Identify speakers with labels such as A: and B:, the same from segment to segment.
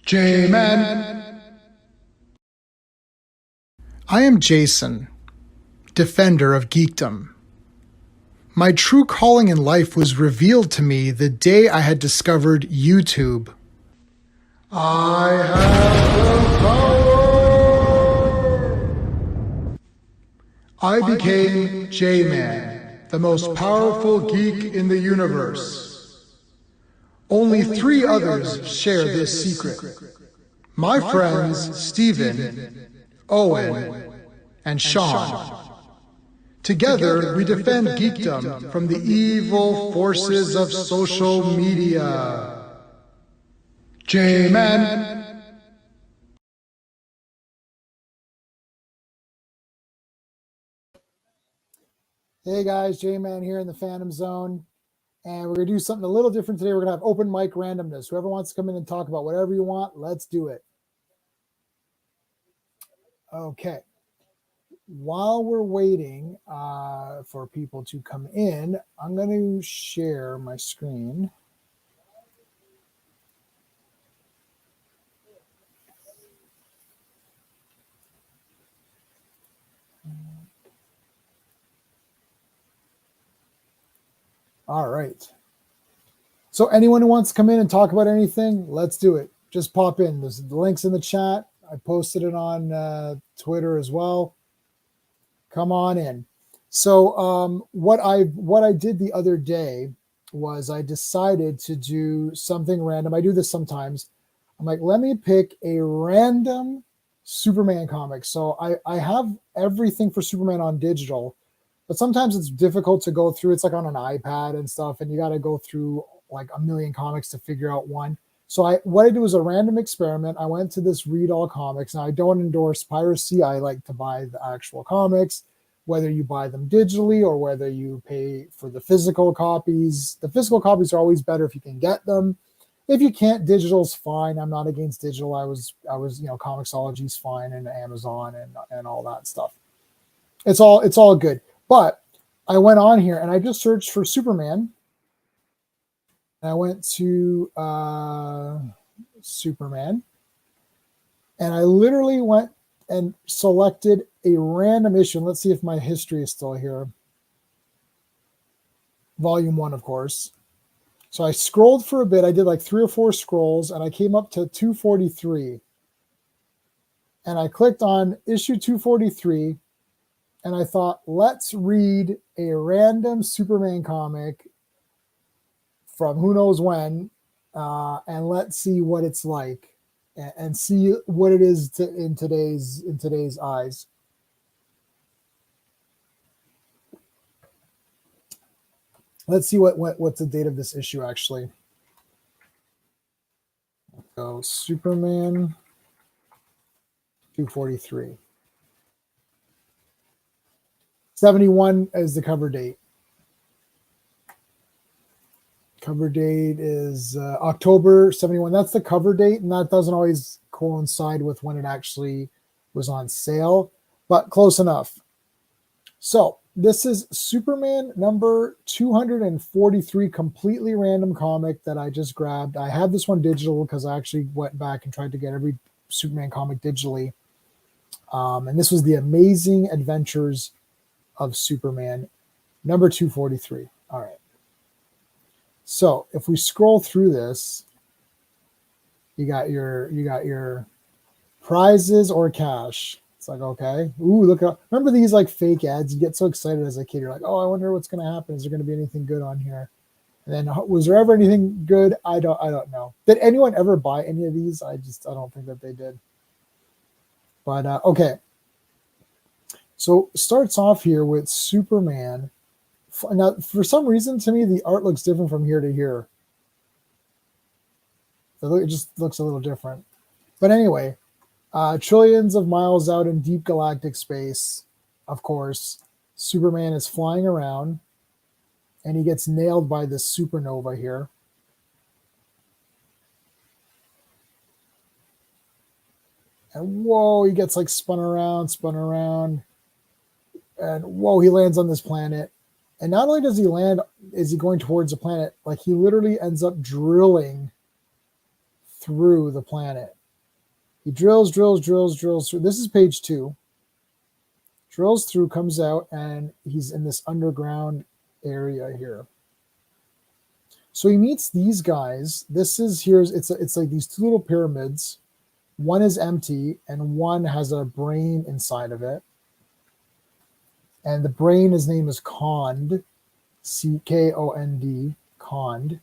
A: J-Man. I am Jason, defender of geekdom. My true calling in life was revealed to me the day I had discovered YouTube. I have the power! I became J-Man, the most powerful geek in the universe. Only 3 others share this secret. My friends Steven, Owen, and Sean. Together, we defend geekdom from the evil forces of social media. J-Man.
B: Hey guys, J-Man here in the Phantom Zone. And we're going to do something a little different today. We're going to have open mic randomness. Whoever wants to come in and talk about whatever you want, let's do it. Okay. While we're waiting for people to come in, I'm going to share my screen. All right. So anyone who wants to come in and talk about anything, let's do it. Just pop in. There's the links in the chat. I posted it on Twitter as well. Come on in. So what I did the other day was I decided to do something random. I do this sometimes. I'm like, let me pick a random Superman comic. So I have everything for Superman on digital, but sometimes it's difficult to go through. It's like on an iPad and stuff, and you got to go through like a million comics to figure out one. So what I did was a random experiment. I went to this Read All Comics. Now, I don't endorse piracy. I like to buy the actual comics, whether you buy them digitally or whether you pay for the physical copies. The physical copies are always better if you can get them. If you can't, digital's fine. I'm not against digital. I was, Comixology's fine, and Amazon and all that stuff. It's all good. But I went on here and I just searched for Superman. And I went to Superman, and I literally went and selected a random issue. And let's see if my history is still here. Volume 1, of course. So I scrolled for a bit. I did like 3 or 4 scrolls, and I came up to 243. And I clicked on issue 243, and I thought, let's read a random Superman comic from who knows when, and let's see what it's like, and see what it is in today's eyes. Let's see what's the date of this issue actually. So Superman 243. 71 is the cover date. Cover date is October 71. That's the cover date, and that doesn't always coincide with when it actually was on sale, but close enough. So this is Superman number 243, completely random comic that I just grabbed. I had this one digital because I actually went back and tried to get every Superman comic digitally. And this was The Amazing Adventures of Superman, number 243. All right. So if we scroll through this, you got your prizes or cash. It's like, okay. Ooh, look at, remember these like fake ads? You get so excited as a kid. You're like, oh, I wonder what's going to happen. Is there going to be anything good on here? And then was there ever anything good? I don't know. Did anyone ever buy any of these? I don't think that they did. But okay. So starts off here with Superman. Now, for some reason, to me, the art looks different from here to here. It just looks a little different. But anyway, trillions of miles out in deep galactic space, of course, Superman is flying around, and he gets nailed by this supernova here. And whoa, he gets like spun around, and whoa, he lands on this planet. And not only does he land, is he going towards the planet, like he literally ends up drilling through the planet. He drills through. This is page 2. Drills through, comes out, and he's in this underground area here. So he meets these guys. It's like these 2 little pyramids. One is empty and one has a brain inside of it. And the brain, his name is Kond, Ckond, Kond.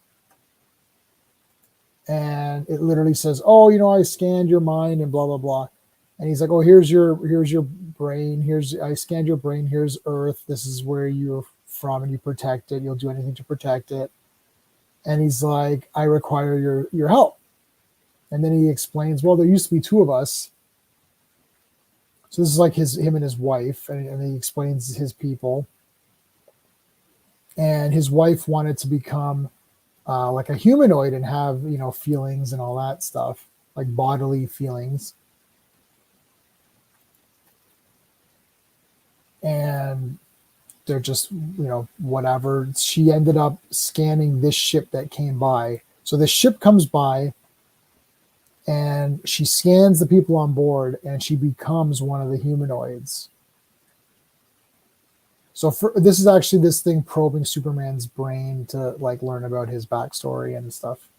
B: And it literally says, "Oh, I scanned your mind and blah blah blah." And he's like, "Oh, here's your brain. I scanned your brain. Here's Earth. This is where you're from, and you protect it. You'll do anything to protect it." And he's like, "I require your help." And then he explains, "Well, there used to be 2 of us." So this is like him and his wife, and he explains his people. And his wife wanted to become like a humanoid and have feelings and all that stuff, like bodily feelings. And they're just whatever. She ended up scanning this ship that came by. So the ship comes by, and she scans the people on board, and she becomes one of the humanoids. So this is actually this thing probing Superman's brain to like learn about his backstory and stuff.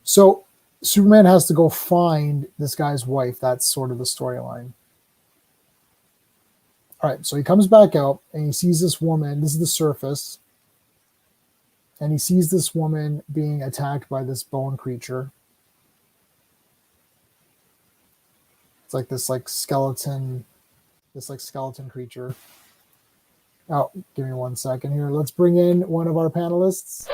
B: So Superman has to go find this guy's wife. That's sort of the storyline. All right, so he comes back out and he sees this woman. This is the surface. And he sees this woman being attacked by this bone creature. It's like this skeleton creature. Oh, give me 1 second here. Let's bring in one of our panelists.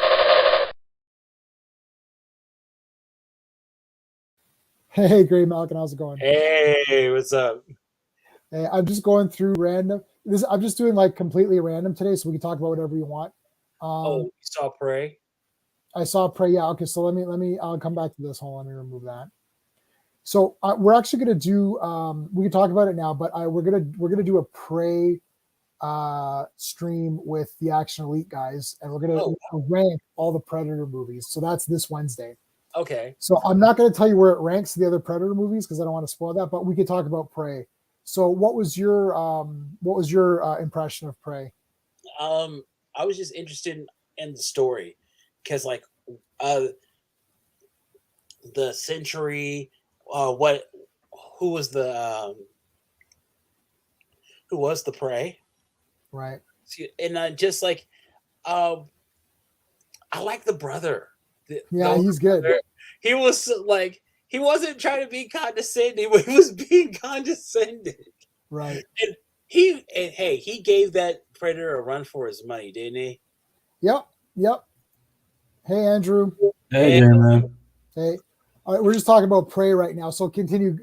B: Hey, Greymalkin, how's it going?
C: Hey, what's up?
B: Hey, I'm just going through random. I'm just doing like completely random today, so we can talk about whatever you want.
C: You saw Prey?
B: I saw Prey. Yeah. Okay. So let me. I'll come back to this. Hold on. Let me remove that. So we're actually going to do. We can talk about it now, but we're gonna do a Prey stream with the Action Elite guys, and we're gonna rank all the Predator movies. So that's this Wednesday.
C: Okay.
B: So I'm not going to tell you where it ranks the other Predator movies because I don't want to spoil that. But we could talk about Prey. So what was your impression of Prey?
C: I was just interested in the story because like the Century, who was the Prey,
B: Right?
C: and just like I like the brother.
B: He's good.
C: Brother. He was like he wasn't trying to be condescending, but he was being condescending.
B: Right.
C: And he gave that Predator a run for his money, didn't he?
B: Yep. Hey, Andrew.
D: Hey, man.
B: Hey. All right, we're just talking about Prey right now. So continue,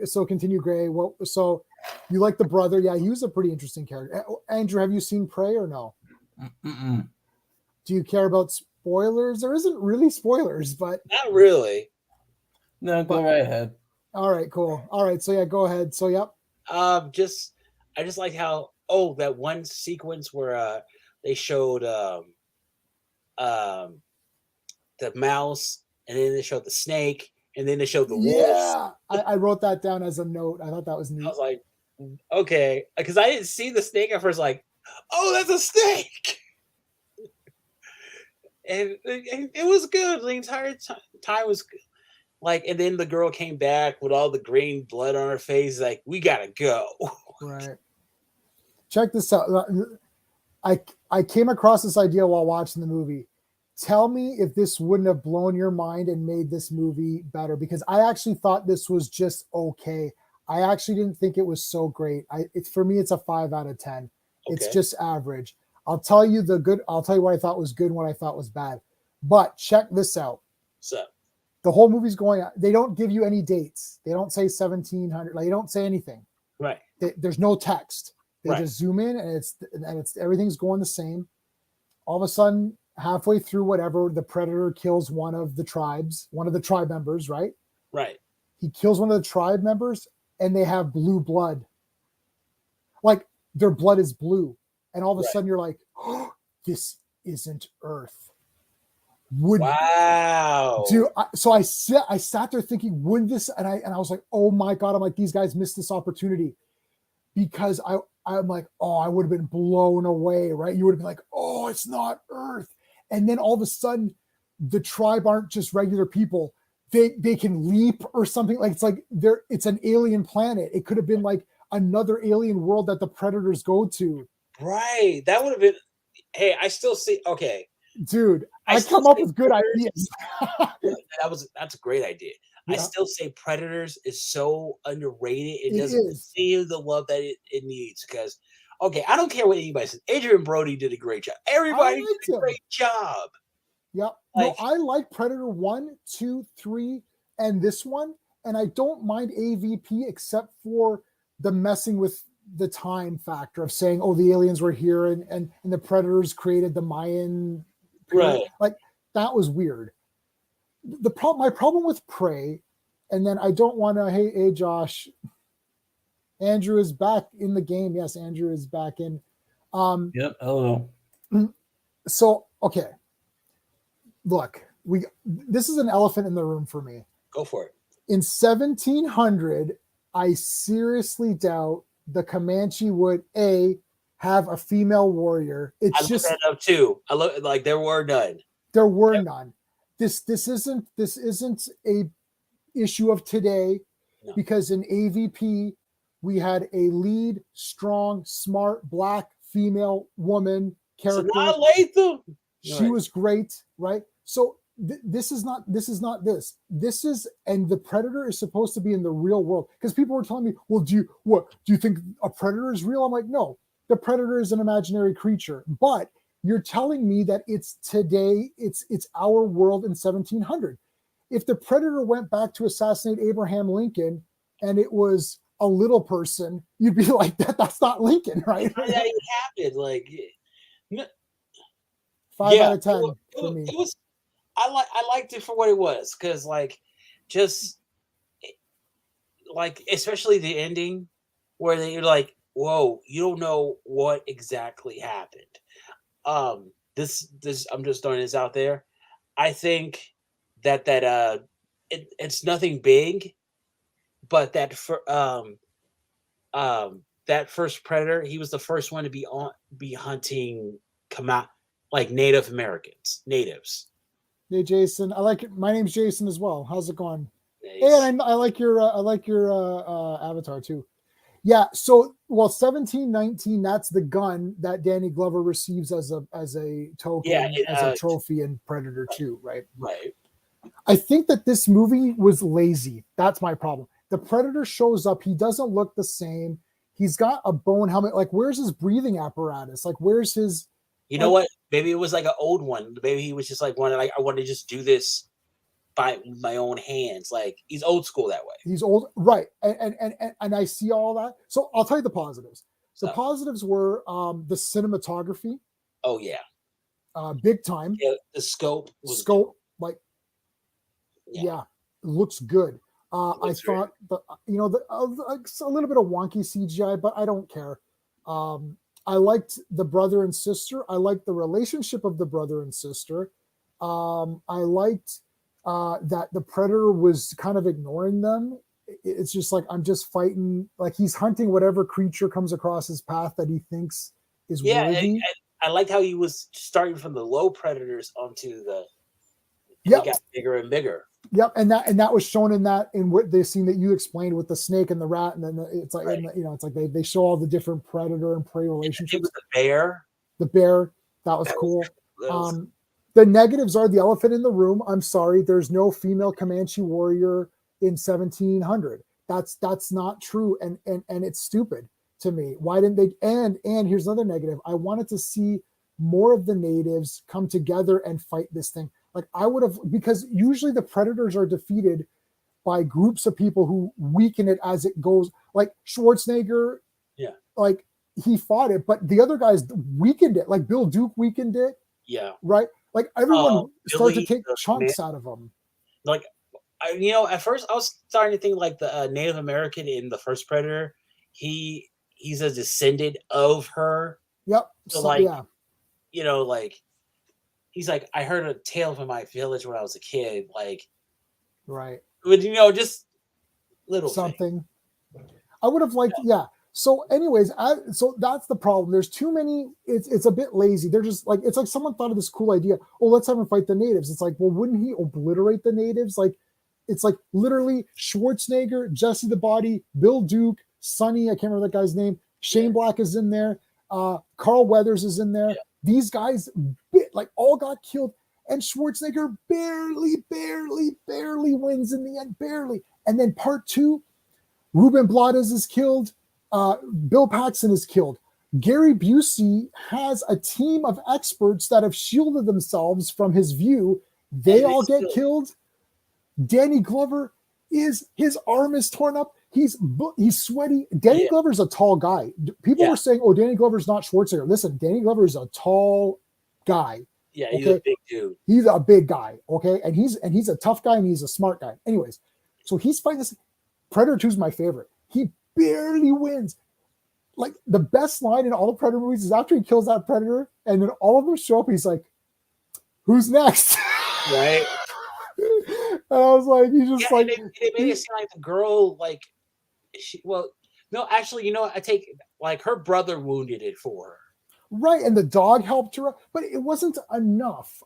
B: Gray. So you like the brother? Yeah, he was a pretty interesting character. Andrew, have you seen Prey or no?
D: Mm-mm.
B: Do you care about spoilers? There isn't really spoilers, but
C: Not really.
D: No, go right ahead.
B: All right, cool. All right, so yeah, go ahead. So yep.
C: I just like how that one sequence where they showed the mouse, and then they showed the snake, and then they showed the wolf.
B: Yeah, I wrote that down as a note. I thought that was neat.
C: I was like, okay, because I didn't see the snake at first. Like, oh, that's a snake, and it was good. The entire time was good. Like, and then the girl came back with all the green blood on her face. Like, we gotta go.
B: Right. Check this out. I came across this idea while watching the movie. Tell me if this wouldn't have blown your mind and made this movie better, because I actually thought this was just okay. I actually didn't think it was so great. For me, it's a 5 out of 10. Okay. It's just average. I'll tell you what I thought was good and what I thought was bad. But check this out.
C: So
B: the whole movie's going on. They don't give you any dates. They don't say 1700. Like, they don't say anything.
C: Right.
B: There's no text. They just zoom in, and it's everything's going the same. All of a sudden, halfway through whatever, the Predator kills one of the tribe members, right?
C: Right.
B: he kills one of the tribe members, and they have blue blood. Like their blood is blue, and all of a sudden you're like, oh, this isn't Earth.
C: Wow.
B: Dude, so I sat there thinking, wouldn't this? And I was like, oh my God, I'm like, these guys missed this opportunity, because I'm like, oh, I would have been blown away, right? You would have been like, oh, it's not Earth. And then all of a sudden, the tribe aren't just regular people. They can leap or something. Like it's an alien planet. It could have been like another alien world that the predators go to.
C: Right. That would have been. Hey, I still see. Okay,
B: dude, I come up with good ideas.
C: That's a great idea. Yeah. I still say Predators is so underrated. It doesn't receive the love that it needs, because okay, I don't care what anybody says. Adrian Brody did a great job. Everybody did a great job.
B: Yep. No, I like Predator 1, 2, 3, and this one. And I don't mind AVP except for the messing with the time factor of saying, oh, the aliens were here and the Predators created the Mayan period.
C: Right.
B: Like that was weird. My problem with Prey, and then I don't want to, hey, Josh, Andrew is back in the game. Yes, Andrew is back in.
D: Yep. Hello.
B: So, okay. Look, this is an elephant in the room for me.
C: Go for it.
B: In 1700, I seriously doubt the Comanche would have a female warrior. It's
C: I looked that up too. I look like there were none.
B: There were none. This isn't a issue of today, because in AVP we had a lead, strong, smart, black female woman character.
C: So not Latham.
B: She was great, right? So this is not this. This is, and the Predator is supposed to be in the real world, because people were telling me, well, do you think a Predator is real? I'm like, no, the Predator is an imaginary creature, but you're telling me that it's today, it's our world in 1700. If the Predator went back to assassinate Abraham Lincoln and it was a little person, you'd be like, that's not Lincoln, right?
C: Yeah, it happened. Like
B: 5 out of 10 for me.
C: It was. I liked it for what it was, because especially the ending where you're like, whoa, you don't know what exactly happened. This I'm just throwing this out there. I think that it's nothing big, but that first Predator, he was the first one to be hunting like Native Americans, natives.
B: Hey Jason, I like it. My name's Jason as well. How's it going?
C: Nice.
B: Hey, and I like your avatar too. Yeah. So 1719. That's the gun that Danny Glover receives as a token, as a trophy in Predator 2, right?
C: Right.
B: I think that this movie was lazy. That's my problem. The Predator shows up. He doesn't look the same. He's got a bone helmet. Like, where's his breathing apparatus? Like, where's his?
C: You know what? Maybe it was like an old one. Maybe he was just like I want to just do this by my own hands. Like, he's old school that way.
B: He's old, right? And I see all that. So I'll tell you the positives. The positives were the cinematography.
C: Oh yeah,
B: big time.
C: Yeah, the scope.
B: Like, yeah, looks good. I thought a little bit of wonky CGI, but I don't care. I liked the brother and sister. I liked the relationship of the brother and sister. I liked that the Predator was kind of ignoring them. It's just like, I'm just fighting. Like, he's hunting whatever creature comes across his path that he thinks is worthy.
C: And I liked how he was starting from the low Predators onto the. He got bigger and bigger.
B: Yep, and that was shown in what the scene that you explained with the snake and the rat, and then it's like, it's like they show all the different predator and prey relationships.
C: With the bear,
B: that was cool. The negatives are the elephant in the room. I'm sorry, there's no female Comanche warrior in 1700. That's not true, and it's stupid to me. Why didn't they? And here's another negative. I wanted to see more of the natives come together and fight this thing. Like, I would have, because usually the Predators are defeated by groups of people who weaken it as it goes. Like Schwarzenegger, like, he fought it, but the other guys weakened it. Like Bill Duke weakened it.
C: Yeah.
B: Right? Like, everyone started to take chunks out of them.
C: Like, At first I was starting to think like the Native American in the first Predator. He's a descendant of her.
B: Yep.
C: So
B: Yeah.
C: Like he's like, I heard a tale from my village when I was a kid. Like,
B: right.
C: But just little
B: something. I would have liked, yeah. So, anyways, so that's the problem. There's too many. It's a bit lazy. They're just like, it's like someone thought of this cool idea. Oh, let's have him fight the natives. It's like, well, wouldn't he obliterate the natives? Like, it's like literally Schwarzenegger, Jesse the Body, Bill Duke, Sonny. I can't remember that guy's name. Shane Black is in there. Carl Weathers is in there. Yeah. These guys, all got killed, and Schwarzenegger barely wins in the end, barely. And then part 2, Ruben Blades is killed. Bill Paxton is killed. Gary Busey has a team of experts that have shielded themselves from his view. They all get killed. Danny Glover his arm is torn up. He's sweaty. Danny Glover's a tall guy. People were saying, "Oh, Danny Glover's not Schwarzenegger." Listen, Danny Glover is a tall guy.
C: Yeah, he's a big dude.
B: He's a big guy. Okay, and he's a tough guy and he's a smart guy. Anyways, so he's fighting this. Predator 2 is my favorite. He barely wins. Like the best line in all the Predator movies is after he kills that Predator, and then all of them show up. He's like, "Who's next?"
C: Right.
B: And I was like, "He's just like."
C: They made it seem like the girl, like, actually, I take like her brother wounded it for her.
B: Right, and the dog helped her, but it wasn't enough.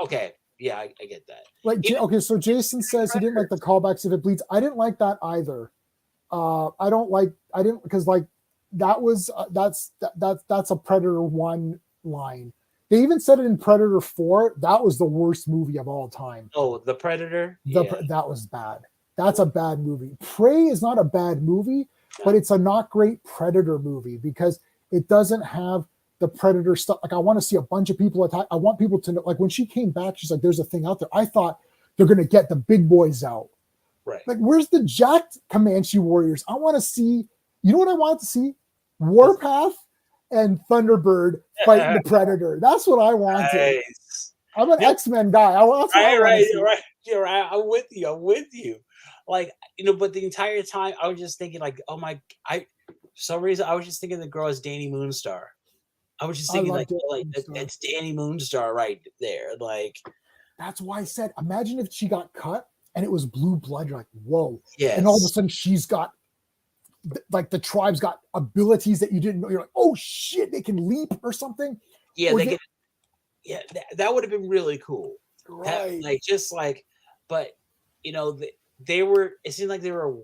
C: Okay, yeah, I get that.
B: Like, okay, so Jason says he didn't like the callbacks if it bleeds. I didn't like that either. Because like that was that's a Predator 1 line. They even said it in Predator 4. That was the worst movie of all time.
C: Oh, the Predator?
B: That was bad. That's a bad movie. Prey is not a bad movie, but it's a not great Predator movie because it doesn't have the Predator stuff. Like, I want to see a bunch of people attack. I want people to know, like, when she came back, she's like, there's a thing out there. I thought they're going to get the big boys out.
C: Right.
B: Like, where's the jacked Comanche warriors? I want to see, you know what I wanted to see? Warpath and Thunderbird fighting the Predator. That's what I wanted. Nice. I'm an X-Men guy.
C: Right. You're right. I'm with you. Like, but the entire time I was just thinking, like, for some reason I was just thinking the girl is Danny Moonstar. I was just thinking it's Danny Moonstar right there. Like,
B: that's why I said, imagine if she got cut and it was blue blood. You're like, whoa.
C: Yeah.
B: And all of a sudden she's got, like, the tribe's got abilities that you didn't know. You're like, oh shit, they can leap or something.
C: Yeah, that would have been really cool.
B: Right.
C: But they were. It seemed like they were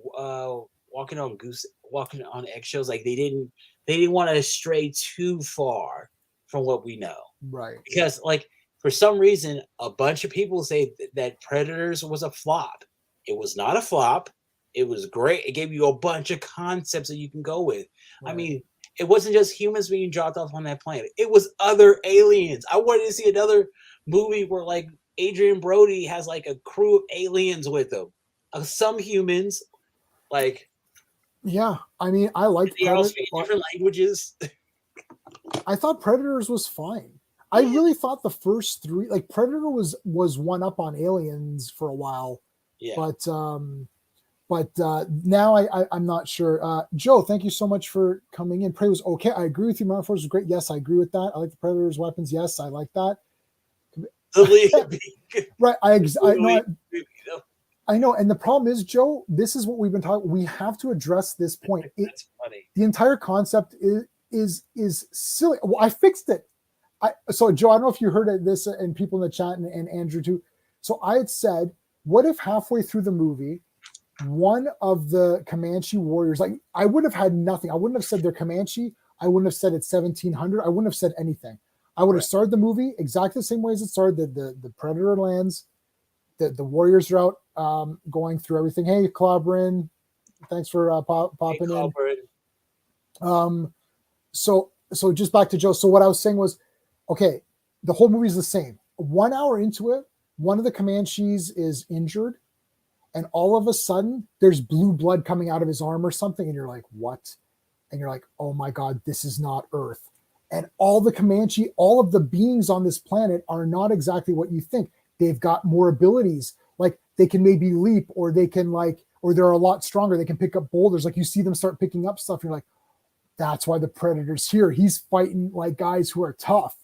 C: walking on eggshells. Like they didn't want to stray too far from what we know.
B: Right.
C: Because like for some reason, a bunch of people say that Predators was a flop. It was not a flop. It was great. It gave you a bunch of concepts that you can go with. Right. I mean, it wasn't just humans being dropped off on that planet. It was other aliens. I wanted to see another movie where like Adrian Brody has like a crew of aliens with him. Some humans, like.
B: Yeah, I mean, I liked
C: Predators. Different languages.
B: I thought Predators was fine. I really thought the first 3, like Predator was one up on Aliens for a while.
C: Yeah.
B: But now I'm not sure. Joe, thank you so much for coming in. Prey was okay. I agree with you. Mark Force was great. Yes, I agree with that. I like the Predator's weapons. Yes, I like that. Right. I know. And the problem is, Joe, this is what we've been talking. We have to address this point.
C: That's funny.
B: The entire concept is silly. Well, I fixed it. So Joe, I don't know if you heard this and people in the chat and Andrew too. So I had said, what if halfway through the movie, one of the Comanche warriors, like I would have had nothing. I wouldn't have said they're Comanche. I wouldn't have said it's 1700. I wouldn't have said anything. I would have started the movie exactly the same way as it started. The Predator lands, the warriors are out going through everything. Hey, Clobberin, thanks for popping in. So just back to Joe. So what I was saying was, okay, the whole movie is the same. 1 hour into it, one of the Comanches is injured. And all of a sudden, there's blue blood coming out of his arm or something. And you're like, what? And you're like, oh my God, this is not Earth. And all the Comanche, all of the beings on this planet are not exactly what you think. They've got more abilities. Like they can maybe leap, or they can or they're a lot stronger. They can pick up boulders. Like you see them start picking up stuff. You're like, that's why the Predator's here. He's fighting like guys who are tough.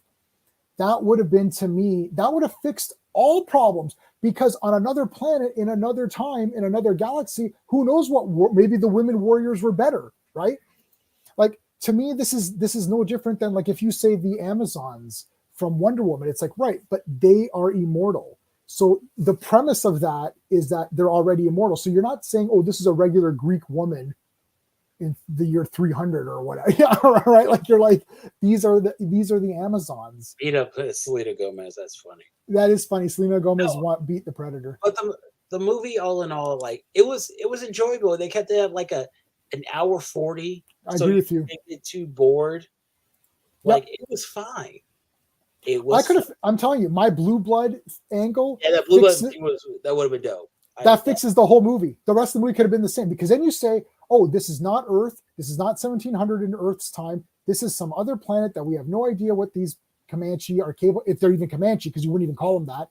B: That would have been, to me, that would have fixed all problems, because on another planet, in another time, in another galaxy, who knows what, maybe the women warriors were better, right? Like, to me, this is no different than like if you say the Amazons from Wonder Woman, it's like, right, but they are immortal. So the premise of that is that they're already immortal. So you're not saying, oh, this is a regular Greek woman in the year 300 or whatever. Yeah, right. Like you're like, these are the Amazons.
C: Beat up Selena Gomez. That's funny.
B: That is funny. Selena Gomez beat the Predator.
C: But the movie, all in all, like it was enjoyable. They kept it at like an hour 40.
B: I agree with you.
C: Didn't get too bored. Like it was fine. It was.
B: I'm telling you, my Blue Blood angle.
C: Yeah, that Blue Blood that would have been dope.
B: That fixes the whole movie. The rest of the movie could have been the same, because then you say, oh, this is not Earth. This is not 1700 in Earth's time. This is some other planet that we have no idea what these Comanche are capable, if they're even Comanche, because you wouldn't even call them that.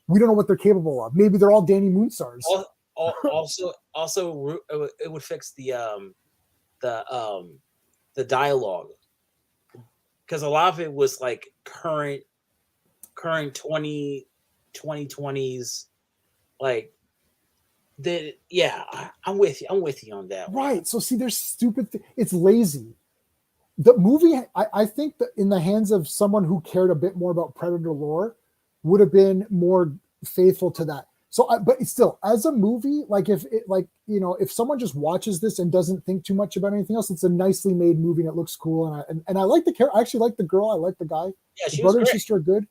B: We don't know what they're capable of. Maybe they're all Danny Moonsars.
C: Also, it would fix the dialogue, because a lot of it was like current 2020s, like that. Yeah, I'm with you on that one.
B: Right. So see, there's stupid. It's lazy. The movie, I think that in the hands of someone who cared a bit more about Predator lore, would have been more faithful to that. So, but still, as a movie, like if someone just watches this and doesn't think too much about anything else, it's a nicely made movie and it looks cool. And I like the character. I actually like the girl. I like the guy.
C: Yeah,
B: the brother and sister are good.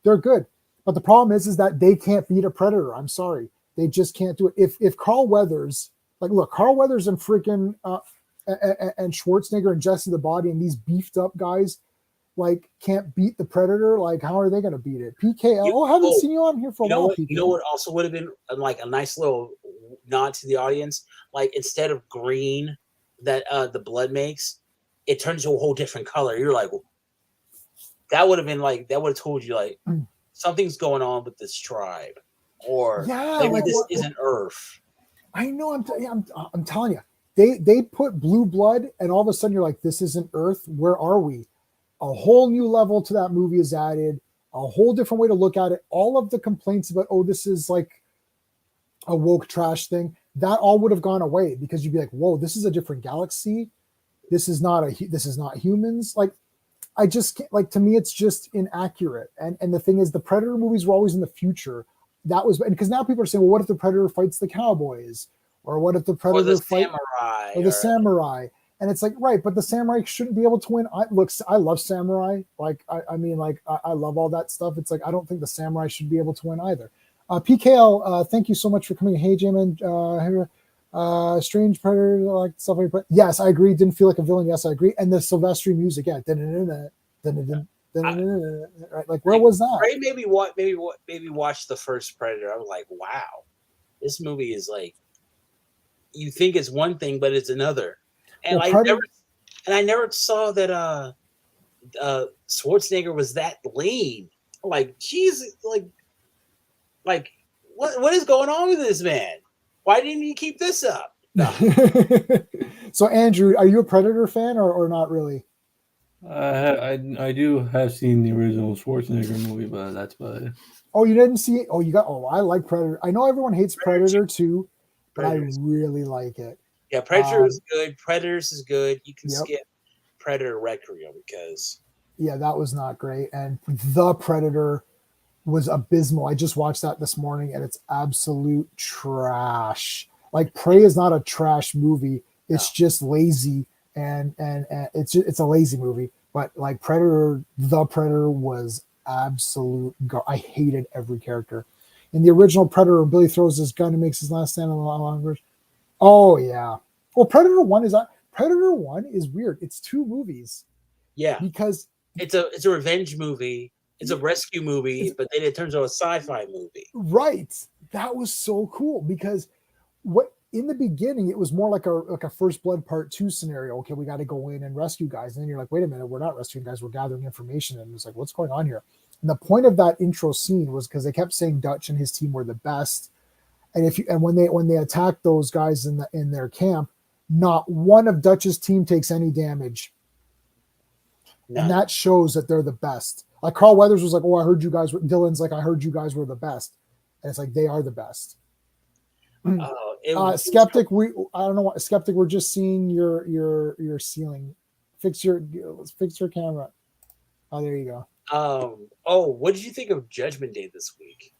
B: They're good. But the problem is that they can't beat a Predator. I'm sorry. They just can't do it. If Carl Weathers, like, look, Carl Weathers and freaking and Schwarzenegger and Jesse the Body and these beefed up guys, like, can't beat the Predator, like, how are they going to beat it? PKL. I haven't seen you on here for a while.
C: You know what also would have been like a nice little nod to the audience? Like, instead of green that the blood makes, it turns to a whole different color. You're like, that would have been like, that would have told you like something's going on with this tribe, or maybe like, this isn't Earth.
B: I know. I'm telling you, they put blue blood, and all of a sudden you're like, this isn't Earth. Where are we? A whole new level to that movie is added, a whole different way to look at it. All of the complaints about, oh, this is like a woke trash thing, that all would have gone away, because you'd be like, whoa, this is a different galaxy. This is not humans. Like, I just can't, like, to me, it's just inaccurate. And the thing is, the Predator movies were always in the future. That was, because now people are saying, well, what if the Predator fights the cowboys? Or what if the Predator fights the samurai? And it's like, right, but the samurai shouldn't be able to win. I love samurai. Like, I love all that stuff. It's like, I don't think the samurai should be able to win either. PKL, thank you so much for coming. Hey, Jamin, Strange Predator, like stuff like that. Yes, I agree. Didn't feel like a villain. Yes, I agree. And the Sylvester music, yeah. Right, like, where was that?
C: Right, maybe watch the first Predator. I was like, wow, this movie is like, you think it's one thing, but it's another. And I never saw that Schwarzenegger was that lean. Like, Jesus, like what is going on with this man? Why didn't he keep this up? No.
B: So, Andrew, are you a Predator fan or not really?
D: I do have seen the original Schwarzenegger movie, but that's about it.
B: Oh, you didn't see it? Oh, I like Predator. I know everyone hates Predator too, but I really like it.
C: Yeah, Predator is good. Predators is good. You can skip Predator Requiem because
B: that was not great. And The Predator was abysmal. I just watched that this morning, and it's absolute trash. Like, Prey is not a trash movie. It's just lazy, and it's a lazy movie. But like The Predator was absolute. I hated every character. In the original Predator, Billy throws his gun and makes his last stand on the long version. Oh yeah. Well, Predator 1 is weird. It's two movies.
C: Yeah.
B: Because
C: it's a revenge movie. It's a rescue movie, but then it turns out a sci-fi movie.
B: Right. That was so cool, because in the beginning it was more like a First Blood Part 2 scenario. Okay, we got to go in and rescue guys. And then you're like, wait a minute, we're not rescuing guys, we're gathering information. And it's like, what's going on here? And the point of that intro scene was because they kept saying Dutch and his team were the best. And when they attack those guys in their camp, not one of Dutch's team takes any damage. And that shows that they're the best. Like Carl Weathers was like, "Oh, I heard you guys." Dylan's like, "I heard you guys were the best," and it's like they are the best. Skeptic, I don't know what Skeptic. We're just seeing your ceiling. Fix your camera. Oh, there you
C: go. What did you think of Judgment Day this week?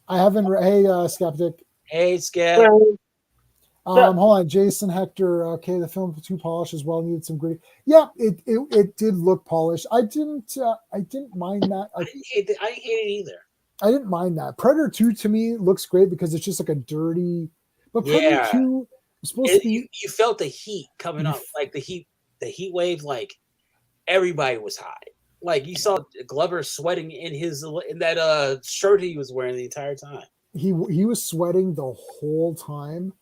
B: I haven't. Hey, Skeptic.
C: Hey, Skeptic.
B: Hold on, Jason Hector. Okay, the film too polished as well. Needed some gritty. Yeah, it did look polished. I didn't mind that.
C: I didn't hate it either.
B: I didn't mind that. Predator 2 to me looks great because it's just like a dirty. But Predator 2 is supposed to be.
C: You felt the heat coming up, like the heat wave. Like everybody was hot. Like you saw Glover sweating in that shirt he was wearing the entire time.
B: He was sweating the whole time.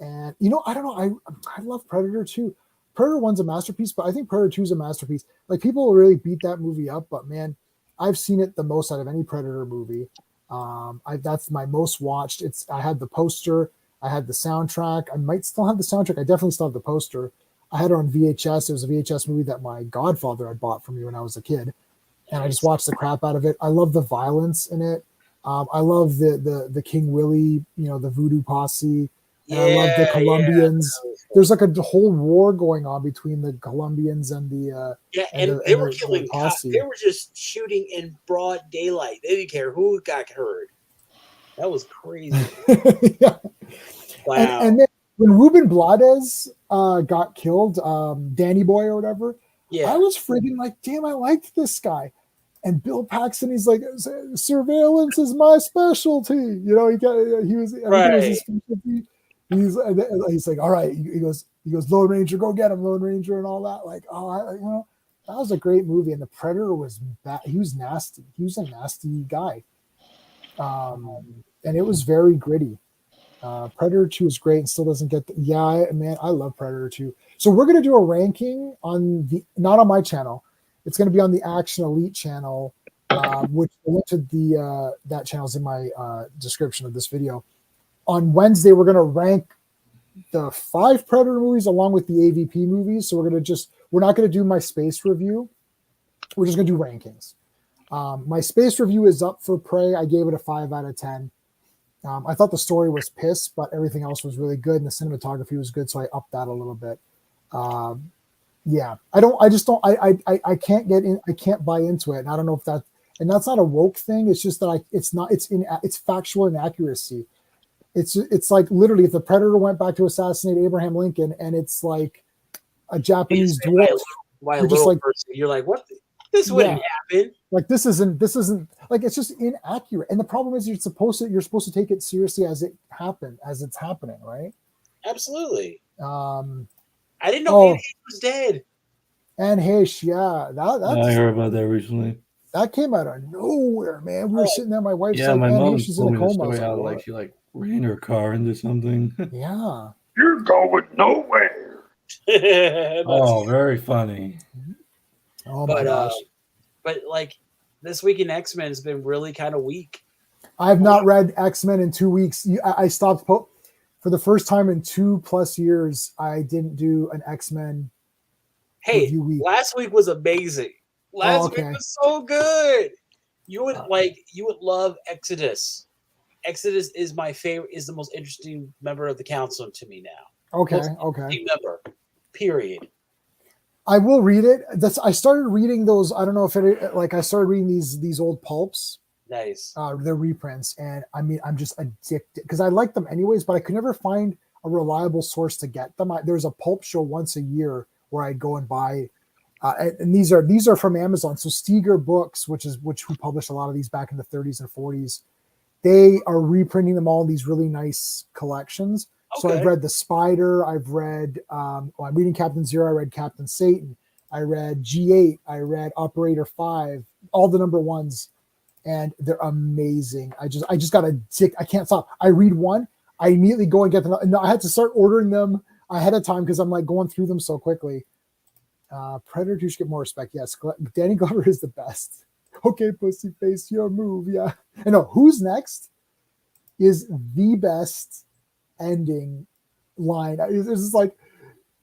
B: And I don't know. I love Predator 2. Predator 1's a masterpiece, but I think Predator 2 is a masterpiece. Like people really beat that movie up, but man, I've seen it the most out of any Predator movie. That's my most watched. I had the poster, I had the soundtrack. I might still have the soundtrack. I definitely still have the poster. I had it on VHS. It was a VHS movie that my godfather had bought for me when I was a kid, and I just watched the crap out of it. I love the violence in it. I love the King Willie, the Voodoo Posse. And I love the Colombians.
C: Yeah.
B: There's like a whole war going on between the Colombians and the
C: they were killing posse. They were just shooting in broad daylight. They didn't care who got hurt. That was crazy.
B: Yeah.
C: Wow.
B: And then when Ruben Blades got killed, Danny Boy or whatever, I was freaking like, damn, I liked this guy. And Bill Paxton, he's like, surveillance is my specialty. He was his specialty. He's like, all right. He goes, Lone Ranger, go get him, Lone Ranger, and all that. Like, that was a great movie. And the Predator was bad. He was nasty. He was a nasty guy. And it was very gritty. Predator 2 is great and still doesn't get I love Predator 2. So we're gonna do a ranking not on my channel. It's gonna be on the Action Elite channel, which I went to that channel's in my description of this video. On Wednesday, we're going to rank the 5 Predator movies along with the AVP movies. So we're not going to do my space review. We're just going to do rankings. My space review is up for Prey. I gave it a 5 out of 10. I thought the story was piss, but everything else was really good. And the cinematography was good. So I upped that a little bit. I can't get in. I can't buy into it. And I don't know if and that's not a woke thing. It's just that it's factual inaccuracy. It's like literally if the Predator went back to assassinate Abraham Lincoln and it's like a Japanese dwarf,
C: you're like, what? This wouldn't happen.
B: Like this isn't like, it's just inaccurate. And the problem is you're supposed to take it seriously as it's happening, right?
C: Absolutely. I didn't know Anne was dead.
B: Anne Heche,
D: I heard about that recently.
B: That came out of nowhere, man. We were sitting there. My wife's
D: like,
B: my
D: mom
B: she's in a coma.
D: She ran her car into something.
B: Yeah.
E: You're going nowhere.
D: Oh, very funny.
B: Oh my gosh.
C: But like this week in X-Men has been really kind of weak.
B: I've not read X-Men in 2 weeks. I stopped for the first time in 2+ years. I didn't do an X-Men.
C: Hey, last week was amazing. Last week was so good. You would love Exodus. Exodus is my favorite. Is the most interesting member of the council to me now.
B: Okay.
C: Member. Period.
B: I will read it. I started reading those. I don't know if I started reading these old pulps.
C: Nice.
B: They're reprints, and I mean, I'm just addicted because I like them anyways, but I could never find a reliable source to get them. There's a pulp show once a year where I'd go and buy. And these are from Amazon. So Steger Books, who published a lot of these back in the 30s and 40s, they are reprinting them all in these really nice collections. Okay. So I've read The Spider. I've read, I'm reading Captain Zero. I read Captain Satan. I read G8. I read Operator 5, all the number ones, and they're amazing. I just got addicted. I can't stop. I read one. I immediately go and get them. No, I had to start ordering them ahead of time because I'm like going through them so quickly. Predator 2 should get more respect. Yes, Danny Glover is the best. Okay, pussy face, your move. Yeah. I know. Who's next? is the best ending line. It's just like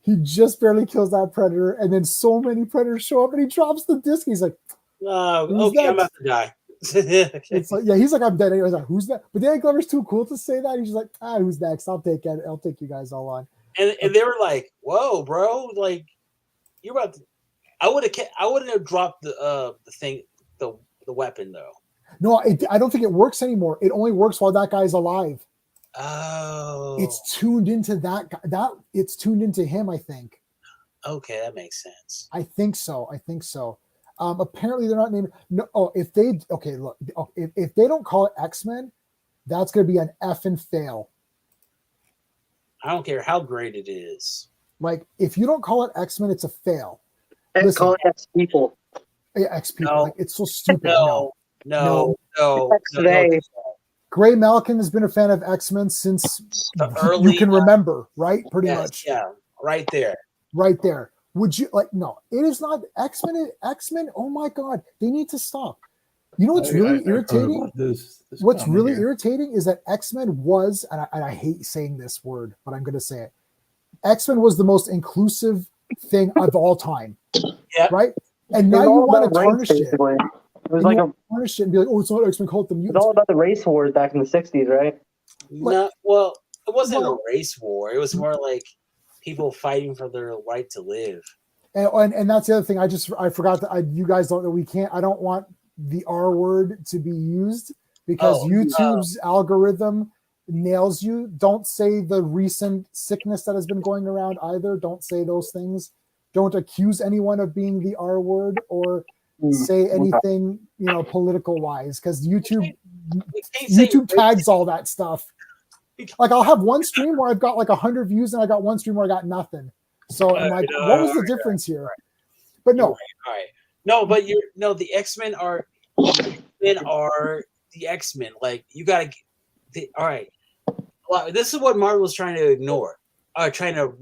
B: he just barely kills that predator, and then so many predators show up, and he drops the disc. He's like,
C: okay, I'm about to die.
B: it's like, yeah, he's like, I'm dead. Anyways, like, who's that? But Danny Glover's too cool to say that. He's just like, who's next? I'll take it. I'll take you guys all on.
C: And they were like, whoa, bro, like you're about to. I wouldn't have dropped the thing, the weapon though.
B: No, I don't think it works anymore. It only works while that guy's alive.
C: Oh,
B: It's tuned into that guy. It's tuned into him, I think.
C: Okay, that makes sense.
B: I think so. Apparently they're not naming. No, if they don't call it X-Men, that's going to be an effing fail.
C: I don't care how great it is.
B: Like, if you don't call it X-Men, it's a fail.
F: And call it X people.
B: Yeah, X people.
C: No.
B: Like, it's so stupid.
C: No.
B: Greymalkin has been a fan of X-Men since you can remember, right? Pretty much.
C: Yeah, right there.
B: Right there. Would you like? No, it is not X-Men. X-Men. Oh my God, they need to stop. You know what's really irritating? What's really irritating is that X-Men was, and I hate saying this word, but I'm going to say it. X-Men was the most inclusive thing of all time.
C: Yeah.
B: Right. And now you want to tarnish it.
F: It was like
B: tarnish it and be like, oh, it's not X-Men Cult the Mutants.
F: It's all about the race wars back in the 60s, right?
C: No, well, it wasn't a race war. It was more like people fighting for their right to live.
B: And that's the other thing. I forgot that you guys don't know. I don't want the R word to be used because YouTube's algorithm nails you. Don't say the recent sickness that has been going around either. Don't say those things. Don't accuse anyone of being the R word or say anything, political wise, because YouTube tags all that stuff. Like, I'll have one stream where I've got like 100 views and I got one stream where I got nothing. So I'm like, what was the difference here? Right. But no.
C: All right. No, but the X-Men are the X-Men. Like, you gotta all right. Well, this is what Marvel's trying to ignore. Trying to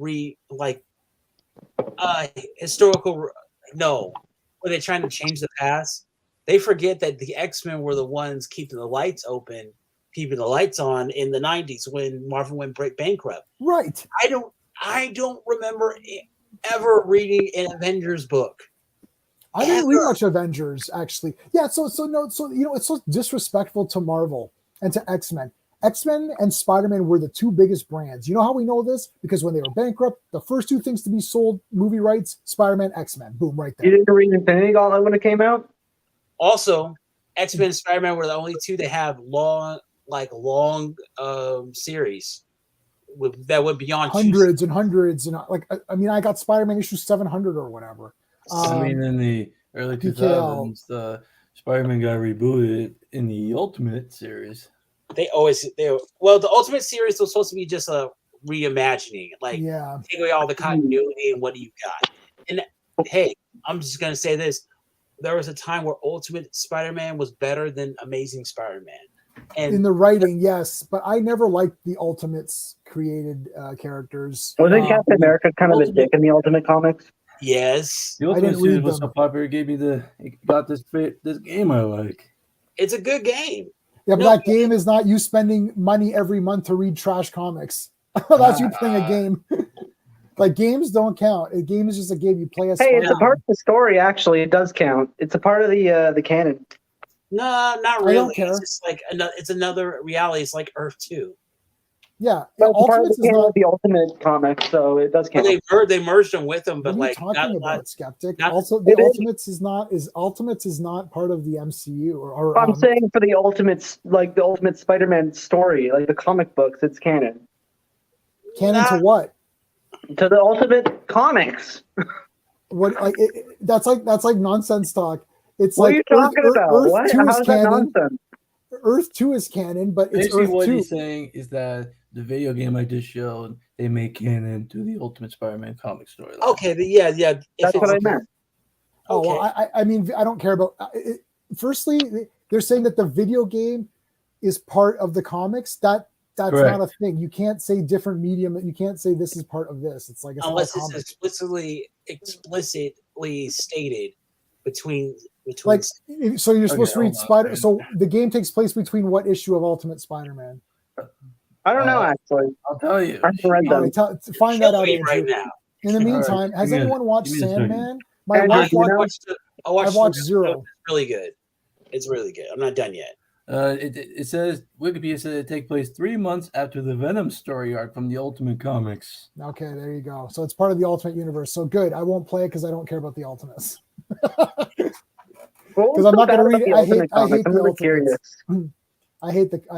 C: historical when they're trying to change the past, they forget that the X-Men were the ones keeping the lights open, keeping the lights on in the 90s when Marvel went bankrupt.
B: Right.
C: I don't remember ever reading an Avengers book.
B: I didn't read much Avengers, actually. Yeah, so it's so disrespectful to Marvel and to X-Men. X-Men and Spider-Man were the two biggest brands. You know how we know this? Because when they were bankrupt, the first two things to be sold, movie rights, Spider-Man, X-Men. Boom, right there.
F: You didn't read Infinity Gauntlet when it came out?
C: Also, X-Men and Spider-Man were the only two that have long series that went beyond
B: hundreds and hundreds. And I got Spider-Man issue 700 or whatever.
D: In the early 2000s, the Spider-Man got rebooted in the Ultimate series.
C: The Ultimate series was supposed to be just a reimagining, take away all the continuity and what do you got? And hey, I'm just gonna say this: there was a time where Ultimate Spider-Man was better than Amazing Spider-Man. And
B: in the writing, yes, but I never liked the Ultimates created characters.
F: Wasn't Captain America kind of a dick in the Ultimate comics?
C: Yes,
D: the Ultimate series was so popular. It got this game I like.
C: It's a good game.
B: Yeah, but that game is not you spending money every month to read trash comics. That's you playing a game. Like, games don't count. A game is just a game you play as.
F: Hey, it's a part of the story. Actually, it does count. It's a part of the canon.
C: No, not really.
B: I don't care.
C: It's just like it's another reality. It's like Earth 2.
B: Yeah,
F: Ultimates is not the Ultimate comic, so it does count.
C: They merged them with them, but
B: what are you talking about, Skeptic? Also, Ultimates is not part of the MCU. Or
F: I'm saying for the Ultimates, like the Ultimate Spider-Man story, like the comic books, it's canon.
B: Canon to what?
F: To the Ultimate comics.
B: What? That's like nonsense talk. It's
F: what
B: like
F: are you talking about?
B: Earth 2
F: How is that nonsense?
B: Earth 2 is canon, but it's
D: basically
B: Earth
D: what
B: 2.
D: He's saying is that the video game I just showed, they make canon to the Ultimate Spider-Man comic story.
C: Okay, yeah.
F: That's what I meant.
B: Oh, well, I mean, I don't care about it. Firstly, they're saying that the video game is part of the comics. That's
D: correct.
B: Not a thing. You can't say different medium. You can't say this is part of this. It's like
C: unless it's explicitly stated between.
B: Like, so you're supposed to read Spider. So the game takes place between what issue of Ultimate Spider-Man?
F: I don't know, actually.
D: I'll tell you.
F: I haven't read
B: All
F: them.
B: right, find that
C: Kill
B: out,
C: me
B: Andrew.
C: right now.
B: In the
D: All right,
B: meantime, has
D: give me a-
B: anyone watched
D: give me a second.
B: Sandman? My
F: Andrew,
B: wife
F: do you
B: watched.
F: know?
B: I've watched zero.
C: It's really good. It's really good. I'm not done yet.
D: It says Wikipedia says it takes place 3 months after the Venom story arc from the Ultimate Comics.
B: Okay, there you go. So it's part of the Ultimate Universe. So good. I won't play it because I don't care about the Ultimates. Because I'm not going to read it. I hate
F: I'm
B: the
F: really
B: Ultimates.
F: curious.
B: I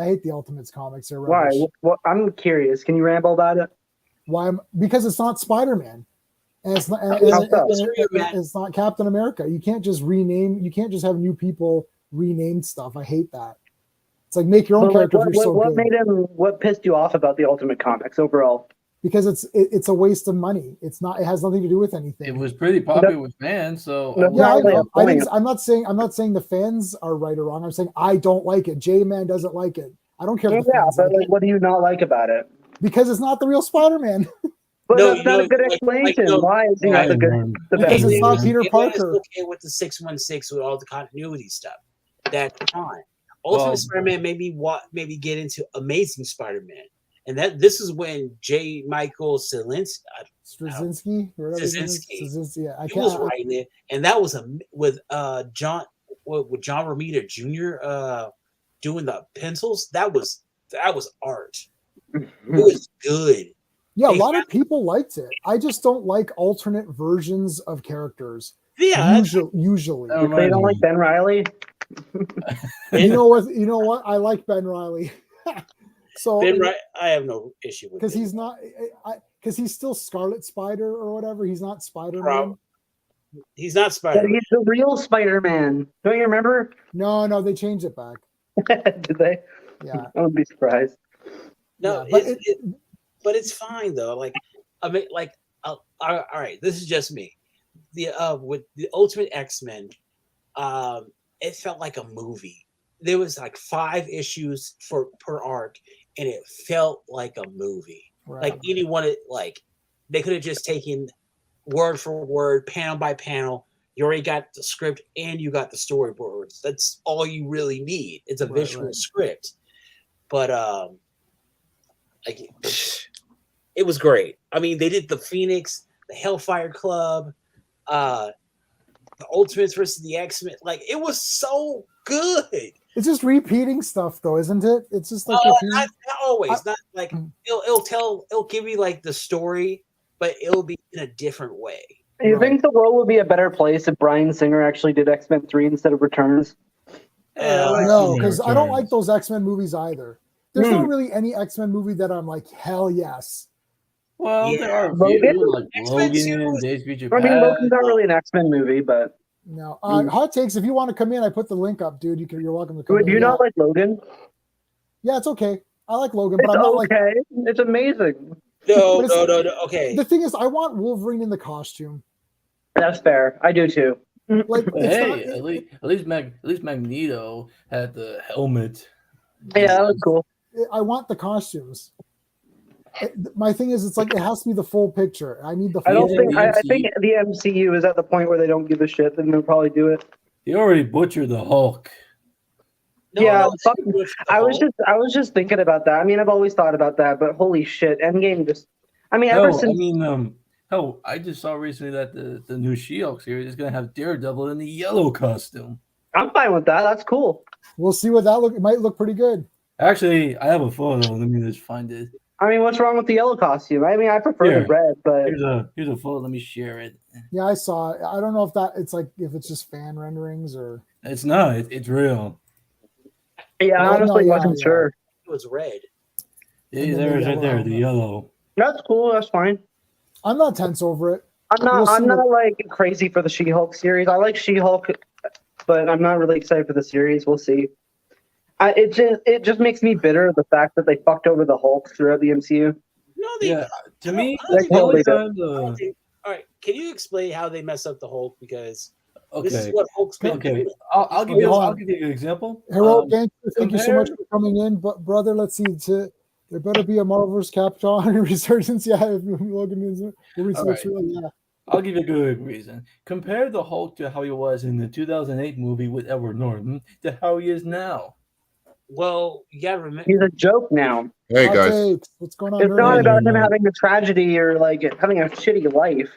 B: hate the Ultimates comics. They're
F: Why?
B: rubbish.
F: What? I'm curious. Can you ramble about it?
B: Why? Because it's not Spider-Man, and it's not. It's not Captain America. You can't just rename. You can't just have new people rename stuff. I hate that. It's like make your own character if you're so
F: what
B: good.
F: made him? What pissed you off about the Ultimate Comics overall?
B: Because it's a waste of money. It's not. It has nothing to do with anything.
D: It was pretty popular with fans, so
F: No,
B: Yeah, I
F: really
B: know.
F: a point.
B: I'm not saying the fans are right or wrong. I'm saying I don't like it. J-Man doesn't like it. I don't care if the
F: Yeah,
B: fans
F: but
B: like
F: like,
B: it
F: what do you not like about it?
B: because it's not the real Spider-Man.
F: But
C: No,
F: that's not a good explanation. Why is he not the good? The
B: Because
F: best?
B: it's not Peter
C: It was
B: Parker.
C: okay with the 616 with all the continuity stuff. That's fine. Ultimate
D: Well-
C: Spider-Man made me get into Amazing Spider-Man, and this is when J. Michael
B: Straczynski, or whatever his name is.
C: Straczynski.
B: Straczynski, yeah, I
C: he was
B: can't.
C: writing it, and that was with John Romita Jr. Doing the pencils. That was art. It was good.
B: Yeah, a lot of people liked it. I just don't like alternate versions of characters.
C: Yeah,
B: Usually.
D: Oh,
F: They don't like Ben Riley.
B: You know what? You know what? I like Ben Riley. So
C: I have no issue with
B: because
C: it.
B: he's not, because he's still Scarlet Spider or whatever. He's not Spider-Man.
C: He's not
F: But
C: Spider-Man.
F: he's the real Spider-Man. Don't you remember?
B: No, they changed it back.
F: Did they?
B: Yeah.
F: I would be surprised.
C: No,
B: yeah,
C: but it's fine though. Like, I mean, like, all right, this is just me. With the Ultimate X-Men, it felt like a movie. There was like 5 issues per arc, and it felt like a movie.
B: Right.
C: Like anyone, like they could have just taken word for word, panel by panel. You already got the script and you got the storyboards. That's all you really need. It's a visual script. But like it was great. I mean, they did the Phoenix, the Hellfire Club, the Ultimates versus the X-Men. Like it was so good.
B: It's just repeating stuff, though, isn't it? It's just like
C: not always. Not like it'll give you like the story, but it'll be in a different way.
F: Do you think the world would be a better place if Bryan Singer actually did X-Men 3 instead of Returns?
B: No, because I don't like those X-Men movies either. There's not really any X-Men movie that I'm like, hell yes.
D: Well,
C: Yeah.
D: there are a
F: Logan?
D: few, like
C: X-Men
D: Logan,
C: 2.
D: Days of Future
F: I mean,
D: Past.
F: Logan's not really an X-Men movie, but
B: No. Hot takes, if you want to come in, I put the link up, dude. You're welcome to come in.
F: do you not like Logan?
B: Yeah, it's okay. I like Logan,
F: It's
B: but I'm not like.
F: okay. It's amazing.
C: No.
B: But it's-
C: Okay.
B: The thing is, I want Wolverine in the costume.
F: That's fair. I do too.
B: Like,
D: But
B: it's
D: hey,
B: not-
D: at least Magneto had the helmet.
F: Yeah, that was cool.
B: I want the costumes. My thing is, it's like it has to be the full picture. I need the.
F: I don't
B: full
F: think.
B: picture.
F: I think the MCU is at the point where they don't give a shit, and they'll probably do it.
D: He already butchered the Hulk.
F: I was just thinking about that. I mean, I've always thought about that, but holy shit, Endgame just. I mean, ever since.
D: I just saw recently that the new She-Hulk series is gonna have Daredevil in the yellow costume.
F: I'm fine with that. That's cool.
B: We'll see what that look. It might look pretty good.
D: Actually, I have a photo. Let me just find it.
F: I mean, what's wrong with the yellow costume? I mean, I prefer the red, but
D: Here's a photo. Let me share it.
B: Yeah, I saw it. I don't know if it's just fan renderings or.
D: It's not. It's real.
F: yeah, I honestly wasn't sure.
C: It was red.
D: Yeah, there it is right there. The yellow.
F: That's cool. That's fine.
B: I'm not tense over it.
F: I'm not like crazy for the She-Hulk series. I like She-Hulk, but I'm not really excited for the series. We'll see. It just makes me bitter the fact that they fucked over the Hulk throughout the MCU.
C: No,
D: To me,
C: all right. Can you explain how they mess up the Hulk? Because this is what Hulk's been doing.
D: I'll give you an example.
B: Heroic Gangster, thank you so much for coming in. But brother, let's see. There better be a Marvel's Capcom resurgence. Yeah, if Logan is. Yeah.
D: I'll give you a good reason. Compare the Hulk to how he was in the 2008 movie with Edward Norton to how he is now.
C: Well, you gotta remember.
F: He's a joke now.
G: Hey
B: Hot
G: guys,
B: takes. What's going on?
F: It's not
B: Nerdy?
F: about him having a tragedy or like having a shitty life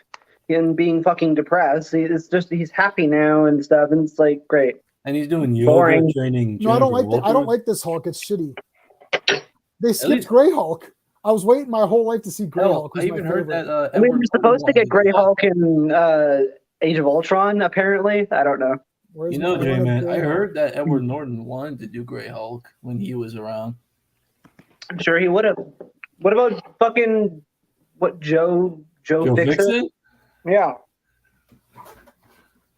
F: and being fucking depressed. It's just he's happy now and stuff, and it's like great.
D: And he's doing yoga
F: Boring.
D: training.
B: No, I don't
D: Jennifer
B: like that. I don't
D: Walker.
B: like this Hulk. It's shitty. They skipped
D: least-
B: Grey Hulk. I was waiting my whole life to see Grey
D: Hell,
B: Hulk.
D: I
B: Who's my
D: even heard
B: favorite.
D: that.
F: I mean,
D: Edward
F: you're supposed to
D: Norton
F: get Grey
D: wanted
F: Hulk in Age of Ultron, apparently. I don't know.
B: Where's
D: You know,
B: my
D: Jay,
B: one of
D: man,
B: Grey
D: I
B: Hulk?
D: heard that Edward Norton wanted to do Grey Hulk when he was around.
F: I'm sure he would have. What about fucking Joe
D: Joe
F: Fixer?
D: Fixit?
F: Yeah.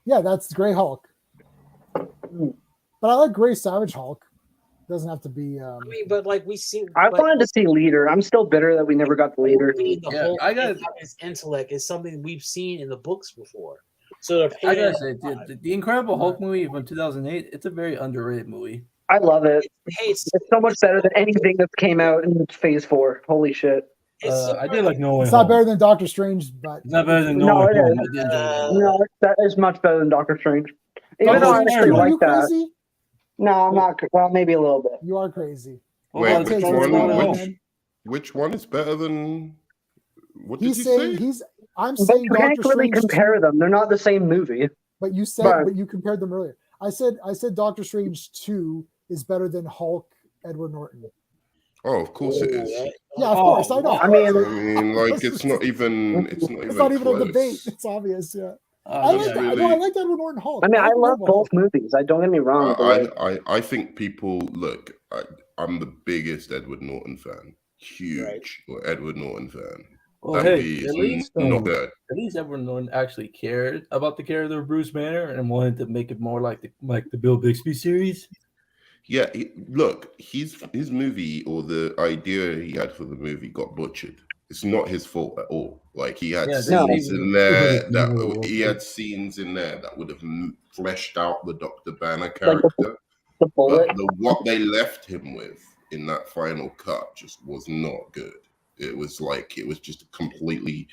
B: Yeah, that's Grey Hulk. But I like Grey Savage Hulk. Doesn't have to be.
C: I mean, but like we see,
F: I
C: but
F: wanted to see Leader. I'm still bitter that we never got the Leader.
C: the
D: Yeah,
C: whole
D: I got-
C: his intellect is something we've seen in the books before. So they're
D: I
C: paying
D: gotta say, the Incredible Hulk movie from 2008, it's a very underrated movie.
F: I love it.
C: hey, it's
F: It's so much better than anything that came out in Phase 4. Holy shit.
D: I did like No Way
B: It's
D: Home.
B: not better than Doctor Strange, but
D: It's not better than No,
F: No,
D: Way
F: it
D: Home.
F: is.
D: I did enjoy that.
F: No, that is much better than Doctor Strange. Even
D: Doctor
F: though I
D: Strange,
F: actually
B: are you
F: like that.
B: crazy?
F: No, I'm not. Well, maybe a little bit.
B: You are crazy.
D: Well,
G: Wait,
D: that's
G: which
B: Okay,
D: what's
B: so
G: one?
D: going
B: what's
D: on.
B: going on?
G: Which one is better than? What did
B: He's
G: you
B: saying
G: say?
B: I'm
F: But
B: saying
F: you can't
B: Doctor
F: really
B: Strange.
F: compare them. They're not the same movie.
B: But you said,
F: But-
B: but you compared them earlier. I said Doctor Strange 2 is better than Hulk Edward Norton.
G: Oh, of course it is.
B: Yeah, of
D: Oh,
B: course, I know.
F: I mean,
G: I mean, like it's not even. It's not even.
B: It's not even a
G: close.
B: debate. It's obvious. Yeah, I
D: Oh,
B: like
G: yeah,
B: that.
G: really-
B: No, I like Edward Norton Hulk.
F: I mean, I
B: like
F: love
B: Marvel
F: both
B: Hulk.
F: movies. I don't get me wrong. but, like,
G: I think people look. I'm the biggest Edward Norton fan. Huge Edward Norton fan.
D: Well,
G: That
D: hey,
G: movie
D: at
G: is
D: least,
G: not good.
D: at least Edward Norton actually cared about the character of Bruce Banner and wanted to make it more like the Bill Bixby series.
G: Yeah, look, his movie or the idea he had for the movie got butchered. It's not his fault at all. Like he had
D: Yeah,
G: scenes
D: no.
G: in there
D: No.
G: that he had scenes in there that would have fleshed out the Dr. Banner character.
F: the bullet.
G: But what they left him with in that final cut just was not good. It was just completely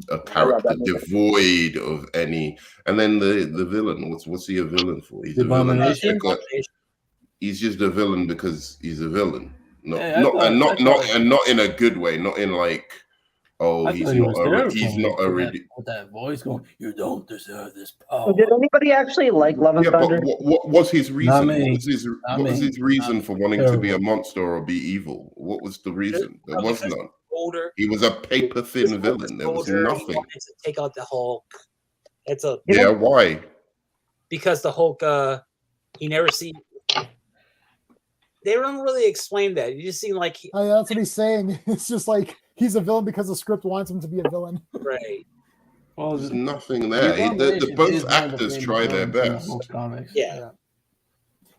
G: a character
F: that movie.
G: devoid of any. And then the villain, what's he a villain for? He's
D: The
G: a villain.
D: Abomination?
G: He's just a villain because he's a villain. Not
D: Hey, I thought-
G: not in a good way. Not in like, oh,
D: I
G: he's
D: thought he
G: not
D: was
G: a
D: terrifying
G: really.
D: with that voice going, "You don't deserve this power."
F: Did anybody actually like Love and
G: Yeah, but
F: Thunder?
G: what was his reason?
D: me.
G: What was his reason for wanting to be a monster or be evil? What was the reason? There was
C: because
G: none.
C: older.
G: He was a paper thin villain. There was
C: older, he
G: nothing.
C: wanted to take out the Hulk. It's a
G: Yeah, why?
C: because the Hulk. He never seen. They don't really explain that. You just seem like
B: That's what he's saying. It's just like he's a villain because the script wants him to be a villain.
C: right.
D: Well,
G: There's
D: the
G: nothing there.
D: Abomination
G: Both
D: is one of the
G: actors
D: famous
G: try their
D: villains in
G: best.
D: most comics.
C: Yeah.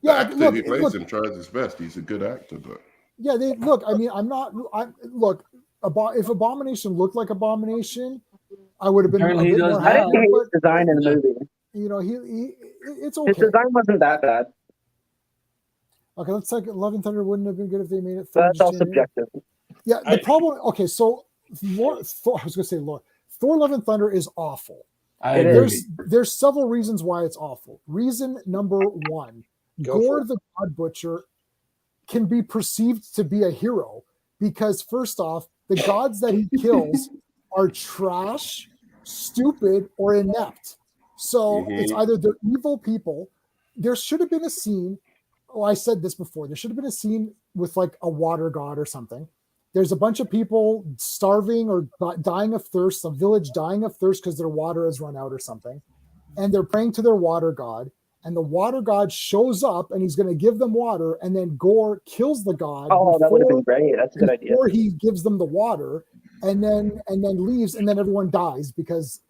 G: The actor
B: look,
G: who plays
B: look,
G: him tries his best. He's a good actor, but
B: yeah. They look. I mean, look. If Abomination looked like Abomination, I would have been
D: Apparently
B: a
D: he
B: bit
D: does
B: more
F: I
D: now.
B: happy.
F: didn't hate
B: But
F: his design in the movie.
B: you know, he it's
F: His
B: okay.
F: design wasn't that bad.
B: Okay, let's take Love and Thunder wouldn't have been good if they made it.
F: But that's all
B: January.
F: subjective.
B: Yeah, the problem. Okay, so Thor, I was going to say Thor: Love and Thunder is awful.
D: I
F: It
D: agree.
F: is.
B: There's several reasons why it's awful. Reason number one:
C: Go for
B: Gore
C: it.
B: the God Butcher can be perceived to be a hero because first off, the gods that he kills are trash, stupid, or inept. So it's either they're evil people. There should have been a scene. Oh, I said this before. There should have been a scene with like a water god or something. There's a bunch of people starving or dying of thirst, a village dying of thirst because their water has run out or something. And they're praying to their water god. And the water god shows up and he's going to give them water. And then Gore kills the god.
F: Oh, that would have been great. That's a good idea.
B: Before he gives them the water and then leaves. And then everyone dies because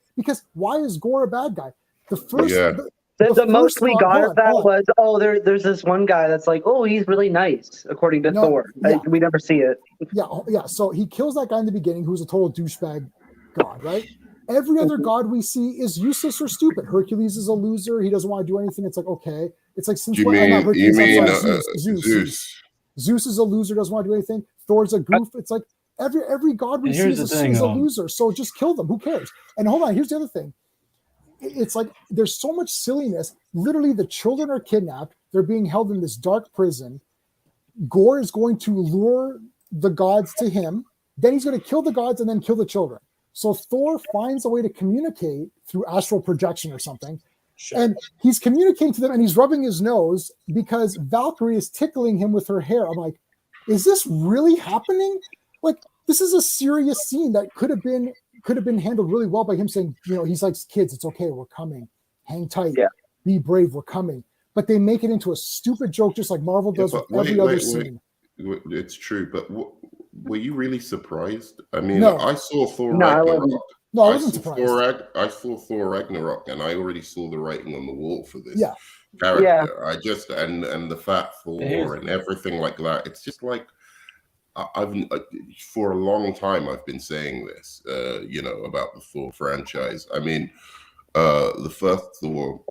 B: why is Gore a bad guy? The first,
G: Yeah.
F: The
B: first
F: most we
B: thought-
F: got
B: hold
F: of
B: on,
F: that
B: hold on.
F: was, there's this one guy that's like, oh, he's really nice, according to
B: No,
F: Thor.
B: yeah.
F: We never see it.
B: Yeah. So he kills that guy in the beginning who's a total douchebag god, right? Every other god we see is useless or stupid. Hercules is a loser. He doesn't want to do anything. It's like, okay. It's like since
G: you
B: when?
G: mean
B: not Hercules, I'm sorry,
G: Zeus?
B: Zeus. Zeus is a loser, doesn't want to do anything. Thor's a goof. It's like every god we
D: And
B: see
D: here's
B: is
D: the thing,
B: a loser. So just kill them. Who cares? And hold on, here's the other thing. It's like there's so much silliness. Literally, the children are kidnapped. They're being held in this dark prison. Gore is going to lure the gods to him. Then he's going to kill the gods and then kill the children. So Thor finds a way to communicate through astral projection or something.
C: Sure.
B: And he's communicating to them and he's rubbing his nose because Valkyrie is tickling him with her hair. I'm like, is this really happening? Like, this is a serious scene that could have been handled really well by him saying, he's like, kids, it's okay, we're coming. Hang tight. Yeah. Be brave, we're coming. But they make it into a stupid joke just like Marvel does with every other scene.
G: It's true, but were you really surprised? I mean,
B: No.
G: I saw Thor
B: Ragnarok. No, I wasn't surprised.
G: I saw Thor Ragnarok, and I already saw the writing on the wall for this
F: Yeah.
G: character. I just and the fat Thor and everything like that. It's just like I've for a long time I've been saying this, about the Thor franchise. I mean, the first Thor,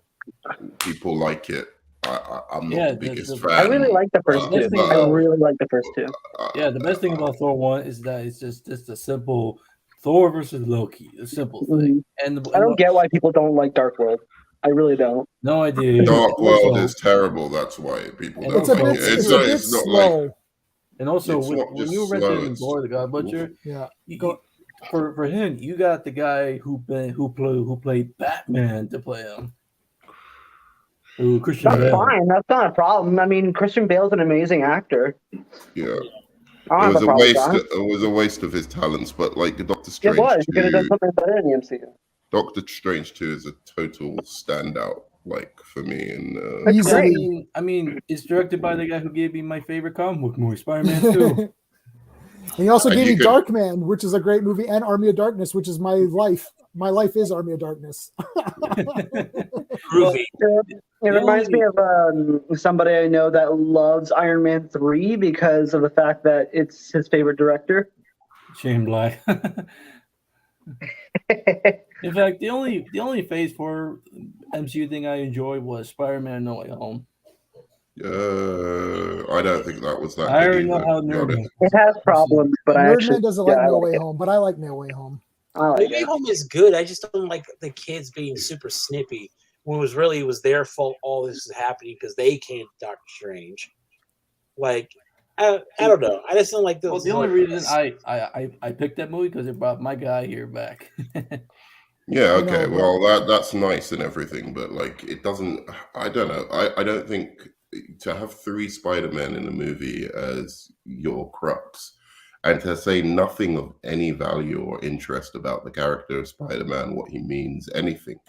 G: people like it. I'm not the biggest fan.
F: I really like the first two. I really like the first two.
D: Yeah, the best thing about Thor 1 is that it's just a simple Thor versus Loki, a simple thing. And
F: I don't get why people don't like Dark World. I really don't.
D: No idea.
G: Dark World is terrible. That's why people don't like it. It's not
B: slow.
G: Like.
D: And also, when you read Thor, the God Butcher, for him, you got the guy who played Batman to play him. Christian
F: That's
D: Bale.
F: fine. That's not a problem. I mean, Christian Bale's an amazing actor.
G: Yeah. It was a waste of his talents, but like Doctor Strange.
F: It was. He could have done something better in the MCU.
G: Doctor Strange 2 is a total standout, like for me. And
D: I mean, it's directed by the guy who gave me my favorite comic book movie, Spider-Man 2.
B: He also gave me Darkman, which is a great movie, and Army of Darkness, which is my life. My life is Army of Darkness.
F: It reminds me of somebody I know that loves Iron Man 3 because of the fact that it's his favorite director.
D: Shane Black. In fact, the only Phase 4 MCU thing I enjoyed was Spider-Man No Way Home.
G: I don't think that was that.
D: I already know how Nerdman.
F: It has problems, but
B: Nerdman doesn't like No Way Home, but I like No Way Home.
C: No Way Home is good. I just don't like the kids being super snippy when it was their fault all this is happening because they came to Doctor Strange. Like, I don't know. I just don't like those.
D: Well, the only reason I picked that movie because it brought my guy here back.
G: Yeah, okay. Well, that's nice and everything, but like it doesn't. I don't know. I don't think to have 3 Spider-Men in a movie as your crux, and to say nothing of any value or interest about the character of Spider-Man, what he means, anything.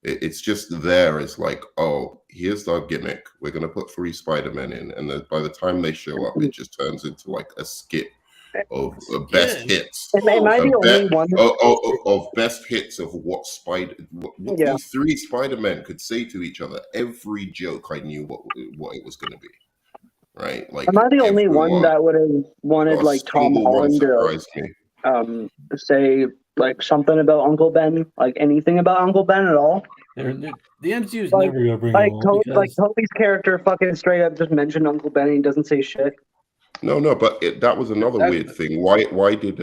G: It's just there as like, oh, here's our gimmick. We're going to put 3 Spider-Men in. And then by the time they show up, it just turns into like a skit of best hits.
F: Am I the only one?
G: Of best hits of what these 3 Spider-Men could say to each other. Every joke, I knew what it was going to be. Right? Like,
F: am I the only one that would have wanted like Tom Holland to say like something about Uncle Ben, like anything about Uncle Ben at all?
D: The MCU is never gonna bring
F: like Toby's character fucking straight up just mentioned Uncle Ben and he doesn't say shit.
G: No, but that was another weird thing. Why did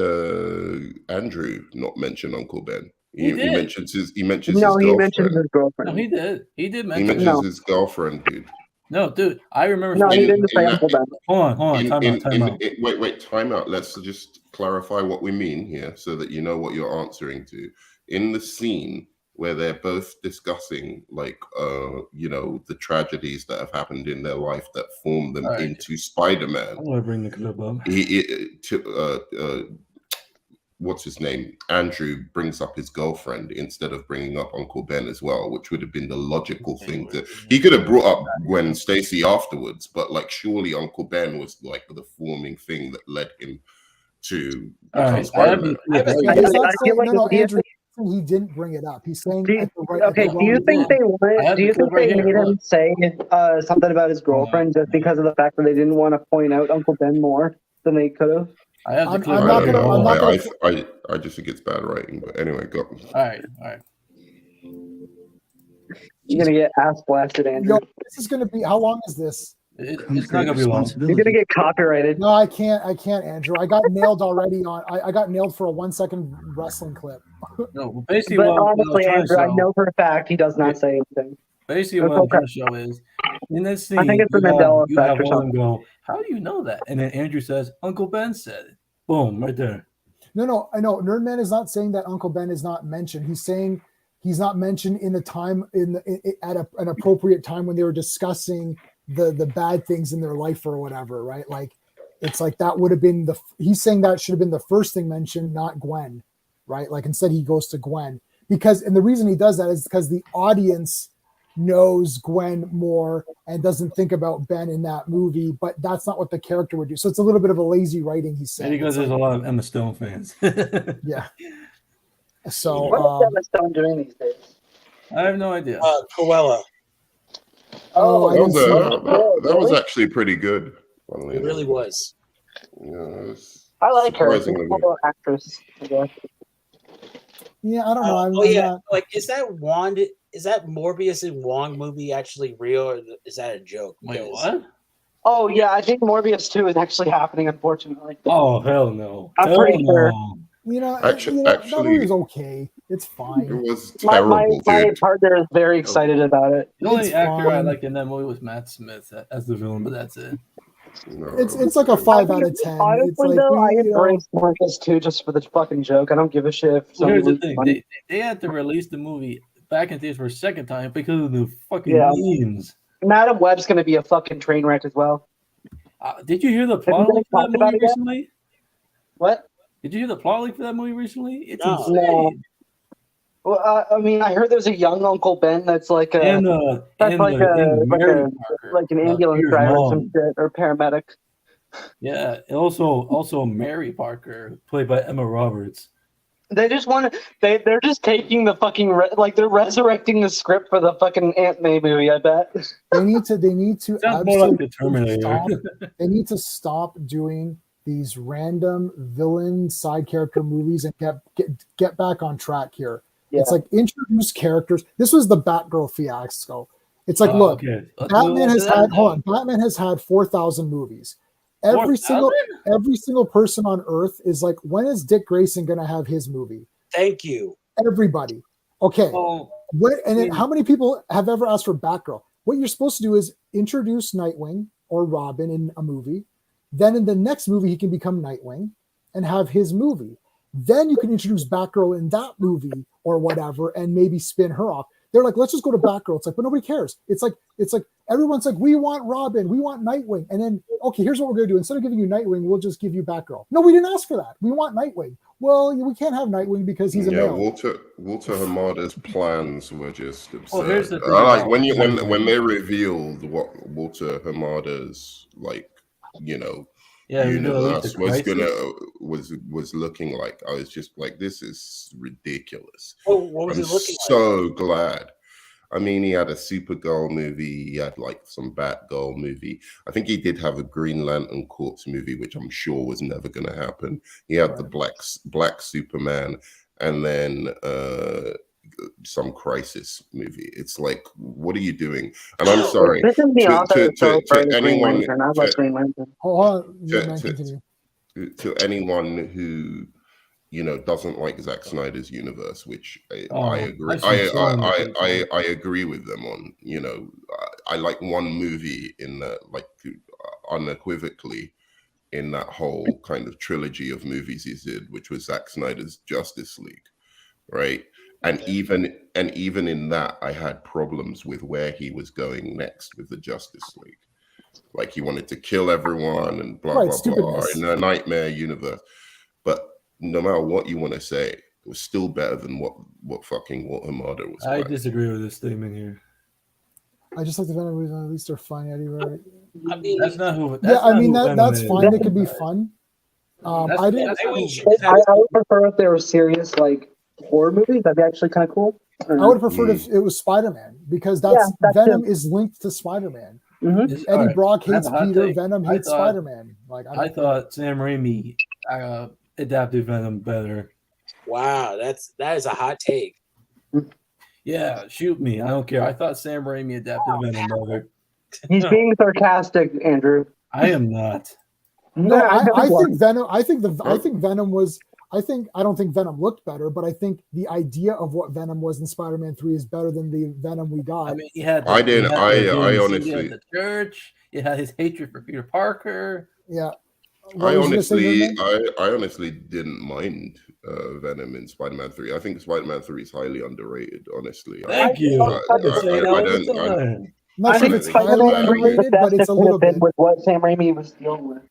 G: Andrew not mention Uncle Ben? He mentions his girlfriend.
F: He mentions his girlfriend.
D: No, he did. He did mention.
G: He mentions his girlfriend, dude.
D: No, dude, I remember.
F: No, he didn't say Uncle Ben.
D: Hold on. Time out.
G: Wait, time out. Let's just clarify what we mean here so that you know what you're answering to. In the scene where they're both discussing, like, the tragedies that have happened in their life that form them into Spider-Man.
D: I'm going to bring the clip up.
G: What's his name? Andrew brings up his girlfriend instead of bringing up Uncle Ben as well, which would have been the logical thing to. He could have brought up Gwen Stacy afterwards, but like surely Uncle Ben was like the forming thing that led him to become Spider-Man.
B: He didn't bring it up. He's saying.
F: Do you think they made him say something about his girlfriend just because of the fact that they didn't want to point out Uncle Ben more than they could have?
G: I just think it's bad writing, but anyway, go.
D: All right.
F: You're gonna get ass blasted, Andrew.
B: This is gonna be. How long is this?
D: It's not gonna be long.
F: You're gonna get copyrighted.
B: No, I can't, Andrew. I got nailed already on. I got nailed for a 1-second wrestling clip.
D: No, basically,
F: but honestly, Andrew, I know for a fact he does not say anything.
D: Basically, what I'm trying to show is In that scene,
F: I think it's the Mandela
D: you have
F: effect or
D: one of them
F: something.
D: go, "How do you know that?" And then Andrew says, "Uncle Ben said it." Boom, right there.
B: No, I know. Nerdman is not saying that Uncle Ben is not mentioned. He's saying he's not mentioned in the time at an appropriate time when they were discussing the bad things in their life or whatever, right? Like it's like that would have been he's saying that should have been the first thing mentioned, not Gwen, right? Like instead he goes to Gwen and the reason he does that is because the audience knows Gwen more and doesn't think about Ben in that movie, but that's not what the character would do. So it's a little bit of a lazy writing, he's saying.
D: And because there's a lot of Emma Stone fans.
B: Yeah. So
F: What is Emma Stone doing these days?
D: I have no idea.
C: Cruella.
G: That was actually pretty good.
C: It really was.
G: Yeah,
F: I like her. She's a cool actress, I guess.
B: Yeah, I don't know.
C: Like, is that Morbius and Wong movie actually real, or is that a joke?
D: Wait, what?
F: Oh yeah, I think Morbius 2 is actually happening. Unfortunately.
D: Oh hell no!
F: I'm pretty sure.
G: Actually,
B: that movie was okay. It's fine.
G: It was terrible.
F: My partner is very excited about it.
D: The only actor I liked in that movie was Matt Smith as the villain, but that's it.
G: No.
B: It's like a 5 out of 10.
F: Honestly,
B: it's like,
F: though, I embrace Morbius 2 just for the fucking joke. I don't give a shit.
D: Well, here's the thing: they had to release the movie back in theaters for a second time because of the fucking memes.
F: Madam Web's gonna be a fucking train wreck as well.
D: Did you hear the plot leak for that movie recently?
F: What?
D: Did you hear the plot leak for that movie recently? It's
F: insane.
D: No.
F: Well, I mean, I heard there's a young Uncle Ben that's like an ambulance driver or some shit, or paramedic.
D: Yeah, and also Mary Parker, played by Emma Roberts.
F: They just want to. They're just taking the fucking they're resurrecting the script for the fucking Aunt May movie. I bet
B: they need to
D: absolutely stop.
B: They need to stop doing these random villain side character movies and get back on track here. Yeah. It's like introduce characters. This was the Batgirl fiasco. It's like, look, okay. Batman has had 4,000 movies. Every single person on Earth is like, when is Dick Grayson going to have his movie?
C: Thank you.
B: Everybody. Okay. How many people have ever asked for Batgirl? What you're supposed to do is introduce Nightwing or Robin in a movie. Then in the next movie, he can become Nightwing and have his movie. Then you can introduce Batgirl in that movie or whatever and maybe spin her off. They're like, let's just go to Batgirl. It's like, but nobody cares. It's like everyone's like, we want Robin, we want Nightwing. And then, okay, here's what we're going to do. Instead of giving you Nightwing, we'll just give you Batgirl. No, we didn't ask for that. We want Nightwing. Well, we can't have Nightwing because he's a male.
G: Walter Hamada's plans were just absurd.
D: Well, here's the thing
G: like when they revealed what Walter Hamada's universe was looking like, I was just like, this is ridiculous.
C: What was
G: I'm
C: it looking
G: so glad. I mean, he had a Supergirl movie, he had like some Batgirl movie. I think he did have a Green Lantern Corps movie, which I'm sure was never going to happen. He had the Black Superman, and then some Crisis movie. It's like, what are you doing? And I'm sorry to anyone who doesn't like Zack Snyder's universe, which I agree. I agree with them on. I like one movie in that, like unequivocally, in that whole kind of trilogy of movies he did, which was Zack Snyder's Justice League, right? And even in that, I had problems with where he was going next with the Justice League. Like, he wanted to kill everyone and blah blah blah in a nightmare universe. But no matter what you want to say, it was still better than what fucking Walter Hamada was.
D: I disagree with this statement here.
B: I just like the Venom movies. At least they're fun, Eddie. Right?
C: I mean,
D: that's not who.
B: That's fine. It could be fun. I
F: would prefer if they were serious, like horror movies. That'd be actually kind of cool.
B: I would have preferred if it was Spider-Man, because Venom is linked to Spider-Man.
F: Mm-hmm.
B: Eddie Brock hates Peter. Venom hates Spider-Man. Like
D: I thought Sam Raimi adapted Venom better.
C: Wow, that is a hot take.
D: Yeah, shoot me. I don't care. I thought Sam Raimi adapted Venom better.
F: He's being sarcastic, Andrew.
D: I am not.
B: No, I think Venom. I think Venom was. I don't think Venom looked better, but I think the idea of what Venom was in Spider-Man 3 is better than the Venom we got.
D: I mean, you had
G: I honestly
D: at the church. You had his hatred for Peter Parker.
B: Yeah.
G: I honestly didn't mind Venom in Spider-Man 3. I think Spider-Man 3 is highly underrated, honestly.
D: Thank you.
B: I think it's highly underrated, but it's a little bit
F: with what Sam Raimi was dealing with.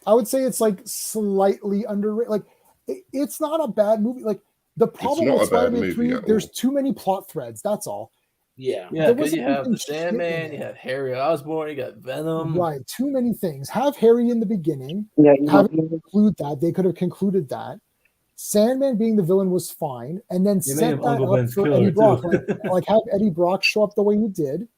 B: I would say it's like slightly underrated. Like it's not a bad movie. Like the problem with Spider-Man 3, there's too many plot threads. That's all.
C: Yeah,
D: because you have the Sandman, you have Harry Osborn, you got Venom.
B: Right, too many things. Have Harry in the beginning.
F: Yeah,
B: have it conclude that. They could have concluded that. Sandman being the villain was fine, and then set that up for Eddie Brock. Like have Eddie Brock show up the way he did.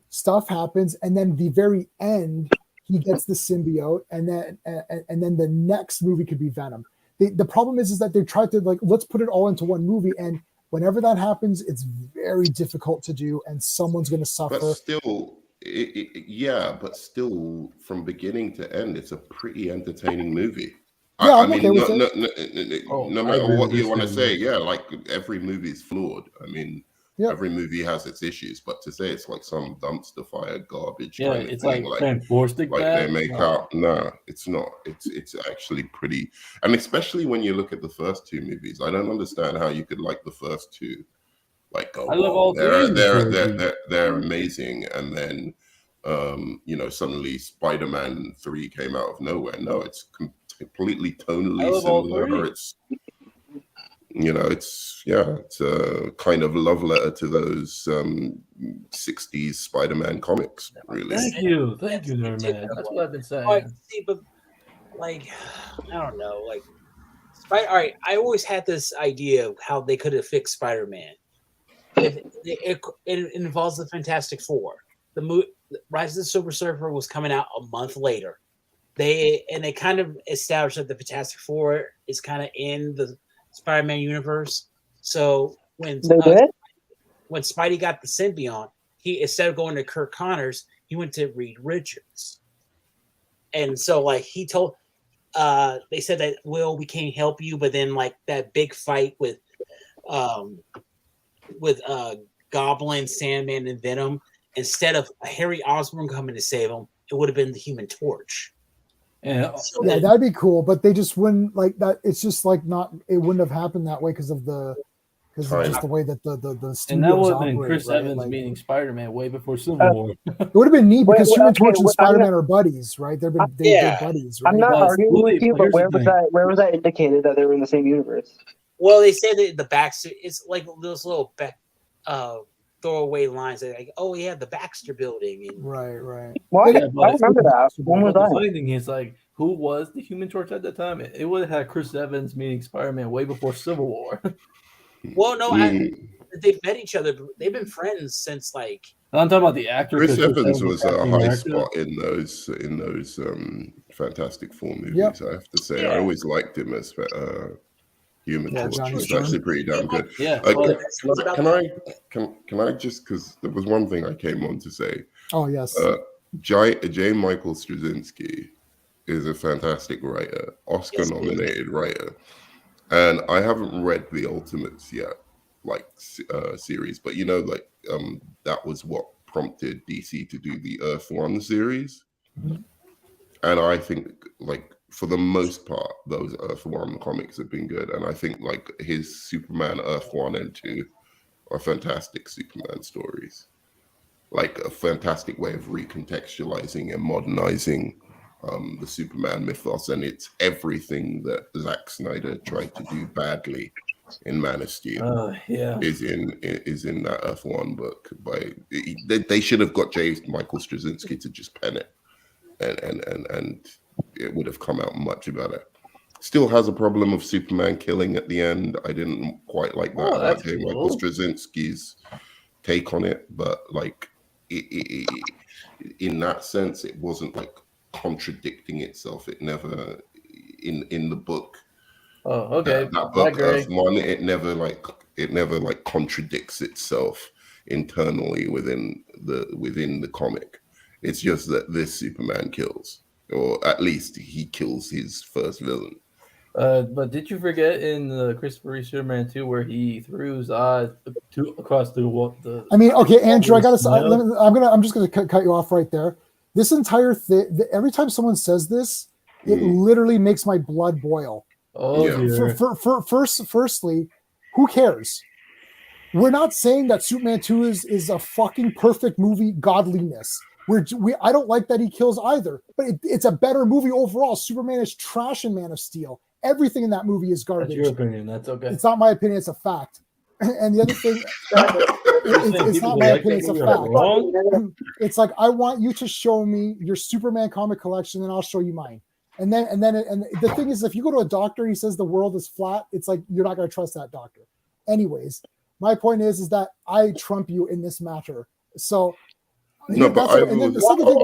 B: Stuff happens, and then the very end, he gets the symbiote, and then the next movie could be Venom. The problem is that they tried to let's put it all into one movie, and whenever that happens, it's very difficult to do, and someone's going to suffer.
G: But still, but still, from beginning to end, it's a pretty entertaining movie.
B: Yeah,
G: I mean, no matter what you want to say, like every movie is flawed. I mean, every movie has its issues, but to say it's like some dumpster fire garbage, kind of
D: it's
G: thing,
D: like they
G: make out. No, it's not. It's actually pretty, and especially when you look at the first two movies, I don't understand how you could like the first two. Like,
D: I love all
G: they're amazing, and then suddenly Spider-Man 3 came out of nowhere. No, it's completely tonally similar. It's it's a kind of love letter to those 60s Spider-Man comics, really.
D: Thank you, Nerdman. That's what I've been saying.
C: But I don't know, all right. I always had this idea of how they could have fixed Spider-Man. It involves the Fantastic Four. The Rise of the Silver Surfer was coming out a month later. They kind of established that the Fantastic Four is kind of in the Spider-Man universe. So when Spidey got the symbiote, he, instead of going to Kirk Connors, he went to Reed Richards. And so he told they said that, well, we can't help you, but then that big fight with Goblin, Sandman, and Venom, instead of Harry Osborn coming to save him, it would have been the Human Torch.
D: Yeah,
B: that'd be cool, but they just wouldn't like that. It's just not. It wouldn't have happened that way because of just the way that the studios
D: and that would have been
B: operate,
D: Chris
B: right?
D: Evans meeting Spider-Man way before Civil War.
B: It would have been neat because Human Torch and Spider-Man are buddies, right? They're buddies, right?
F: I'm not arguing with you, but where was that indicated that they were in the same universe?
C: Well, they said that the Baxter, it's like those little throwaway lines. They're like, oh yeah, the Baxter building. And,
B: right.
F: Well, I remember that. When was
D: the
F: that?
D: funny thing is, who was the Human Torch at the time? It would have had Chris Evans meeting Spider-Man way before Civil War.
C: Well, no, they've met each other. They've been friends since
D: I'm talking about the actor.
G: Chris Evans was a high spot in those Fantastic Four movies. Yep. I have to say, I always liked him as Human Torch. He's actually pretty damn good.
D: Yeah.
G: Can I just, because there was one thing I came on to say.
B: Oh yes.
G: J. Michael Straczynski is a fantastic writer, Oscar-nominated writer, and I haven't read the Ultimates yet, series, but that was what prompted DC to do the Earth One series, and I think for the most part, those Earth One comics have been good, and I think his Superman Earth 1 and 2 are fantastic Superman stories, a fantastic way of recontextualizing and modernizing the Superman mythos, and it's everything that Zack Snyder tried to do badly in Man of Steel. Is in that Earth One book. They should have got J. Michael Straczynski to just pen it, and it would have come out much better. Still has a problem of Superman killing at the end. I didn't quite like that. That's J. Michael Straczynski's take on it, but in that sense, it wasn't contradicting itself. It never in the book.
D: Oh, okay.
G: That book Earth One, it never contradicts itself internally within the comic. It's just that this Superman kills, or at least he kills his first villain.
D: But did you forget in the Christopher Reeve Superman 2 where he threw Zod across the wall?
B: I mean, okay, Andrew, I'm just gonna cut you off right there. This entire thing, every time someone says this, it literally makes my blood boil.
D: Oh, yeah.
B: Firstly, who cares? We're not saying that Superman 2 is a fucking perfect movie, godliness. I don't like that he kills either, but it's a better movie overall. Superman is trash in Man of Steel. Everything in that movie is garbage.
D: That's your opinion. That's okay.
B: It's not my opinion. It's a fact. And the other thing, it's not my opinion. It's a fact. It's like, I want you to show me your Superman comic collection, and I'll show you mine. And the thing is, if you go to a doctor, he says the world is flat. It's like, you're not going to trust that doctor. Anyways, my point is that I trump you in this matter. So.
G: No, but
B: the second thing,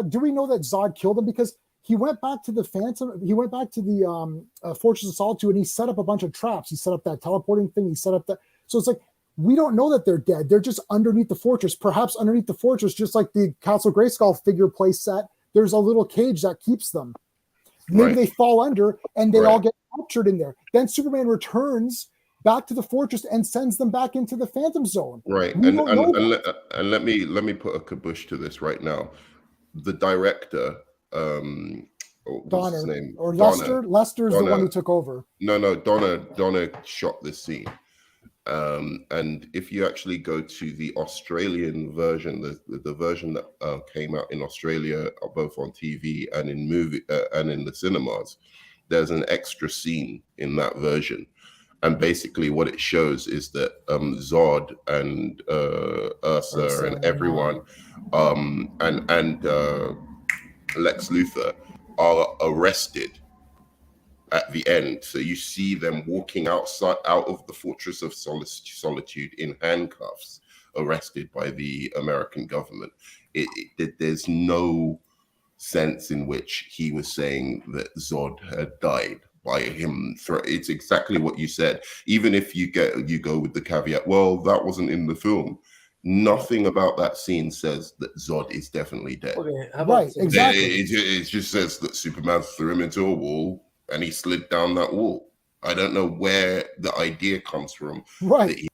B: do we know that Zod killed him? Because he went back to the Phantom. He went back to the Fortress of Solitude, and he set up a bunch of traps. He set up that teleporting thing. He set up that. So it's like, we don't know that they're dead. They're just underneath the fortress. Perhaps underneath the fortress, just like the Castle Grayskull figure play set, there's a little cage that keeps them. Maybe they fall under and they all get captured in there. Then Superman returns back to the fortress and sends them back into the Phantom Zone.
G: Right. And let me put a kibosh to this right now. The director, what's his name?
B: Or Lester. Lester's the one who took over.
G: No, Donna shot this scene. And if you actually go to the Australian version, the version that came out in Australia, both on TV and in movie and in the cinemas, there's an extra scene in that version. And basically what it shows is that Zod and Ursa and everyone and Lex Luthor are arrested at the end. So you see them walking out of the Fortress of Solitude in handcuffs, arrested by the American government. There's no sense in which he was saying that Zod had died by him. It's exactly what you said. Even if you go with the caveat, well, that wasn't in the film. Nothing about that scene says that Zod is definitely dead.
D: Okay,
B: exactly.
G: It just says that Superman threw him into a wall and he slid down that wall. I don't know where the idea comes from.
B: Right.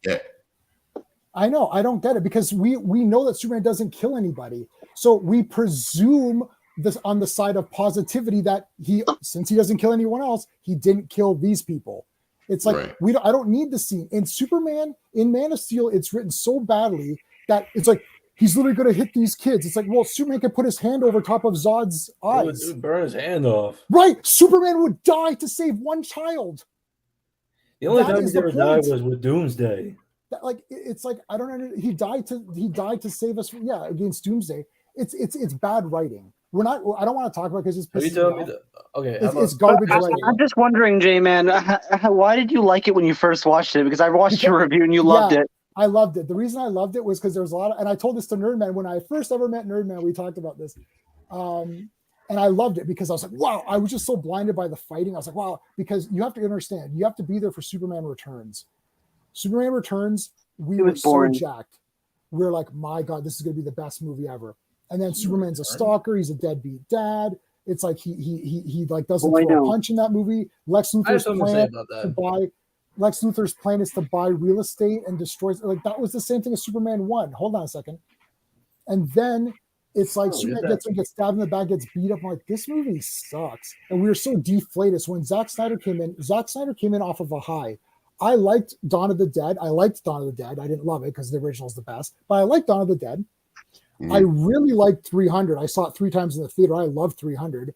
B: I know. I don't get it, because we know that Superman doesn't kill anybody. So we presume this on the side of positivity that since he doesn't kill anyone else, he didn't kill these people. It's like, I don't need the scene. In Superman, in Man of Steel, it's written so badly that it's like, he's literally going to hit these kids. It's like, well, Superman could put his hand over top of Zod's eyes.
D: It would burn his hand off.
B: Right. Superman would die to save one child.
D: The only time he ever died was with Doomsday.
B: It's like, I don't know. He died to save us. Against Doomsday. It's bad writing. I don't want to talk about it because it's pissing it's garbage writing.
F: I'm just wondering, J-Man, why did you like it when you first watched it? Because I watched your review and you loved it.
B: I loved it. The reason I loved it was because there was a lot of, and I told this to Nerdman when I first ever met Nerdman, we talked about this. And I loved it because I was like, wow, I was just so blinded by the fighting. I was like, wow, because you have to understand, you have to be there for Superman Returns. Superman Returns, we were so jacked. We were like, my God, this is going to be the best movie ever. And then Superman's a stalker. He's a deadbeat dad. It's like he like doesn't throw a punch in that movie. Lex Luthor's plan is to buy real estate and destroy. Like, that was the same thing as Superman 1. Hold on a second. And then it's like Superman gets stabbed in the back, gets beat up. I'm like, this movie sucks. And we were so deflated. So when Zack Snyder came in off of a high. I liked Dawn of the Dead. I didn't love it because the original is the best, but I liked Dawn of the Dead. I really liked 300. I saw it 3 times in the theater. I loved 300.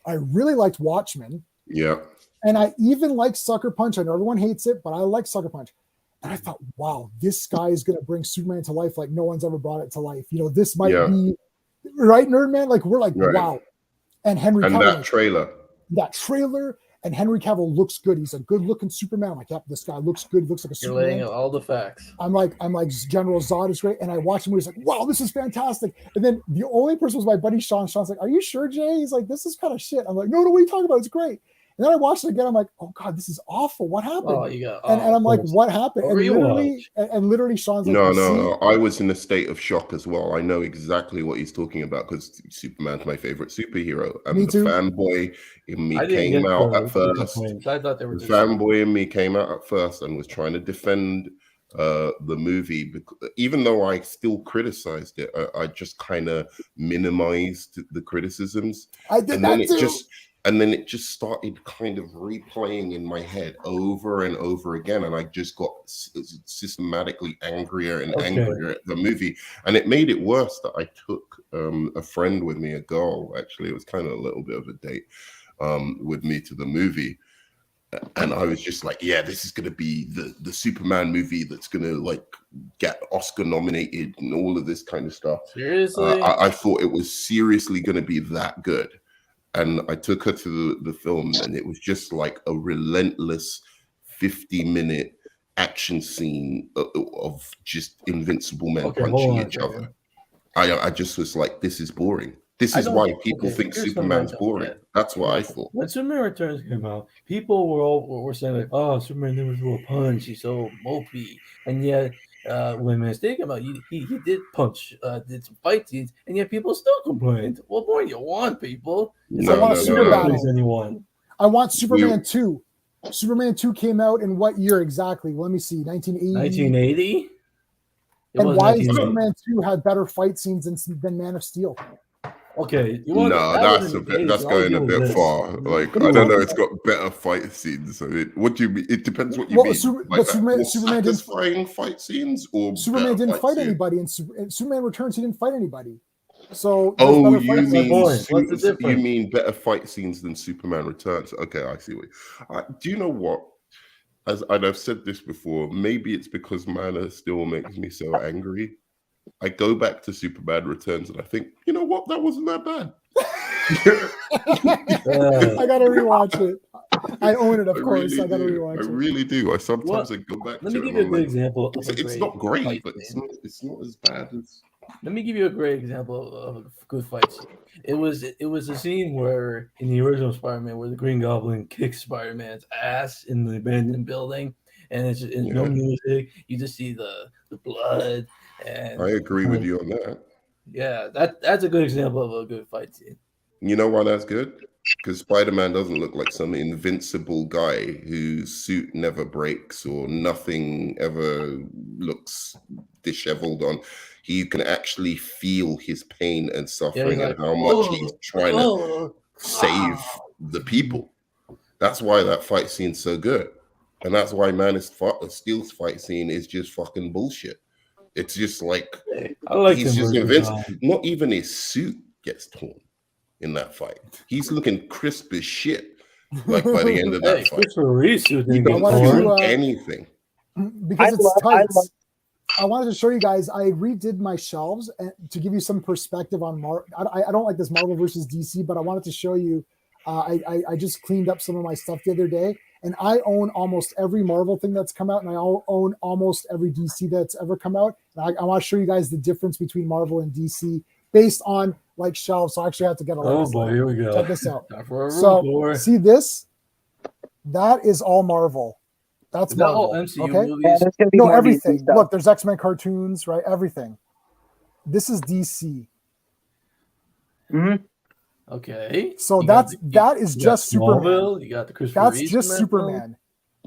B: I really liked Watchmen.
G: Yeah.
B: And I even liked Sucker Punch. I know everyone hates it, but I like Sucker Punch. And I thought, wow, this guy is going to bring Superman to life like no one's ever brought it to life. You know, this might be right, Nerdman. Like, we're like, wow. And that trailer. And Henry Cavill looks good. He's a good-looking Superman. I'm like, yep, this guy looks good. He looks like a Superman.
D: You're laying out all the facts.
B: I'm like, General Zod is great. And I watched him. He's like, wow, this is fantastic. And then the only person was my buddy Sean. Sean's like, are you sure, Jay? He's like, this is kind of shit. I'm like, no, what are you talking about? It's great. And then I watched it again. I'm like, oh God, this is awful. What happened?
D: Oh,
B: and I'm like, what happened? And literally, Sean's like,
G: no. I was in a state of shock as well. I know exactly what he's talking about because Superman's my favorite superhero. And
B: Me too.
G: The fanboy in me came out at first.
D: I thought they were
G: the fanboy in me came out at first and was trying to defend the movie, even though I still criticized it. I just kind of minimized the criticisms.
B: I did that too.
G: And then it just started kind of replaying in my head over and over again. And I just got systematically angrier and angrier at the movie. And it made it worse that I took a friend with me, a girl, actually. It was kind of a little bit of a date with me to the movie. And I was just like, yeah, this is going to be the Superman movie that's going to like get Oscar nominated and all of this kind of stuff.
D: Seriously?
G: I thought it was seriously going to be that good. And I took her to the film, and it was just like a relentless 50-minute action scene of just invincible men punching each other. I just was like, this is boring. This is why people think Superman's boring. That's what I thought.
D: When Superman Returns came out, people were saying like, "Oh, Superman never threw a punch. He's so mopey." And yet, when Man State came out, he did punch, did some fight scenes, and yet people still complained. What more do you want, people?
B: I want a super battle. I want Superman 2. Superman 2 came out in what year exactly? Let me see. 1980.
D: 1980.
B: And why does Superman 2 have better fight scenes than Man of Steel?
D: Okay,
G: that's going a bit far. Like I don't know, it's got better fight scenes. So what do you mean? It depends what you mean.
B: Superman
G: didn't fight scenes, or
B: Superman didn't fight anybody, and Superman Returns he didn't fight anybody. So
G: you mean better fight scenes than Superman Returns? Okay, I see what. Do you know what? As I've said this before, maybe it's because Man of Steel makes me so angry. I go back to Superman Returns and I think, you know what, that wasn't that bad.
B: I gotta rewatch it. I own it, of course. I gotta rewatch it.
G: I really do. I sometimes go back to it.
D: Let me give you a good example.
G: It's not great, but it's not as bad as.
D: Let me give you a great example of a good fight scene. It was a scene where in the original Spider-Man, where the Green Goblin kicks Spider-Man's ass in the abandoned building, and it's no music. You just see the blood. And
G: I agree with you on that.
D: Yeah, that's a good example of a good fight scene.
G: You know why that's good? Because Spider-Man doesn't look like some invincible guy whose suit never breaks or nothing ever looks disheveled on. You can actually feel his pain and suffering and how much he's trying to save the people. That's why that fight scene's so good. And that's why Man of Steel's fight scene is just fucking bullshit. It's just like he's just invincible. Not even his suit gets torn in that fight. He's looking crisp as shit. Like by the end of that fight, he don't torn anything.
B: Because it's tight. I wanted to show you guys. I redid my shelves to give you some perspective on Marvel. I don't like this Marvel versus DC, but I wanted to show you. I just cleaned up some of my stuff the other day. And I own almost every Marvel thing that's come out, and I own almost every DC that's ever come out. And I want to show you guys the difference between Marvel and DC based on like shelves. So I actually have to get a
D: Oh boy, here we go.
B: Check this out. See this? That is all Marvel. That's Marvel.
D: MCU
B: okay?
D: movies.
B: No, everything. Look, there's X-Men cartoons, right? Everything. This is DC.
F: Mm-hmm.
D: Okay.
B: So that is just Superman.
D: You got the Christopher Reeve
B: just Superman.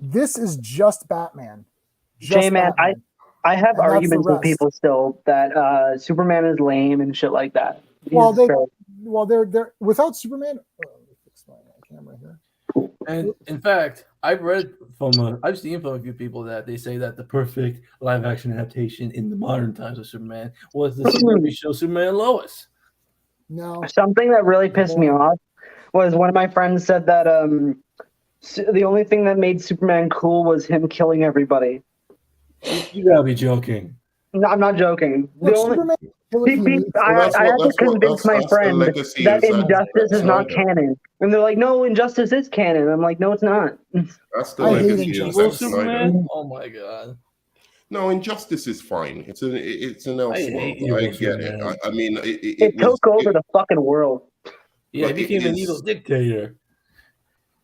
B: This is just Batman.
F: J-Man, I have arguments with people still that Superman is lame and shit like that.
B: They're without Superman. Oh, let me fix my camera here.
D: And in fact, I've seen from a few people that they say that the perfect live action adaptation in the modern times of Superman was the movie show Superman and Lois.
B: No.
F: Something that really pissed me off was one of my friends said that the only thing that made Superman cool was him killing everybody.
D: You gotta be joking.
F: No, I'm not joking.
B: Look,
F: I had to convince my friend that Injustice is not canon. And they're like, no, Injustice is canon. I'm like, no, it's not.
G: That's the legacy of Zack Snyder.
D: Oh my god.
G: No, Injustice is fine. It's an Elseworld. I get it. I mean,
F: it took over the fucking world.
D: Yeah, he became an evil dictator.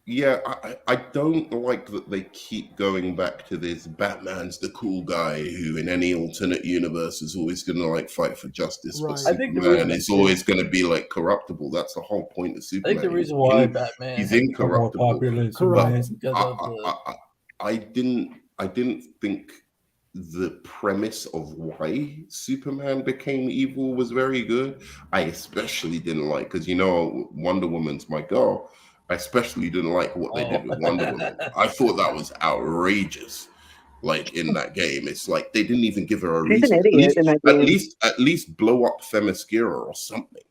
G: Yeah, I don't like that they keep going back to this. Batman's the cool guy who, in any alternate universe, is always going to like fight for justice.
B: Right.
G: But
D: I think the
G: Superman
D: reason-
G: is always going to be like corruptible. That's the whole point of
D: I
G: Superman.
D: think the reason why Batman
G: he's
D: has become more
G: incorruptible.
D: popular than
B: Correct.
D: Superman is because of the.
G: I didn't think the premise of why Superman became evil was very good. I especially didn't like, because Wonder Woman's my girl. I especially didn't like what they did with Wonder Woman. I thought that was outrageous. Like in that game, it's like they didn't even give her a
F: She's
G: reason.
F: an idiot in that game.
G: At least blow up Themyscira or something,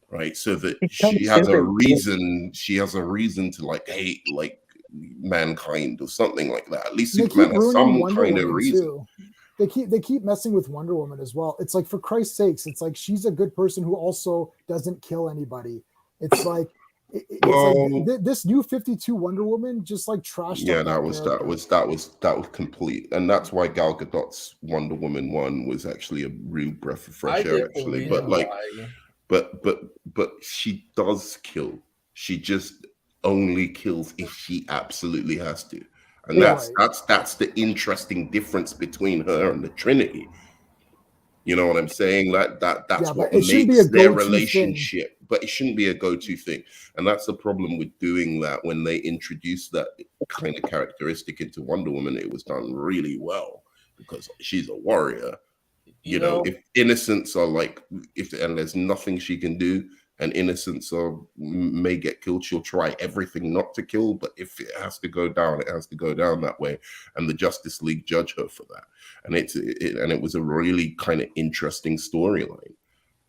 G: right? So that
F: She's
G: she has a
F: stupid.
G: reason. She has a reason to like hate like mankind or something like that. At least
B: They
G: Superman
B: keep
G: has
B: ruining
G: some
B: Wonder
G: kind of
B: Woman
G: reason.
B: too. They keep messing with Wonder Woman as well. It's like, for Christ's sakes, it's like she's a good person who also doesn't kill anybody. It's like this new 52 Wonder Woman just like trashed.
G: Yeah,
B: up
G: that was complete, and that's why Gal Gadot's Wonder Woman 1 was actually a real breath of fresh air. Actually, but like, but she does kill. She just only kills if she absolutely has to, and that's the interesting difference between her and the Trinity. You know what I'm saying? That's what makes their relationship. But it shouldn't be a go-to thing. And that's the problem with doing that. When they introduced that kind of characteristic into Wonder Woman, it was done really well because she's a warrior. You know, if innocents are like, and there's nothing she can do, and innocents may get killed, she'll try everything not to kill. But if it has to go down, it has to go down that way. And the Justice League judge her for that. And it was a really kind of interesting storyline.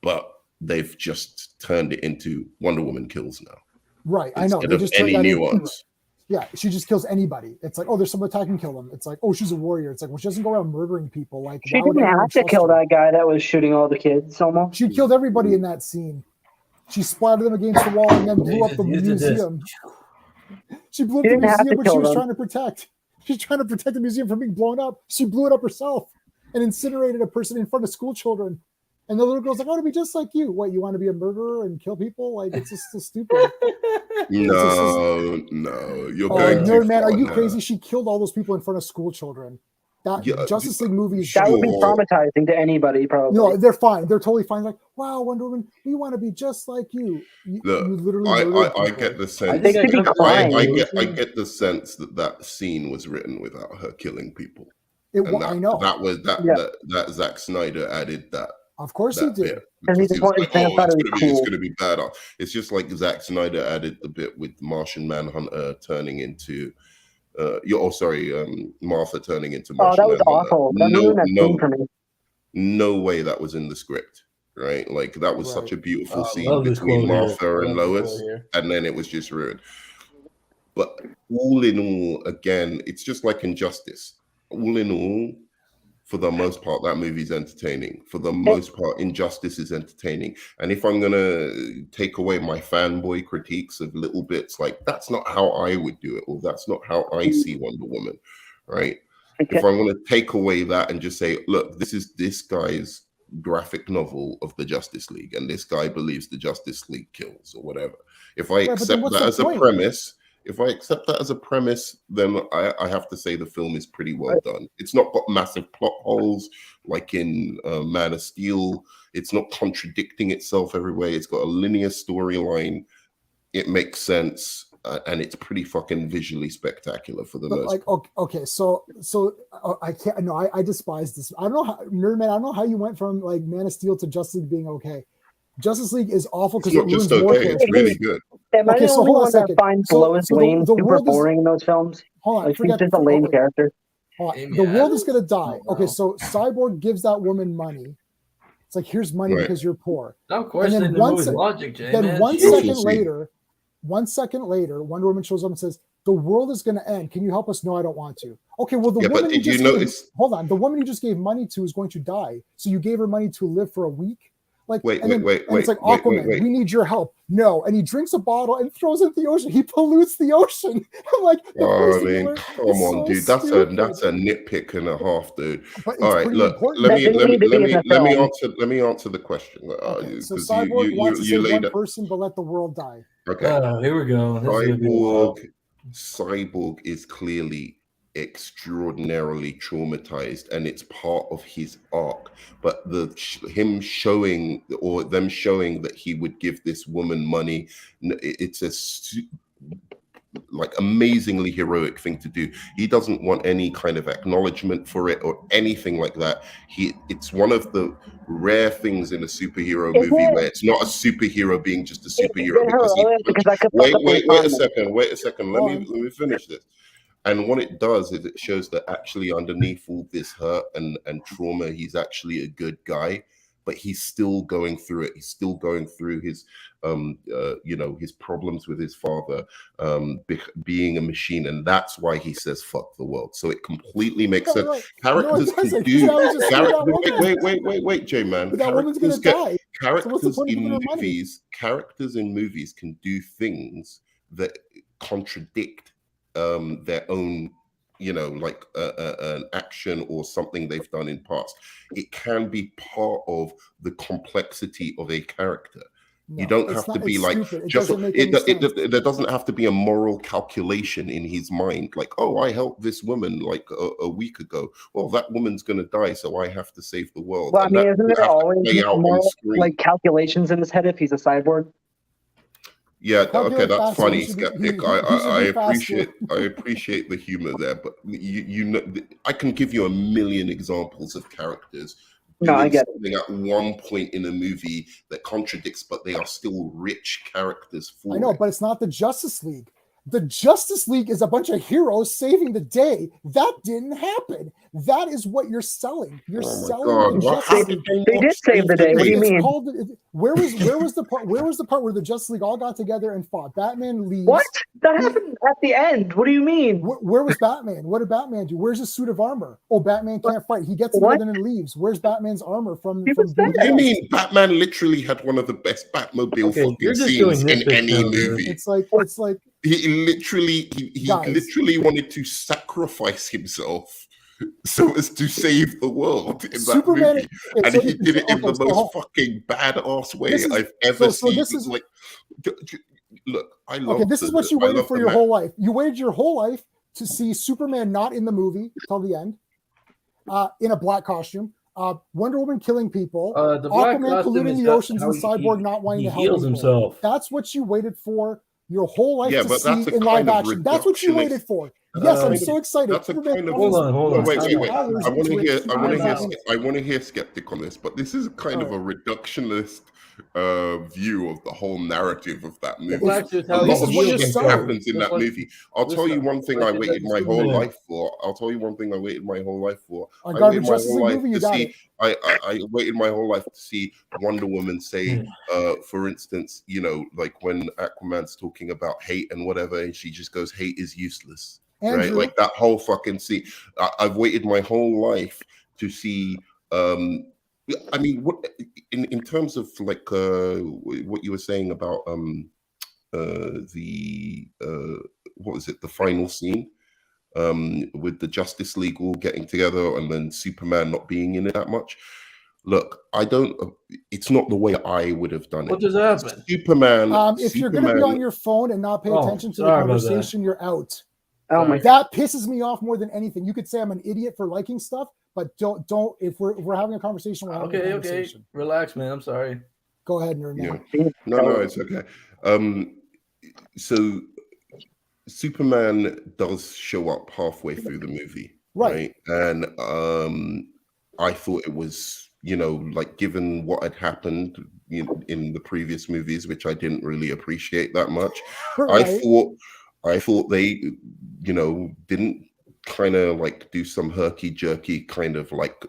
G: But they've just turned it into Wonder Woman kills now.
B: Right, I know. They just
G: any nuance.
B: Yeah, she just kills anybody. It's like, oh, there's someone attacking, kill them. It's like, oh, she's a warrior. It's like, well, she doesn't go around murdering people. Like,
F: she didn't have to kill that guy that was shooting all the kids. Almost.
B: She killed everybody in that scene. She splattered them against the wall and then blew up the museum. She blew up the museum, which she was trying to protect. She's trying to protect the museum from being blown up. She blew it up herself and incinerated a person in front of school children. And the little girl's like, I want to be just like you. What, you want to be a murderer and kill people? Like, it's just so stupid.
G: No, you're going too
B: man,
G: far
B: are you
G: now.
B: crazy? She killed all those people in front of school children. That Justice League movie is
F: that would be traumatizing to anybody, probably.
B: No, they're fine. They're totally fine. Like, wow, Wonder Woman, we want to be just like you.
G: Look,
B: you literally
G: I get the sense. I get the sense that scene was written without her killing people.
B: I know
G: that Zack Snyder added that.
B: Of course he did.
G: It's going to be bad. It's just like Zack Snyder added the bit with Martian Manhunter turning into. Martha turning into Martian.
F: Oh, that was awful.
G: No way that was in the script, right? Like that was such a beautiful scene between Martha and Lois, and then it was just ruined. But all in all, again, it's just like Injustice. All in all, for the most part, that movie's entertaining. For the most part, Injustice is entertaining. And if I'm going to take away my fanboy critiques of little bits, like that's not how I would do it, or that's not how I see Wonder Woman, right? Okay. If I'm going to take away that and just say, look, this is this guy's graphic novel of the Justice League, and this guy believes the Justice League kills or whatever. If I accept that as a premise... If I accept that as a premise, then I have to say the film is pretty well done. It's not got massive plot holes like in Man of Steel. It's not contradicting itself every way. It's got a linear storyline. It makes sense. And it's pretty fucking visually spectacular for the most part.
B: Okay, so I can't. No, I despise this. I don't know how, Nerdman. I don't know how you went from like Man of Steel to Justice League being okay. Justice League is awful because it ruins more characters.
G: It's really good.
F: Am I the only one that finds Lois Lane super boring in those films?
B: Hold on,
F: like, she's just a lame character.
B: The world is going to die. Okay, so Cyborg gives that woman money. It's like, here's money because you're poor.
D: Of course,
B: and then
D: logic, Jay,
B: then 1 second later, Wonder Woman shows up and says, the world is going to end. Can you help us? No, I don't want to. Okay, well, the woman you just hold on. The woman you just gave money to is going to die. So you gave her money to live for a week? Like,
G: wait.
B: It's like, Aquaman, we need your help. No. And he drinks a bottle and throws it in the ocean. He pollutes the ocean. I'm like,
G: oh, man, come on, dude. That's a nitpick and a half, dude. All right, look, let me answer the question.
B: So Cyborg wants to save one person, but let the world die.
G: Okay.
D: Here we go.
G: Cyborg is clearly extraordinarily traumatized, and it's part of his arc. But him showing, or them showing, that he would give this woman money, it's a like amazingly heroic thing to do. He doesn't want any kind of acknowledgement for it or anything like that. It's one of the rare things in a superhero movie where it's not a superhero being just a superhero because wait a second. Let me finish this. And what it does is it shows that actually underneath all this hurt and trauma, he's actually a good guy, but he's still going through it. He's still going through his, his problems with his father, being a machine. And that's why he says, fuck the world. So it completely makes sense.
B: Right.
G: Characters can do... Wait, J-Man.
B: That woman's going to die.
G: Characters in movies can do things that contradict their own, like an action or something they've done in past. It can be part of the complexity of a character. No, you don't have to be like there doesn't have to be a moral calculation in his mind, like, oh, I helped this woman like a week ago. Well, that woman's gonna die, so I have to save the world.
F: Well, I mean, isn't there always moral like calculations in his head if he's a cyborg?
G: Yeah, okay, that's funny, Skeptic. I appreciate the humor there, but you know, I can give you a million examples of characters.
F: No, I get
G: it. At one point in a movie that contradicts, but they are still rich characters.
B: I know, but it's not the Justice League. The Justice League is a bunch of heroes saving the day. That didn't happen. That is what you're selling. You're selling the Justice League.
F: They did save the day. What do you mean?
B: Where was the part where the Justice League all got together and fought? Batman leaves.
F: What? That happened at the end. What do you mean?
B: Where was Batman? What did Batman do? Where's his suit of armor? Oh, Batman can't fight. He gets together and leaves. Where's Batman's armor from?
G: I mean, Batman literally had one of the best Batmobile fucking scenes in any movie.
B: It's like
G: he literally wanted to sacrifice himself so as to save the world in that movie, and he did it in the most fucking badass way I've ever seen. Like, look, I love.
B: Okay, this is what you waited for your whole life. You waited your whole life to see Superman not in the movie till the end, in a black costume. Wonder Woman killing people, Aquaman polluting the oceans, and Cyborg not wanting to help people.
D: Himself.
B: That's what you waited for your whole life to see in live action. That's what you waited for. Yes, I'm so excited.
G: That's a kind of, hold on. Wait. I want to hear Skeptic on this, but this is kind of a reductionist view of the whole narrative of that movie. A lot of shit happens in that movie. I'll tell you one thing I waited my whole life for. I waited my whole life to see Wonder Woman say, for instance, like when Aquaman's talking about hate and whatever, and she just goes, hate is useless. Andrew. Right, like that whole fucking scene. I've waited my whole life to see. I mean, what in terms of like what you were saying about the what was it? The final scene with the Justice League all getting together and then Superman not being in it that much. Look, I don't. It's not the way I would have done it.
D: What does happen?
G: Superman.
B: If you're going to be on your phone and not pay attention to the conversation, you're out.
F: Oh my!
B: That pisses me off more than anything. You could say I'm an idiot for liking stuff, but don't. If we're having a conversation, we're having a conversation.
D: Okay, relax, man. I'm sorry.
B: Go ahead, nerd.
G: Yeah. No, it's okay. So Superman does show up halfway through the movie, right? And I thought it was, like given what had happened in the previous movies, which I didn't really appreciate that much. Right. I thought they, didn't kind of like do some herky-jerky kind of like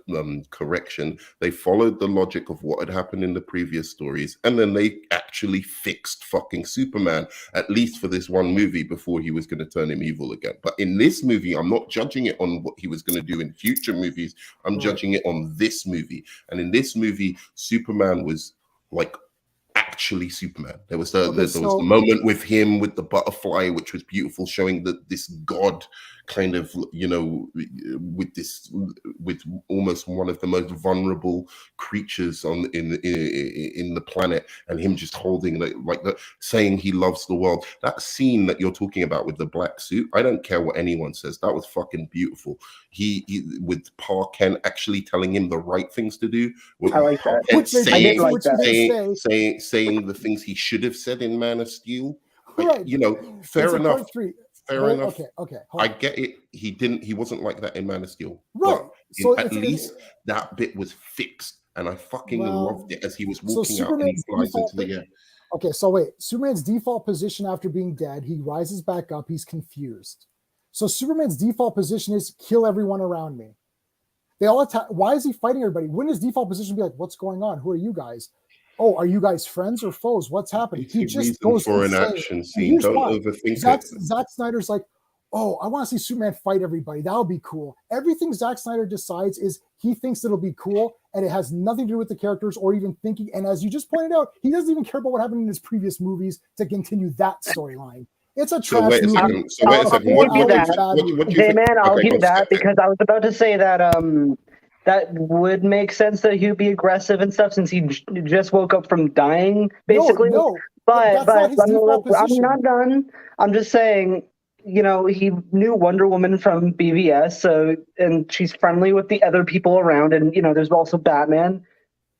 G: correction. They followed the logic of what had happened in the previous stories, and then they actually fixed fucking Superman, at least for this one movie, before he was going to turn him evil again. But in this movie, I'm not judging it on what he was going to do in future movies. I'm judging it on this movie. And in this movie, Superman was like actually Superman. There was the
B: Okay,
G: there was the
B: so-
G: moment with him with the butterfly, which was beautiful, showing that this god kind of, you know, with almost one of the most vulnerable creatures in the planet, and him just holding saying he loves the world. That scene that you're talking about with the black suit, I don't care what anyone says, that was fucking beautiful. He with Pa Kent actually telling him the right things to do.
F: I like that.
B: Which they
G: saying,
F: did like that.
G: saying the things he should have said in Man of Steel.
B: Right.
G: You know, fair
B: It's in
G: enough.
B: part 3.
G: Fair
B: Well,
G: enough.
B: Okay.
G: I get it. He wasn't like that in Man of Steel.
B: Right.
G: But
B: So
G: at least that bit was fixed, and I fucking loved it as he was walking out and he flies into the air.
B: Okay, so wait. Superman's default position after being dead, he rises back up. He's confused. So Superman's default position is kill everyone around me. They all attack. Why is he fighting everybody? Wouldn't his default position be like, what's going on? Who are you guys? Oh, are you guys friends or foes? What's happening? He just goes
G: for
B: insane.
G: an action scene. Don't overthink it.
B: Zack Snyder's like, oh, I want to see Superman fight everybody. That'll be cool. Everything Zack Snyder decides is he thinks it'll be cool, and it has nothing to do with the characters or even thinking. And as you just pointed out, he doesn't even care about what happened in his previous movies to continue that storyline. It's a trash movie.
G: What do you think?
F: Man, I'll
G: Okay,
F: give you that because I was about to say that that would make sense that he would be aggressive and stuff since he just woke up from dying, basically.
B: No,
F: but
B: that's not his default
F: I'm
B: position.
F: not done. I'm just saying, you know, he knew Wonder Woman from BVS, so and she's friendly with the other people around, and you know, there's also Batman.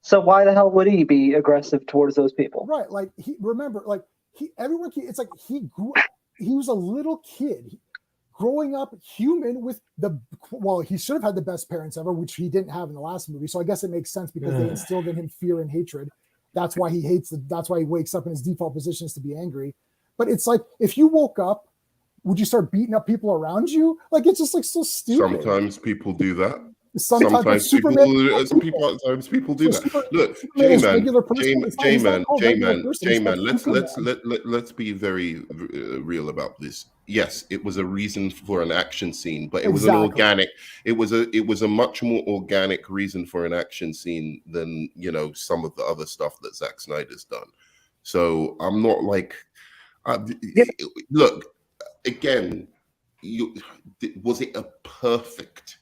F: So why the hell would he be aggressive towards those people?
B: Right, like it's like he was a little kid growing up human with he should have had the best parents ever, which he didn't have in the last movie. So I guess it makes sense because they instilled in him fear and hatred. That's why he that's why he wakes up in his default position is to be angry. But it's like, if you woke up, would you start beating up people around you? Like, it's just like so stupid.
G: Sometimes people do that.
B: Sometimes
G: people do that. Look, J-Man, let's be very real about this. Yes, it was a reason for an action scene, but it was an organic. It was a much more organic reason for an action scene than, you know, some of the other stuff that Zack Snyder's done. So I'm not like, look, again, was it a perfect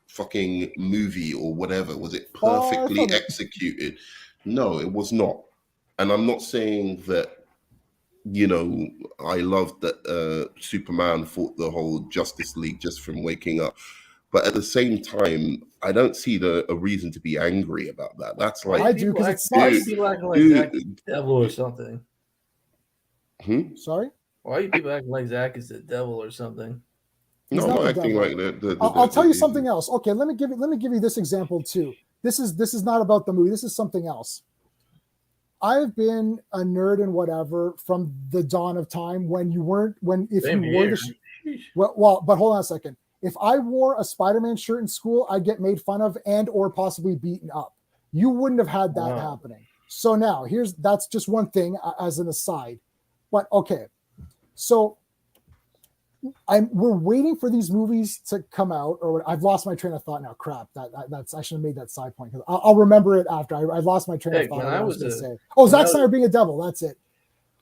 G: fucking movie or whatever? Was it perfectly executed? No, it was not. And I'm not saying that, you know, I loved that Superman fought the whole Justice League just from waking up. But at the same time, I don't see a reason to be angry about that. That's like,
B: I do, because it's
D: like Zack is the devil or something.
B: Sorry?
D: Why are you people acting like Zack is the devil or something?
G: No, I'm not acting like that.
B: I'll tell you something else. Okay, let me give you this example too. This is not about the movie. This is something else. I've been a nerd and whatever from the dawn of time when you weren't but hold on a second. If I wore a Spider-Man shirt in school, I'd get made fun of and or possibly beaten up. You wouldn't have had that happening. So now that's just one thing as an aside. But okay, so we're waiting for these movies to come out, or I've lost my train of thought now. Crap, that's I should have made that side point because I'll remember it after. I lost my train of thought. I was going to say, Zack Snyder being a devil. That's it.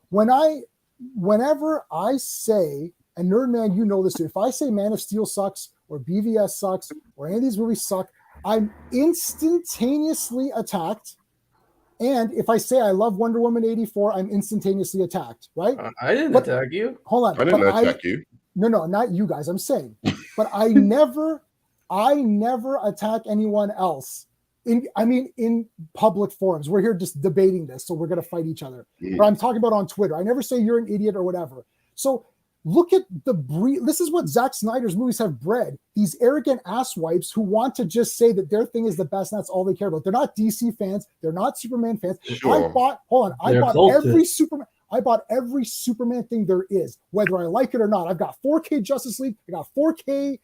B: Whenever I say, and Nerd Man, you know this too. If I say Man of Steel sucks or BVS sucks or any of these movies suck, I'm instantaneously attacked. And if I say I love Wonder Woman 84, I'm instantaneously attacked, right?
D: I didn't attack you.
B: Hold on.
G: I didn't attack you.
B: No, not you guys. I'm saying. But I never attack anyone else. In public forums. We're here just debating this, so we're going to fight each other. But I'm talking about on Twitter. I never say you're an idiot or whatever. So look at the breed. This is what Zack Snyder's movies have bred. These arrogant asswipes who want to just say that their thing is the best and that's all they care about. They're not DC fans. They're not Superman fans.
G: Sure.
B: I bought every Superman thing there is, whether I like it or not. I've got 4K Justice League. I got 4K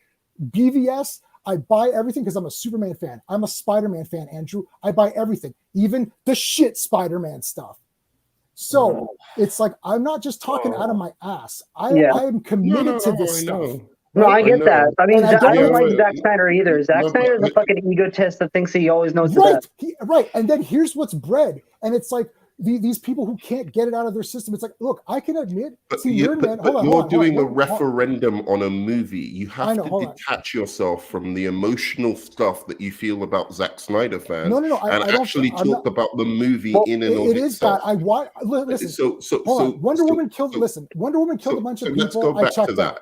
B: BVS. I buy everything because I'm a Superman fan. I'm a Spider-Man fan, Andrew. I buy everything, even the shit Spider-Man stuff. So it's like, I'm not just talking out of my ass. I am committed to this stuff.
F: No, I get that. I mean, I don't like Zack Snyder either. Zack Snyder is a fucking egotist that thinks he always knows the best.
B: Right. And then here's what's bred. And it's like, these people who can't get it out of their system. It's like, look, I can admit,
G: But
B: you're
G: you're doing a referendum on a movie. You have to detach yourself from the emotional stuff that you feel about Zack Snyder fans,
B: no,
G: and actually talk about the movie in and of itself. It is that
B: I want. Listen, Wonder Woman killed a bunch of people.
G: Let's go back to that.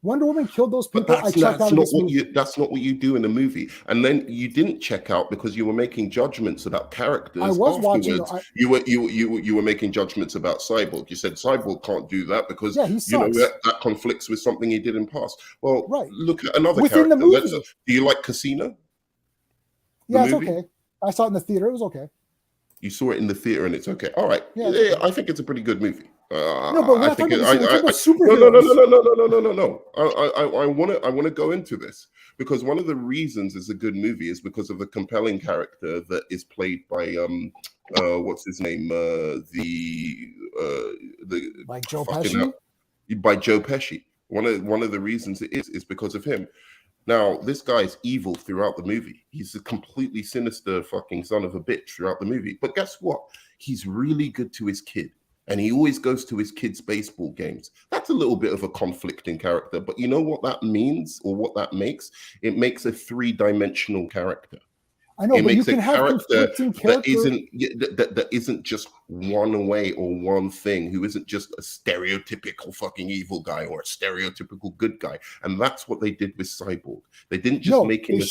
B: Wonder Woman killed those people.
G: But that's not what you do in a movie. And then you didn't check out because you were making judgments about characters.
B: I was watching.
G: You were making judgments about Cyborg. You said Cyborg can't do that because that conflicts with something he did in past. Well, look at another
B: within
G: character.
B: the movie.
G: Do you like Casino?
B: Yeah, it's okay. I saw it in the theater. It was okay.
G: You saw it in the theater and it's okay. All right. Yeah, I think it's a pretty good movie.
B: No, but I think no.
G: I want to go into this because one of the reasons it's a good movie is because of the compelling character that is played by what's his name,
B: like Joe Pesci.
G: By Joe Pesci. One of the reasons it is because of him. Now, this guy's evil throughout the movie. He's a completely sinister fucking son of a bitch throughout the movie. But guess what? He's really good to his kid. And he always goes to his kids' baseball games. That's a little bit of a conflicting character. But you know what that means or what that makes? It makes a three-dimensional character.
B: I know, but you can have conflicting characters
G: that isn't just one way or one thing, who isn't just a stereotypical fucking evil guy or a stereotypical good guy. And that's what they did with Cyborg. They didn't just make him a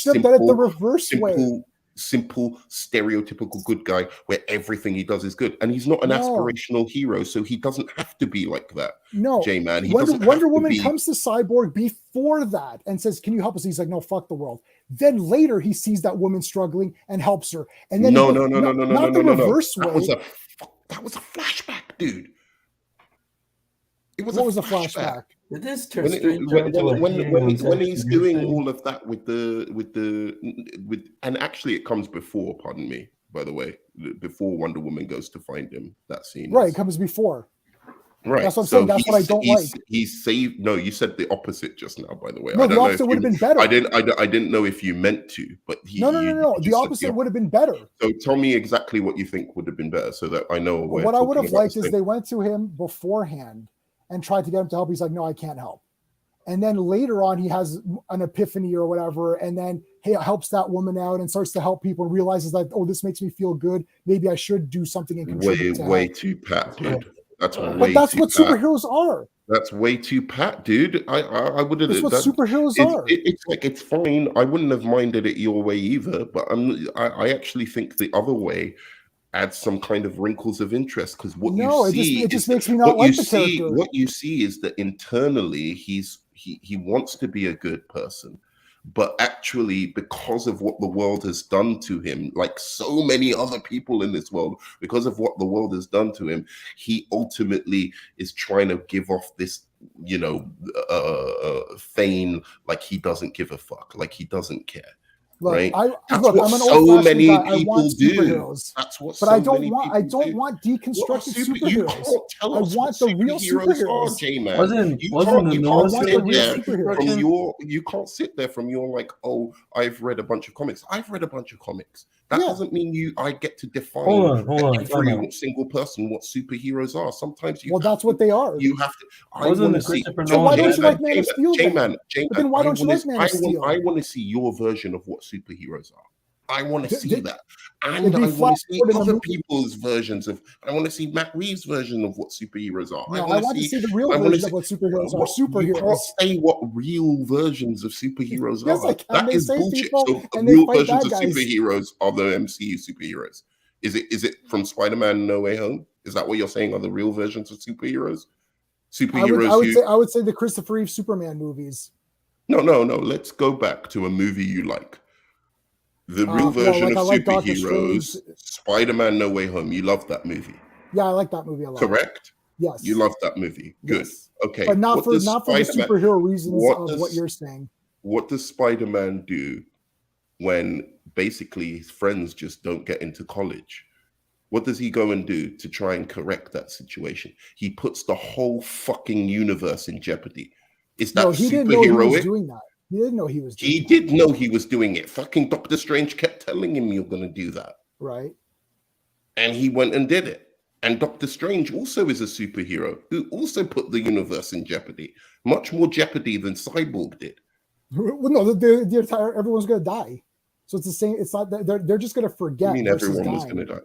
G: simple, stereotypical good guy where everything he does is good. And he's not an aspirational hero, so he doesn't have to be like that.
B: No,
G: J-Man.
B: Wonder Woman comes to Cyborg before that and says, "Can you help us?" He's like, "No, fuck the world." Then later he sees that woman struggling and helps her. And then
G: no. That was a flashback, dude.
B: What was a flashback?
D: Did this
G: turn when he's doing all of that with and actually it comes before, pardon me, by the way, before Wonder Woman goes to find him. That scene,
B: right? It comes before.
G: Right.
B: That's what I'm saying. That's what I don't like.
G: He's saved. No, you said the opposite just now, by the way.
B: No, the opposite would have been better.
G: I didn't know if you meant to, but
B: no. The opposite would have been better.
G: So tell me exactly what you think would have been better, so that I know.
B: What I would have liked is they went to him beforehand and tried to get him to help. He's like, "No, I can't help." And then later on, he has an epiphany or whatever, and then he helps that woman out and starts to help people and realizes that, oh, this makes me feel good. Maybe I should do something and contribute.
G: Way too pat, dude. That's what
B: superheroes are.
G: That's way too pat, dude. I wouldn't.
B: That's what superheroes are.
G: It's like, it's fine. I wouldn't have minded it your way either, but I actually think the other way adds some kind of wrinkles of interest, because it just makes me not like the character. What you see is that internally he wants to be a good person, but actually, because of what the world has done to him, like so many other people in this world, because of what the world has done to him, he ultimately is trying to give off this, feign like he doesn't give a fuck, like he doesn't care.
B: Look,
G: right?
B: I'm an
G: so many
B: guy.
G: people do.
B: That's what. But I don't want deconstructed superheroes. I want the real superheroes.
G: You can't sit there from your like, oh, I've read a bunch of comics. I've read a bunch of comics. That doesn't mean I get to define every single person what superheroes are. Sometimes you.
B: Well, that's what they are.
G: You have to. I want to see.
B: So why don't you like Man of Steel?
G: J-Man.
B: Then why don't you like Man of Steel?
G: I want to see your version of what superheroes are. I want to see that. And I want to see other people's versions of. I want to see Matt Reeves' version of what superheroes are.
B: No, I want to see the real version of what superheroes are. Superheroes.
G: You can't say what real versions of superheroes are. That is bullshit. So real versions of superheroes are the MCU superheroes. Is it from Spider-Man No Way Home? Is that what you're saying are the real versions of superheroes?
B: I would say the Christopher Reeve Superman movies.
G: No. Let's go back to a movie you like. The real version of superheroes, Spider-Man No Way Home. You love that movie.
B: Yeah, I like that movie a lot.
G: Correct?
B: Yes.
G: You love that movie. Good.
B: Yes.
G: Okay.
B: But not for the superhero reasons of what you're saying.
G: What does Spider-Man do when basically his friends just don't get into college? What does he go and do to try and correct that situation? He puts the whole fucking universe in jeopardy. Is that
B: he didn't know he was doing that. He didn't know he was doing
G: He did know he was doing it. Fucking Doctor Strange kept telling him you're going to do that.
B: Right.
G: and he went and did it. And Doctor Strange also is a superhero who also put the universe in jeopardy, much more jeopardy than Cyborg did.
B: Well, no, the entire everyone's gonna die. So it's the same. It's not that they're just gonna forget.
G: I mean, everyone was gonna die.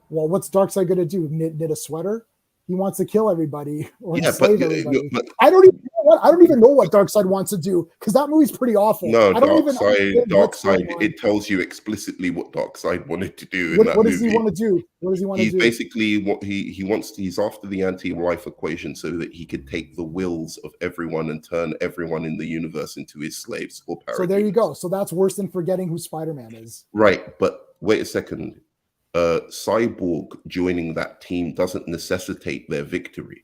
B: Well, what's Darkseid gonna do? Knit a sweater? He wants to kill everybody or
G: Yeah,
B: enslave everybody.
G: but
B: I don't even know what Darkseid wants to do because that movie's pretty awful.
G: no,
B: I don't even understand what's going
G: Darkseid.
B: on.
G: It tells you explicitly what Darkseid wanted to do in
B: What
G: that
B: does
G: movie.
B: he want to do? What does he want to
G: He's
B: do?
G: basically what he wants. He's after the anti-life equation so that he could take the wills of everyone and turn everyone in the universe into his slaves or
B: So there you
G: parakeets.
B: go. So that's worse than forgetting who Spider-Man is.
G: Right, but wait a second. Cyborg joining that team doesn't necessitate their victory.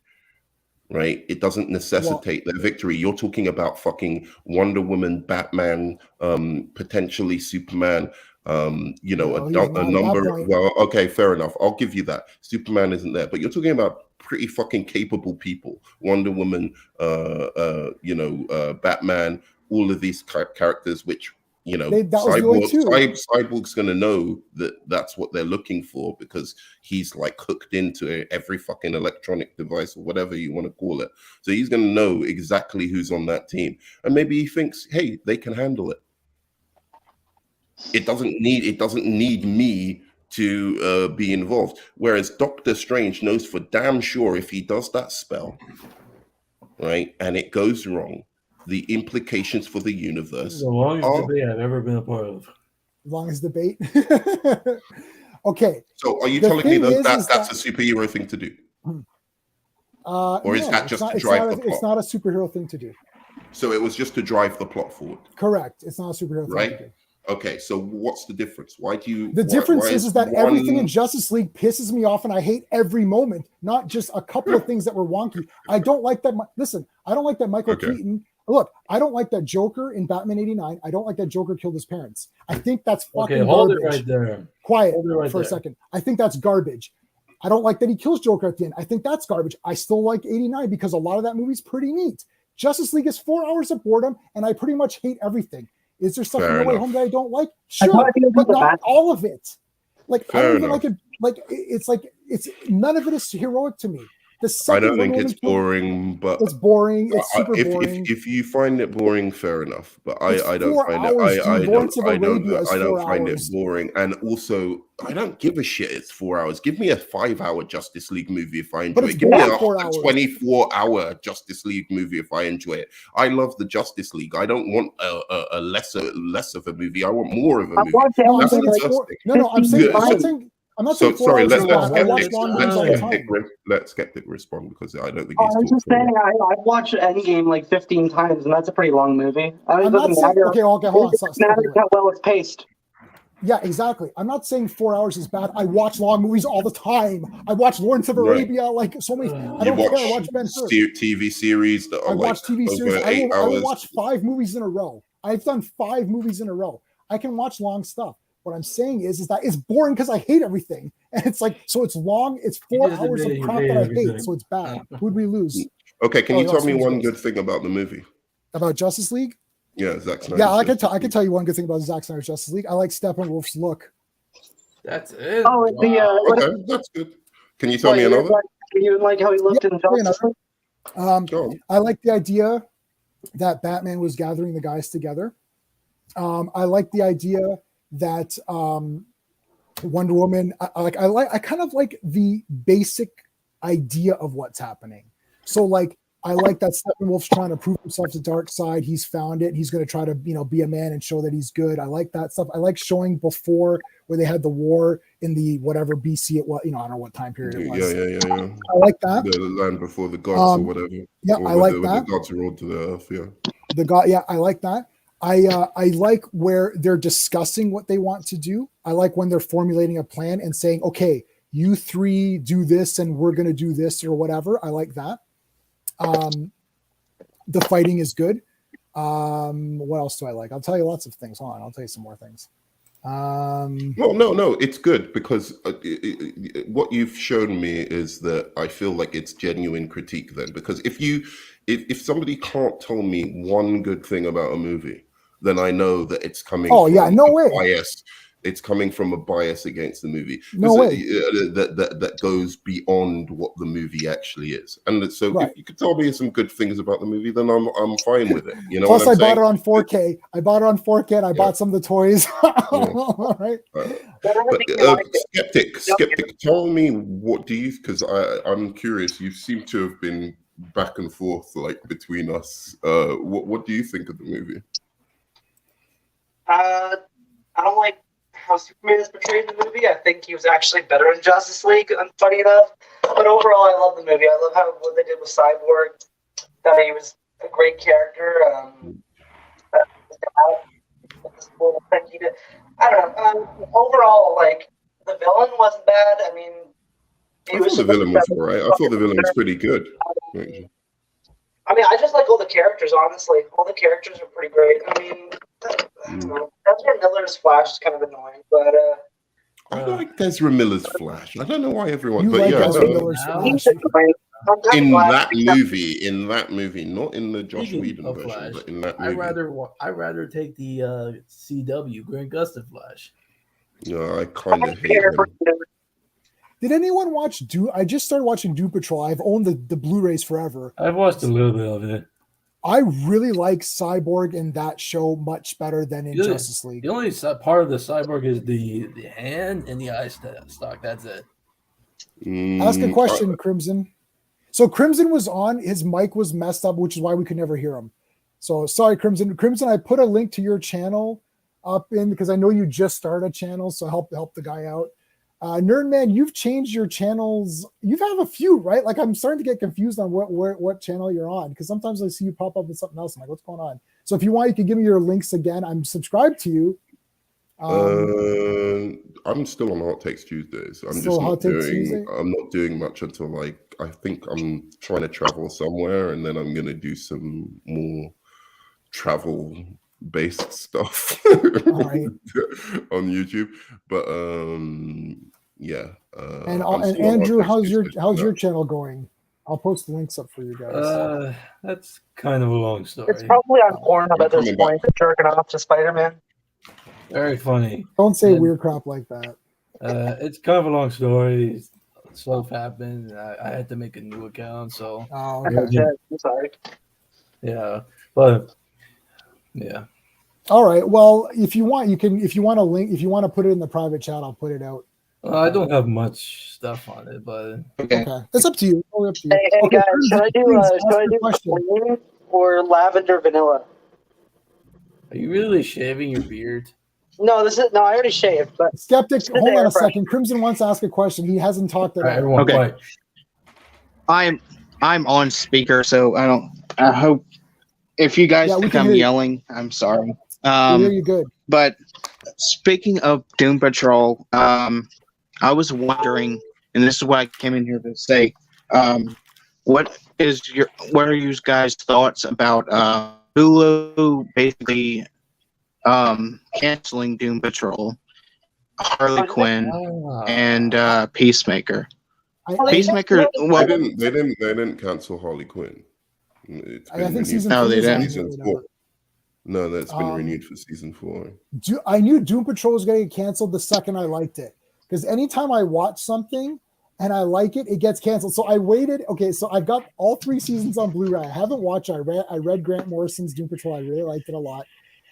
G: Right? It doesn't necessitate their victory. You're talking about fucking Wonder Woman, Batman, potentially Superman. You know,
B: No,
G: a
B: he's not at that
G: number.
B: point.
G: Well, okay, fair enough. I'll give you that. Superman isn't there, but you're talking about pretty fucking capable people. Wonder Woman, Batman, all of these characters, which that was the only two. Cyborg's going to know that that's what they're looking for because he's like hooked into every fucking electronic device or whatever you want to call it. So he's going to know exactly who's on that team, and maybe he thinks, hey, they can handle it. It doesn't need me to be involved. Whereas Doctor Strange knows for damn sure if he does that spell, right, and it goes wrong, the implications for the universe.
D: The longest debate I've ever been a part of.
B: Longest debate. Okay.
G: So are you telling me that's a superhero thing to do? Or is that just to drive the plot?
B: It's not a superhero thing to do.
G: So it was just to drive the plot forward.
B: Correct. It's not a superhero thing to do.
G: Okay, so what's the difference? Why do you?
B: The difference is that everything in Justice League pisses me off, and I hate every moment. Not just a couple of things that were wonky. I don't like that. Listen, I don't like that Michael Keaton. Look, I don't like that Joker in Batman '89. I don't like that Joker killed his parents. I think that's fucking
D: hold
B: garbage.
D: it right there.
B: Quiet for a second. I think that's garbage. I don't like that he kills Joker at the end. I think that's garbage. I still like '89 because a lot of that movie's pretty neat. Justice League is 4 hours of boredom, and I pretty much hate everything. Is there stuff in No Way Home that I don't like? Sure, but not all of it. Like I don't even like it. Like it's none of it is heroic to me.
G: I don't think it's boring, but
B: it's boring. It's super boring.
G: If you find it boring, fair enough. But I don't find it. I don't find it boring. And also, I don't give a shit. It's 4 hours. Give me a 5-hour Justice League movie if I enjoy it. Give me a 24-hour Justice League movie if I enjoy it. I love the Justice League. I don't want a less of a movie. I want more of a movie. I'm not saying sorry. Let Skeptic respond because I don't think he's.
F: I'm just saying I've watched Endgame like 15 times, and that's a pretty long movie.
B: I'm not saying, okay, hold on.
F: It matters how well it's paced.
B: Yeah, exactly. I'm not saying 4 hours is bad. I watch long movies all the time. I watch Lawrence of Arabia, like so many. I don't care. I watch Ben Hur.
G: TV series that are I watch TV series. I will watch 5 movies in a row. I've done 5 movies in a row. I can watch long stuff. What I'm saying is that it's boring because I hate everything. And it's like, so it's long. It's 4 hours of crap that I hate. So it's bad. Who'd we lose? Okay, can you tell me one good thing about the movie?
B: About Justice League?
G: Yeah, Zack Snyder.
B: Yeah, I can tell you one good thing about Zack Snyder's Justice League. I like Steppenwolf's look.
D: That's it.
F: Oh,
G: okay, that's good. Can you tell me another?
F: You didn't like how he looked in Justice League?
B: I like the idea that Batman was gathering the guys together. I like the idea that Wonder Woman, I kind of like the basic idea of what's happening. So like I like that Steppenwolf's trying to prove himself to Darkseid. He's found it. He's going to try to be a man and show that he's good. I like that stuff. I like showing before where they had the war in the whatever BC it was. I don't know what time period it was.
G: Yeah.
B: I like that.
G: The land before the gods or whatever.
B: Yeah, I like that.
G: The gods ruled to the earth.
B: Yeah. I like that. I like where they're discussing what they want to do. I like when they're formulating a plan and saying, okay, you 3 do this and we're going to do this or whatever. I like that. The fighting is good. What else do I like? I'll tell you lots of things. Hold on. I'll tell you some more things.
G: No, it's good because what you've shown me is that I feel like it's genuine critique then, because if somebody can't tell me one good thing about a movie, then I know that it's coming from
B: no way.
G: bias. it's coming from a bias against the movie.
B: No way.
G: That goes beyond what the movie actually is. And so
B: Right.
G: if you could tell me some good things about the movie, then I'm fine with it. You know.
B: Plus,
G: what I'm
B: I bought
G: saying?
B: it on 4K. I bought it on 4K, and I bought some of the toys. All right.
G: Skeptic, tell me, what do you? Because I'm curious. You seem to have been back and forth like between us. What do you think of the movie?
F: I don't like how Superman is portrayed in the movie. I think he was actually better in Justice League, funny enough. But overall, I love the movie. I love what they did with Cyborg. That he was a great character. I don't know. Overall, like, the villain wasn't bad. I mean,
G: I thought the villain was all right. I thought the villain was pretty good.
F: I mean, I just like all the characters, honestly. All the characters are pretty great. I mean, I don't know. Ezra Miller's Flash is kind of annoying, but
G: I like Ezra Miller's Flash. I don't know why everyone,
B: You
G: but
B: like
G: yeah,
B: Ezra Miller's Flash.
F: he's annoying. Sometimes
G: in
F: Flash-
G: that movie, not in the Josh
D: Speaking
G: Whedon
D: of
G: version,
D: Flash,
G: but in that
D: I
G: movie.
D: rather take the CW Grant Gustin Flash.
G: Yeah, I kind of hate him.
B: Did anyone watch Doom? I just started watching Doom Patrol. I've owned the Blu-rays forever.
D: I've watched a little bit of it.
B: I really like Cyborg in that show much better than in Justice League.
D: The only part of the Cyborg is the hand and the eye stock. That's it.
B: Ask a question, Crimson. So Crimson was on, his mic was messed up, which is why we could never hear him. So sorry, Crimson. Crimson, I put a link to your channel up in because I know you just started a channel, so help the guy out. Nerdman, you've changed your channels. You have a few, right? Like I'm starting to get confused on what channel you're on because sometimes I see you pop up with something else. I'm like, what's going on? So if you want, you can give me your links again. I'm subscribed to you.
G: I'm still on Hot Takes Tuesdays. I'm not doing much until like I think I'm trying to travel somewhere, and then I'm gonna do some more travel based stuff
B: Right.
G: on YouTube. But yeah.
B: And Andrew, how's your channel going? I'll post the links up for you guys.
D: That's kind of a long story.
F: It's probably on Pornhub at this point, jerking off to Spider-Man.
D: Very funny.
B: Don't say weird crap like that.
D: It's kind of a long story. Stuff happened. I had to make a new account, so.
B: Oh, okay.
F: I'm sorry.
D: Yeah, but yeah.
B: All right. Well, if you want, you can. If you want to put it in the private chat, I'll put it out.
D: I don't have much stuff on it, but
B: okay. It's up to you. Totally up to you.
F: Hey
B: Okay,
F: guys, should I do green or lavender vanilla?
D: Are you really shaving your beard?
F: No, I already shaved. But
B: Skeptic, hold on a second. Crimson wants to ask a question. He hasn't talked at all.
H: Okay. I'm on speaker, so I hope if you guys think I'm yelling, I'm sorry.
B: We hear you good.
H: But speaking of Doom Patrol, I was wondering, and this is what I came in here to say, what are you guys' thoughts about Hulu basically canceling Doom Patrol, Harley Quinn, and Peacemaker? Peacemaker.
G: Well, they didn't cancel Harley Quinn. It's been
B: I think
G: season 4. No, that's been renewed for season 4.
B: I knew Doom Patrol was going to get canceled the second I liked it. Because anytime I watch something and I like it, it gets canceled. So I waited. Okay, so I've got all 3 seasons on Blu-ray. I haven't watched it. I read Grant Morrison's Doom Patrol. I really liked it a lot.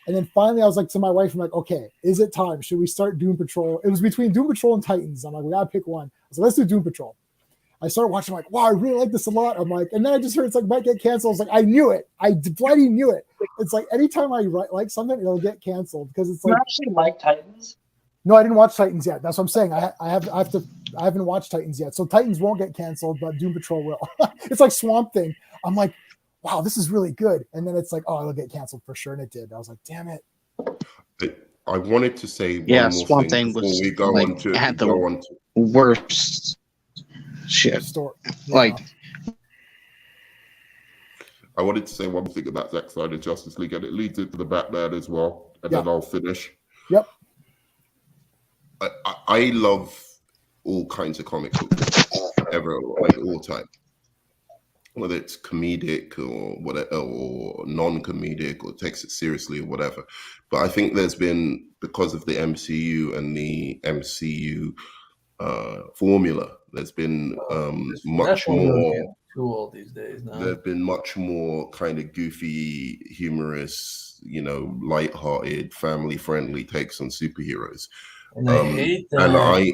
B: And then finally I was like to my wife, I'm like, okay, is it time? Should we start Doom Patrol? It was between Doom Patrol and Titans. I'm like, we got to pick one. So let's do Doom Patrol. I started watching, I'm like, wow, I really like this a lot. I'm like, and then I just heard it's like might get canceled. I was like, I knew it. I bloody knew it. It's like anytime I like something, it'll get canceled because it's like.
F: You actually like Titans?
B: No, I didn't watch Titans yet. That's what I'm saying. I haven't watched Titans yet. So Titans won't get canceled, but Doom Patrol will. It's like Swamp Thing. I'm like, wow, this is really good. And then it's like, oh, it'll get canceled for sure. And it did. I was like, damn it.
G: I wanted to say one more
H: Swamp
G: thing
H: Thing
G: before
H: was
G: we go
H: like,
G: on to
H: had the worst shit.
B: Yeah.
H: Like,
G: I wanted to say one thing about Zack Snyder Justice League, and it leads into the Batman as well, and then I'll finish.
B: Yep.
G: I love all kinds of comic books, ever, like all time. whether it's comedic or whatever, or non-comedic, or takes it seriously or whatever. But I think there's been, because of the MCU and the MCU formula, there's been much more.
D: Too old these days now.
G: There've been much more kind of goofy, humorous, light-hearted, family-friendly takes on superheroes.
D: And I hate that.
G: And I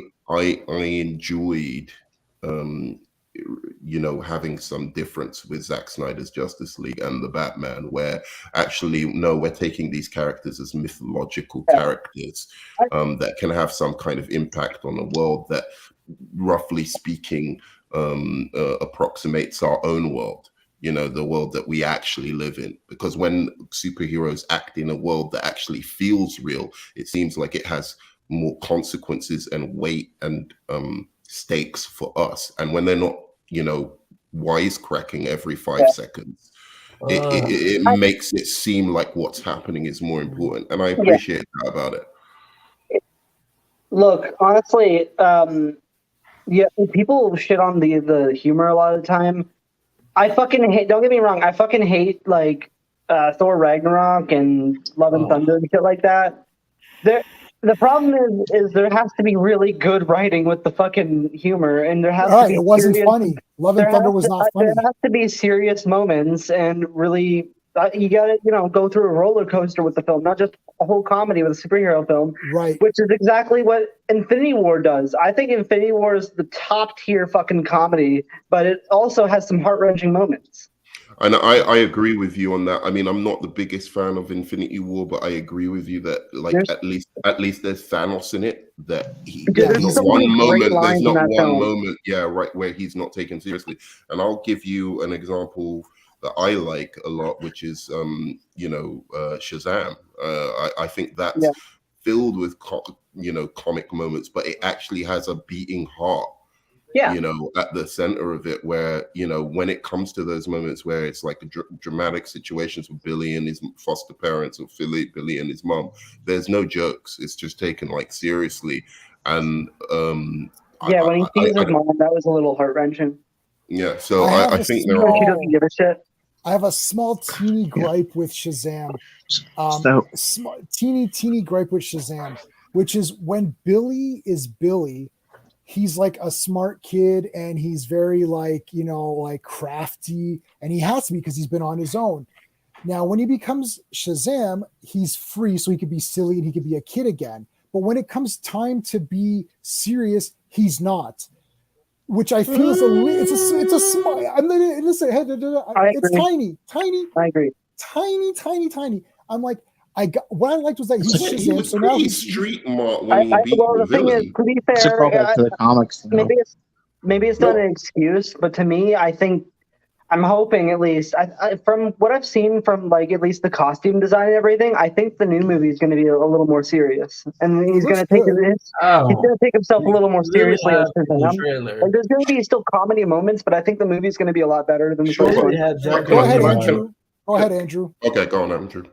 G: enjoyed, having some difference with Zack Snyder's Justice League and the Batman, where actually, no, we're taking these characters as mythological characters that can have some kind of impact on the world that, roughly speaking, approximates our own world, the world that we actually live in. Because when superheroes act in a world that actually feels real, it seems like it has more consequences and weight and stakes for us. And when they're not, wisecracking every 5 seconds, it makes it seem like what's happening is more important. And I appreciate that about it.
F: Look, honestly, people shit on the humor a lot of the time. I fucking hate, don't get me wrong, I fucking hate like Thor Ragnarok and Love and Thunder and shit like that. The problem is there has to be really good writing with the fucking humor, and there has to be
B: it wasn't funny. Love and Thunder was not funny.
F: There has to be serious moments, and really, you gotta go through a roller coaster with the film, not just a whole comedy with a superhero film,
B: right?
F: Which is exactly what Infinity War does. I think Infinity War is the top tier fucking comedy, but it also has some heart-wrenching moments.
G: And I agree with you on that. I mean, I'm not the biggest fan of Infinity War, but I agree with you that, like, at least there's Thanos in it. That there's not one moment, where he's not taken seriously. And I'll give you an example that I like a lot, which is Shazam. I think that's filled with comic moments, but it actually has a beating heart. At the center of it, where when it comes to those moments where it's like dramatic situations with Billy and his foster parents, or Billy and his mom, there's no jokes. It's just taken like seriously. And
F: when he sees his mom, that was a little heart-wrenching.
G: Yeah, so I think
F: he doesn't give a shit.
B: I have a small teeny gripe with Shazam. Teeny gripe with Shazam, which is when Billy is Billy, he's like a smart kid, and he's very like crafty, and he has to be because he's been on his own. Now, when he becomes Shazam, he's free, so he could be silly and he could be a kid again. But when it comes time to be serious, he's not. Which I feel is it's a small. Listen, it's tiny.
F: I agree.
B: Tiny. I'm like, what I liked was that he's Shazam,
G: he was
B: so now
G: he's street smart when he beat
F: the
G: the
F: thing is,
G: villain.
F: to be fair,
H: to the comics.
F: Maybe it's not an excuse, but to me, I think I'm hoping at least. I from what I've seen from like at least the costume design and everything, I think the new movie is going to be a little more serious, and he's going to take he's going to take himself a little more seriously. Like, there's going to be still comedy moments, but I think the movie is going to be a lot better than the first one.
B: Go ahead, Andrew.
G: Okay, go on, Andrew.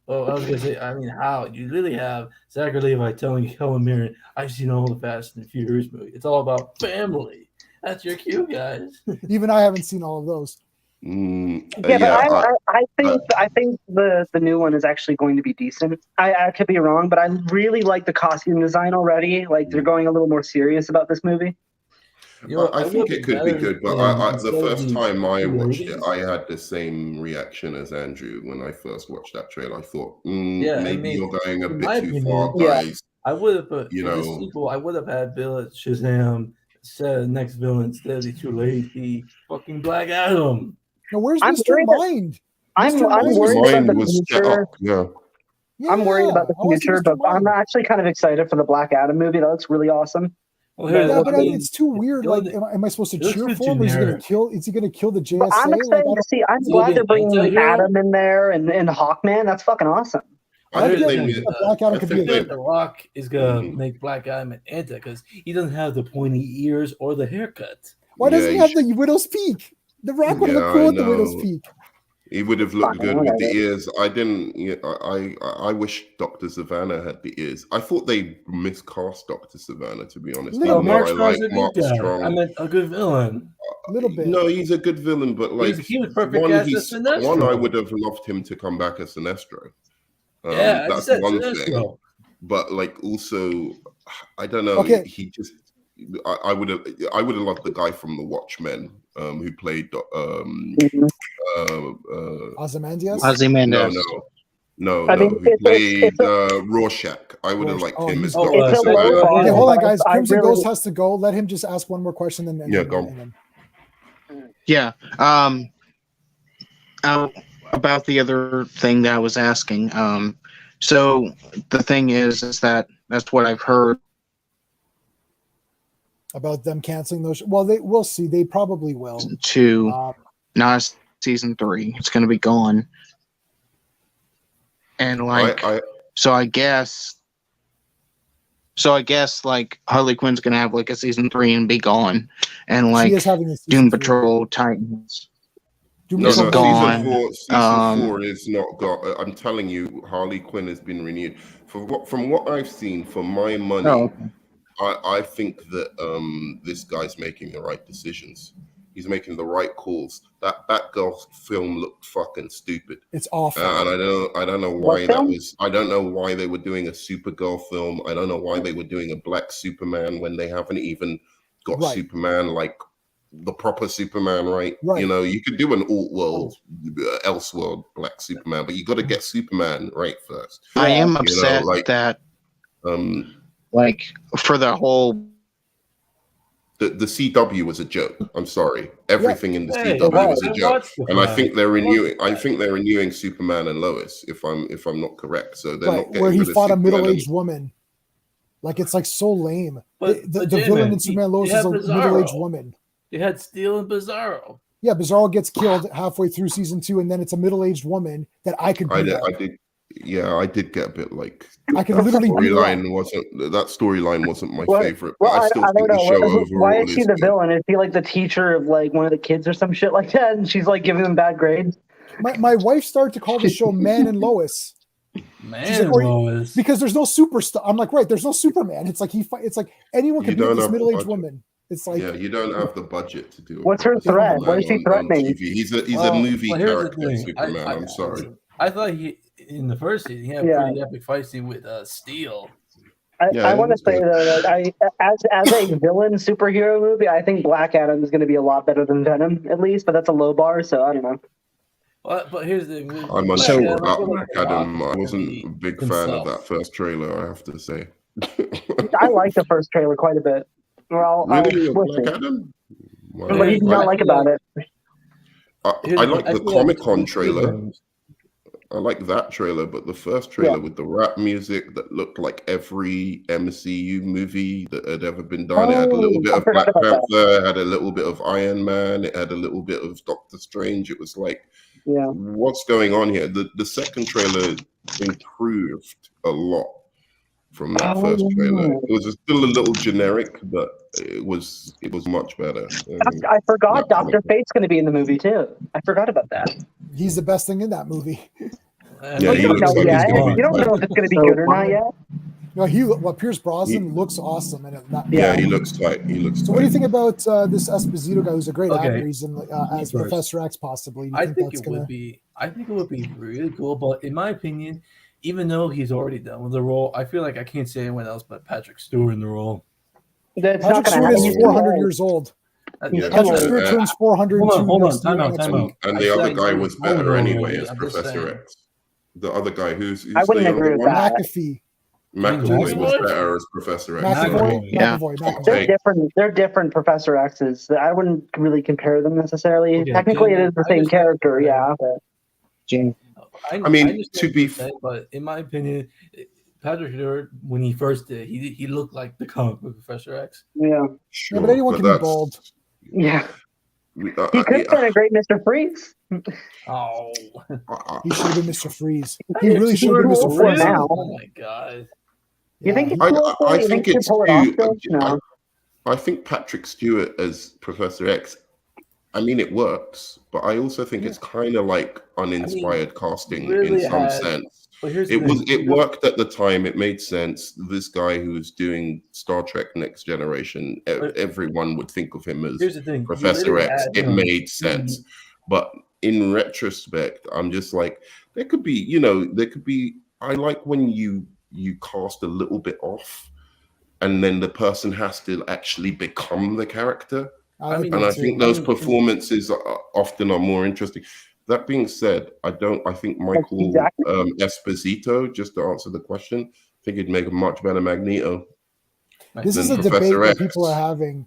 D: Oh, I was gonna say, I mean, how you really have Zachary Levi telling Helen Mirren, "I've seen all the Fast and Furious movies. It's all about family." That's your cue, guys.
B: Even I haven't seen all of those.
F: But I think the new one is actually going to be decent. I could be wrong, but I really like the costume design already. Like they're going a little more serious about this movie.
G: I think it could be good, but the first time I watched it, I had the same reaction as Andrew when I first watched that trailer. I thought, maybe you're going a bit too far, guys.
D: I would have put the sequel. I would have had Bill Shazam said next villain instead of the too lazy fucking Black Adam.
B: Now, where's Mr. Mind?
F: I'm worried about the future. I'm worried about the future, but I'm actually kind of excited for the Black Adam movie. That looks really awesome.
B: Well, but it's too weird. Like, am I supposed to cheer for him? Or is he going to kill the JSA?
F: But I'm excited to see. I'm glad they're bringing Adam in there and Hawkman. That's fucking awesome.
D: I think The Rock is gonna make Black Adam an anti because he doesn't have the pointy ears or the haircut.
B: Why doesn't he have the widow's peak? The Rock would have looked cool with the widow's peak.
G: He would have looked good with the ears. I didn't. I wish Dr. Savannah had the ears. I thought they miscast Dr. Savannah, to be honest.
D: No, Mark Strong's a good guy. I meant a good villain.
B: A little bit.
G: No, he's a good villain, but like
D: he was perfect as a Sinestro.
G: one, I would have loved him to come back as Sinestro.
D: Yeah,
G: that's one thing. But like also, I don't know.
B: Okay.
G: He just, I would have loved the guy from The Watchmen, who played
B: Ozymandias?
H: Ozymandias.
G: No.
F: I mean,
G: Who played Rorschach? I would have liked him as
B: Oh,
G: Dr.
F: it's a low
G: Silver.
F: bar.
B: Okay, hold on, guys.
F: I
B: Crimson
F: really-
B: Ghost has to go. Let him just ask one more question.
G: Yeah, go on.
H: Yeah. About the other thing that I was asking. So the thing is that that's what I've heard.
B: About them canceling those. Well, we'll see. They probably will.
H: To not season 3. It's going to be gone. And like, so I guess like Harley Quinn's going to have like a season 3 and be gone. And
B: She
H: like
B: is having a season
H: Doom
B: 3.
H: Patrol Titans.
B: Doom
G: No,
B: Patrol
H: gone.
G: Season 4 is not got. I'm telling you, Harley Quinn has been renewed. From what I've seen, for my money,
H: Oh.
G: I think that this guy's making the right decisions. He's making the right calls. That Batgirl film looked fucking stupid.
B: It's awful.
G: And I don't know why that was. I don't know why they were doing a Supergirl film. I don't know why they were doing a Black Superman when they haven't even got
B: Right.
G: Superman like the proper Superman, right?
B: Right.
G: You know, you could do an alt-world, Elseworld Black Superman, but you got to get Superman right first.
H: I am upset that like for the whole
G: the CW was a joke. I'm sorry. Everything in the
D: Hey,
G: CW
D: well,
G: was a
D: I
G: joke.
D: watched the
G: And I
D: Flash.
G: think they're renewing Superman and Lois, if I'm not correct. So they're
B: Right,
G: not getting
B: where he
G: rid of
B: fought a
G: Superman
B: middle-aged woman. Like, it's like so lame.
D: But
B: the
D: J-Man,
B: villain in Superman Lois
D: you
B: is a
D: have Bizarro.
B: middle-aged woman.
D: They had Steel and Bizarro.
B: Yeah, Bizarro gets killed halfway through season 2, and then it's a middle-aged woman that I could beat up.
G: I did get a bit like
B: I can literally beat her up.
G: that storyline wasn't my
F: Well,
G: favorite.
F: Well,
G: But I still
F: I
G: think
F: don't
G: the
F: know.
G: show overall
F: Why is she
G: is
F: the
G: good.
F: villain? Is she like the teacher of like one of the kids or some shit like that? And she's like giving them bad grades?
B: My wife started to call the show Man and Lois.
D: Man,
B: like,
D: Lois.
B: Because there's no superstar. I'm like, right, there's no Superman. It's like it's like anyone can
G: You
B: beat
G: don't
B: this
G: have the
B: middle-aged
G: budget.
B: woman. It's like,
G: Yeah, you don't have the budget to do it.
F: What's her threat? What is she threatening?
G: TV. He's a
D: Well,
G: movie
D: well, here's the
G: character,
D: thing.
G: Superman. I'm sorry.
D: I thought he in the first season he had a
F: Yeah.
D: pretty epic fight scene with Steel.
F: I want to say that as a villain superhero movie, I think Black Adam is going to be a lot better than Venom, at least. But that's a low bar, so I don't know.
D: But here's the thing.
G: I'm
D: Black
G: unsure
D: Adam,
G: about
D: I feel
G: Black
D: like
G: Adam. I
D: Rock
G: wasn't
D: can
G: a
D: be
G: big fan of
D: himself.
G: that first trailer, I have to say.
F: I like the first trailer quite a bit. Well,
G: Really?
F: we'll
G: Black
F: see.
G: Adam? Wow.
F: What do you not like about it?
G: I like the
D: feel like
G: Comic-Con
D: two
G: trailer.
D: things.
G: I like that trailer, but the first trailer with the rap music that looked like every MCU movie that had ever been done. It had a little bit
F: I
G: of
F: forgot
G: Black
F: about
G: Panther, it had a little bit of Iron Man, it had a little bit of Doctor Strange. It was like, what's going on here? The second trailer improved a lot from that first trailer. It was still a little generic, but it was much better.
F: I forgot Dr. Fate's going to be in the movie too. I forgot about that.
B: he's the best thing in that movie.
G: Yeah, he
F: You don't
G: looks
F: know
G: like he's
F: yet.
G: gonna be
F: You don't know if it's going to be good or not yet.
B: No, Pierce Brosnan looks awesome. And
G: Yeah, he looks tight. He looks
B: So what do you think about this Esposito guy who's a great
D: Okay.
B: actor? He's in, as
D: First.
B: Professor X possibly. Do you
D: I think
B: that's
D: it
B: gonna...
D: would be. I think it would be really cool. But in my opinion, even though he's already done with the role, I feel like I can't say anyone else but Patrick Stewart in the role.
F: That's
B: Patrick
F: not going
B: Stewart
F: to
B: is
F: happen.
B: 400 years old.
G: Yeah,
B: Patrick
G: yeah.
B: Stewart turns 400.
D: Hold on, time out.
G: And the other guy was better anyway as Professor X. The other guy who's
F: I wouldn't
G: the
F: agree
G: younger
F: with
G: one?
F: that.
B: McAfee.
G: McAvoy was better as Professor X.
B: McAvoy.
F: They're different. They're different Professor X's. I wouldn't really compare them necessarily.
D: Okay,
F: Technically, it is the
D: I
F: same
D: just-
F: character. Yeah. But
G: I mean,
D: just
G: to
D: think
G: be
D: it's that, but in my opinion, Patrick Stewart, when he first did, he looked like the comic book Professor X.
F: yeah.
G: sure,
B: Yeah, but anyone can be
G: that's-
B: bold.
F: Yeah. He could have been a great Mr. Freeze.
D: Oh,
B: He should have been Mr. Freeze. He really should have been Mr.
F: For
B: Freeze.
F: now.
D: oh my god!
F: You think he
G: I
F: you
G: think
F: he
G: it's
F: pull it off
G: too.
F: still? No.
G: I think Patrick Stewart as Professor X. I mean, it works, but I also think it's kind of like uninspired casting
D: really
G: in some
D: had-
G: sense.
D: But here's the
G: It was
D: thing.
G: it worked at the time. It made sense. This guy who was doing Star Trek Next Generation, everyone would think of him as
D: Here's the thing.
G: Professor
D: You
G: X.
D: add
G: It
D: him
G: made sense.
D: in-
G: But in retrospect, I'm just like, there could be, I like when you cast a little bit off and then the person has to actually become the character.
B: I like
G: And
B: that
G: I
B: too.
G: think those performances often are more interesting. That being said, I think Michael
F: Exactly.
G: Esposito, just to answer the question, I think he'd make a much better Magneto.
B: This is a
G: than Professor
B: debate
G: X.
B: that people are having.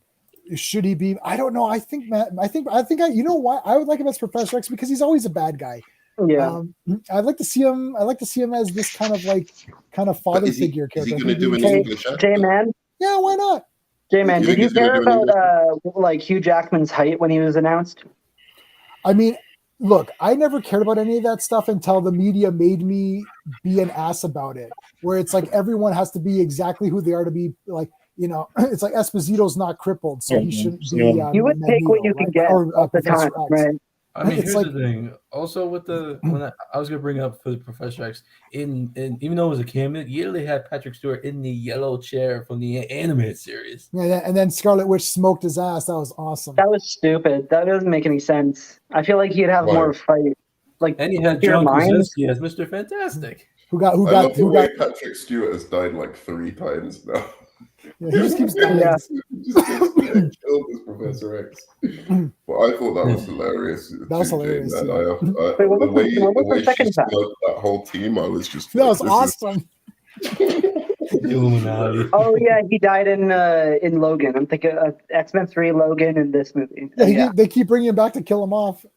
B: Should he be? I don't know. I think you know what? I would like him as Professor X because he's always a bad guy.
F: Yeah.
B: I'd like to see him. I'd like to see him as this kind of father
G: Is he
B: figure
G: going
B: character.
G: to do an
F: Hey,
G: English accent?
F: J-Man,
B: Yeah, why not?
F: J-Man,
G: You
F: did
G: think
F: you
G: he's gonna
F: care
G: do an
F: about like Hugh Jackman's height when he was announced?
B: I mean, look, I never cared about any of that stuff until the media made me be an ass about it. Where it's like everyone has to be exactly who they are to be. Like, it's like Esposito's not crippled, so he shouldn't be.
F: You would take what you can get at the time, right?
D: I mean,
B: It's
D: here's
B: like-
D: the thing. Also, with when I was gonna bring up for the Professor X, in even though it was a cameo, you literally had Patrick Stewart in the yellow chair from the animated series.
B: Yeah, and then Scarlet Witch smoked his ass. That was awesome.
F: That was stupid. That doesn't make any sense. I feel like he'd have
G: Why?
F: more fight. Like,
D: And he had
F: Pure
D: John
F: Minds.
D: Krasinski as Mr. Fantastic.
B: Who
G: I love the way
B: got?
G: Patrick Stewart has died like 3 times now.
B: Yeah, he just keeps dying.
F: Yeah.
G: He just keeps getting killed as Professor X. But I thought that was hilarious.
B: That was
G: too,
B: hilarious,
G: Jane,
B: yeah.
F: Wait, what
G: the
F: was
G: way,
F: the- what was
G: the way
F: the second
G: she
F: time?
G: smoked that whole team, I was just
B: That
G: like,
B: was
G: this
B: awesome.
D: Illuminati.
F: oh yeah, he died in Logan. I'm thinking of X-Men 3, Logan, and this movie.
B: Yeah, they keep bringing him back to kill him off.
G: Do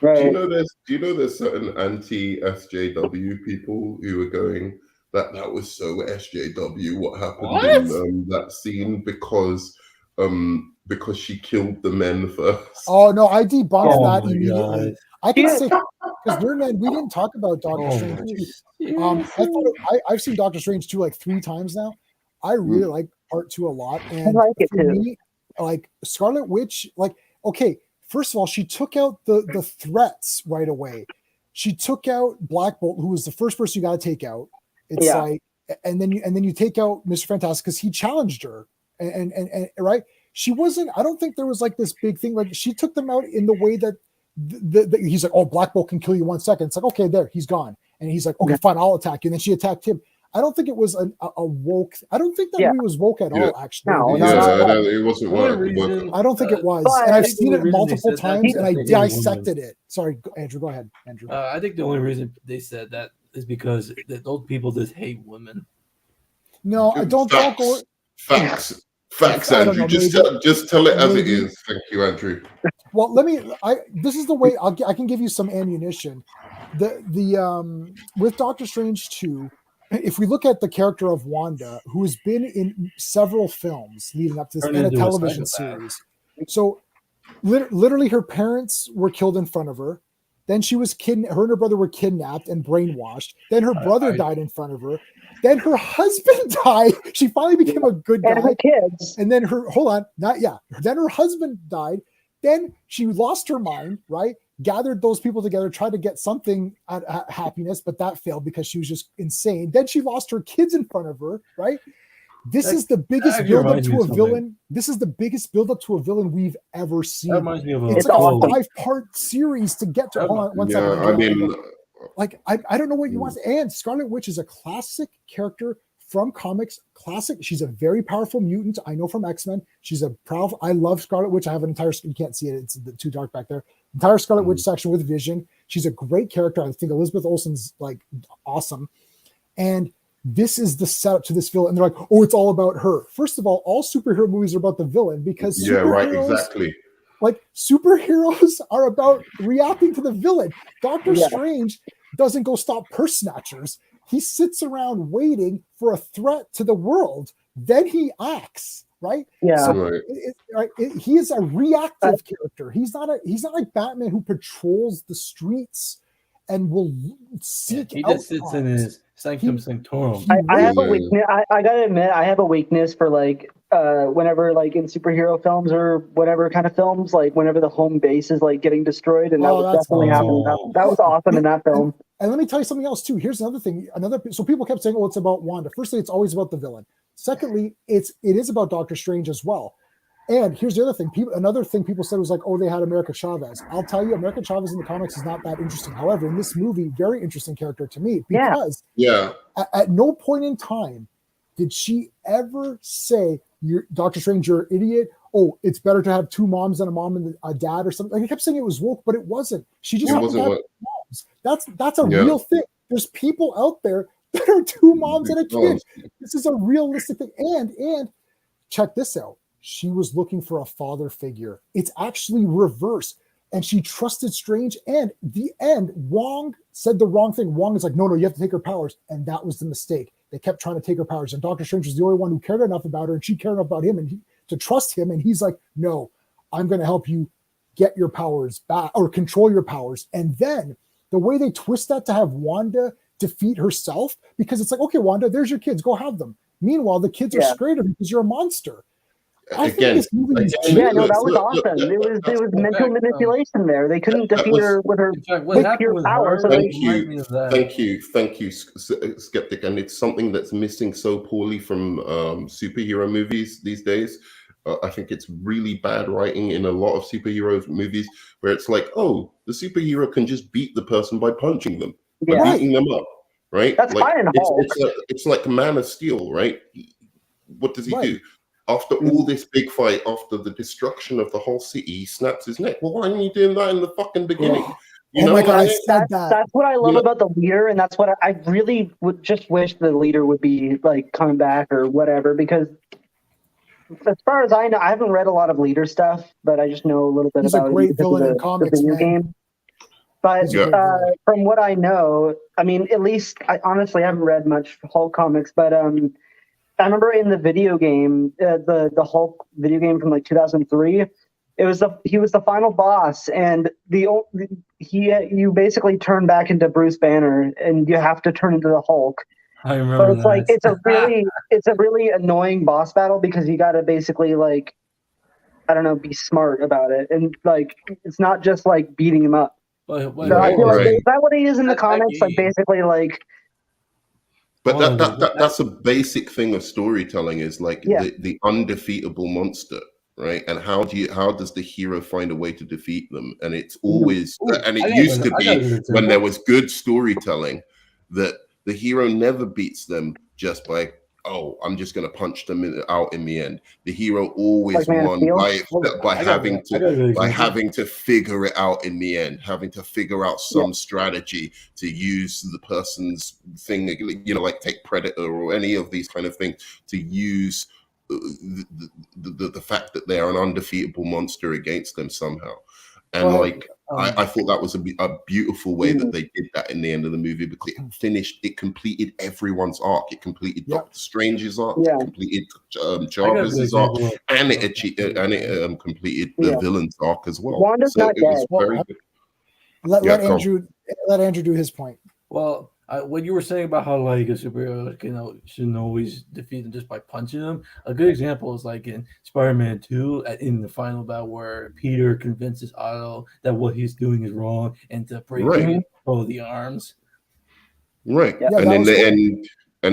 F: Right.
G: you know there's certain anti-SJW people who are going that was so SJW what happened in that scene because she killed the men first.
B: Oh no, I debunked
D: Oh
B: that
D: my
B: immediately.
D: God.
B: I can say because we didn't talk about Doctor
D: Oh
B: Strange
D: my
B: 2. I've seen Doctor Strange 2 like 3 times now. I really like part 2 a lot, and
F: like it
B: for
F: too.
B: me, like Scarlet Witch, like okay, first of all, she took out the threats right away. She took out Black Bolt, who was the first person you got to take out. It's
F: Yeah.
B: like, and then you take out Mr. Fantastic because he challenged her, and right. She wasn't. I don't think there was like this big thing. Like she took them out in the way that he's like, oh, Black Bolt can kill you 1 second. It's like, okay, there, he's gone, and he's like, okay, fine, I'll attack you. And then she attacked him. I don't think it was a woke. I don't think that movie was woke at all. Actually,
F: No,
G: it wasn't work.
B: I don't think it was,
F: But
B: and
F: I
B: I've
F: think
B: seen
D: the
B: it
D: reason they
B: multiple
D: said that
B: times, and I
D: because they were
B: dissected it. Sorry, Andrew, go ahead, Andrew.
D: I think the only reason they said that is because those people just hate women.
B: No, I don't talk.
G: Facts,
B: I don't
G: Andrew.
B: know,
G: Just tell it as it
B: maybe.
G: is. Thank you, Andrew.
B: Well, this is the way I can give you some ammunition. With Doctor Strange 2, if we look at the character of Wanda, who has been in several films leading up to this
D: Turned
B: and a
D: into a
B: television
D: psychopath.
B: series. So literally her parents were killed in front of her. Then she was her and her brother were kidnapped and brainwashed. Then her brother died in front of her. Then her husband died. She finally became a good guy.
F: And her kids.
B: And then Then her husband died. Then she lost her mind, right? Gathered those people together, tried to get something at happiness, but that failed because she was just insane. Then she lost her kids in front of her, right? This is the biggest build-up to a villain. This is the biggest build-up to a villain we've ever seen.
D: That reminds me of
B: It's like a 5-part series to get to. Hold on one second.
G: I mean,
B: Like I don't know what you want. And Scarlet Witch is a classic character from comics. Classic. She's a very powerful mutant. I know from X-Men. She's a proud. I love Scarlet Witch. I have an entire. You can't see it. It's too dark back there. Entire Scarlet Witch section with Vision. She's a great character. I think Elizabeth Olsen's like awesome. And this is the setup to this villain. And they're like, oh, it's all about her. First of all superhero movies are about the villain because
G: exactly.
B: Like superheroes are about reacting to the villain. Doctor Strange doesn't go stop purse snatchers. He sits around waiting for a threat to the world. Then he acts, right?
F: Yeah.
B: So he is a reactive character. He's not like Batman who patrols the streets and will seek.
D: He just sits in his sanctum sanctorum.
F: I have a weakness. I gotta admit, I have a weakness for like whenever like in superhero films or whatever kind of films, like whenever the home base is like getting destroyed, and that was definitely happening. That was awesome in that film.
B: And let me tell you something else too. Here's another thing. So people kept saying, "Oh, it's about Wanda." Firstly, it's always about the villain. Secondly, it is about Doctor Strange as well. And here's the other thing. Another thing people said was like, "Oh, they had America Chavez." I'll tell you, America Chavez in the comics is not that interesting. However, in this movie, very interesting character to me because at no point in time did she ever say, "Doctor Strange, you're an idiot." Oh, it's better to have two moms than a mom and a dad or something. Like, he kept saying it was woke, but it wasn't. She just happened to have moms. That's a real thing. There's people out there that are two moms and a kid. This is a realistic thing. And check this out. She was looking for a father figure. It's actually reversed. And she trusted Strange. And the end, Wong said the wrong thing. Wong is like, no, you have to take her powers. And that was the mistake. They kept trying to take her powers. And Doctor Strange was the only one who cared enough about her. And she cared enough about him and to trust him. And he's like, no, I'm going to help you get your powers back or control your powers. And then the way they twist that to have Wanda defeat herself, because it's like, okay, Wanda, there's your kids, go have them. Meanwhile, the kids are scared of you because you're a monster.
F: That was awesome. There was mental manipulation there. They couldn't defeat her with her pure power.
G: Thank you, Skeptic. And it's something that's missing so poorly from superhero movies these days. I think it's really bad writing in a lot of superhero movies where it's like, oh, the superhero can just beat the person by punching them, by beating them up, right?
F: That's
G: like,
F: fine.
G: It's like Man of Steel, right? What does he do? After all this big fight, after the destruction of the whole city, he snaps his neck. Well, why aren't you doing that in the fucking beginning?
B: My God, I said that.
F: That's what I love about the leader, and that's what I really would just wish the leader would be like coming back or whatever, because as far as I know, I haven't read a lot of leader stuff, but I just know a little bit
B: He's
F: about
B: a great villain in comics,
F: the game. But from what I know, I mean, at least I honestly haven't read much Hulk comics, but I remember in the video game, the Hulk video game from like 2003, he was the final boss, and you basically turn back into Bruce Banner, and you have to turn into the Hulk.
D: I remember.
F: But it's it's a really annoying boss battle because you got to basically like, I don't know, be smart about it, and like it's not just like beating him up. I feel like, is that what he is in the comics? Like basically like.
G: But that's a basic thing of storytelling is like the undefeatable monster, right? And how does the hero find a way to defeat them? And it's always and it used to be when there was good storytelling that the hero never beats them just by, oh, I'm just going to punch them out in the end. The hero always won by having to figure it out in the end, having to figure out some strategy to use the person's thing, you know, like take Predator or any of these kind of things to use the fact that they are an undefeatable monster against them somehow. And I thought that was a beautiful way that they did that in the end of the movie, because it completed everyone's arc. It completed Doctor Strange's arc, it completed Jarvis's arc, and it completed the villain's arc as well.
F: Wanda's not dead.
B: Let Andrew do his point.
D: Well, what you were saying about how like a superhero shouldn't always defeat them just by punching them. A good example is like in Spider-Man 2 in the final battle where Peter convinces Otto that what he's doing is wrong and to break both the arms.
G: Right.
B: Yeah,
G: and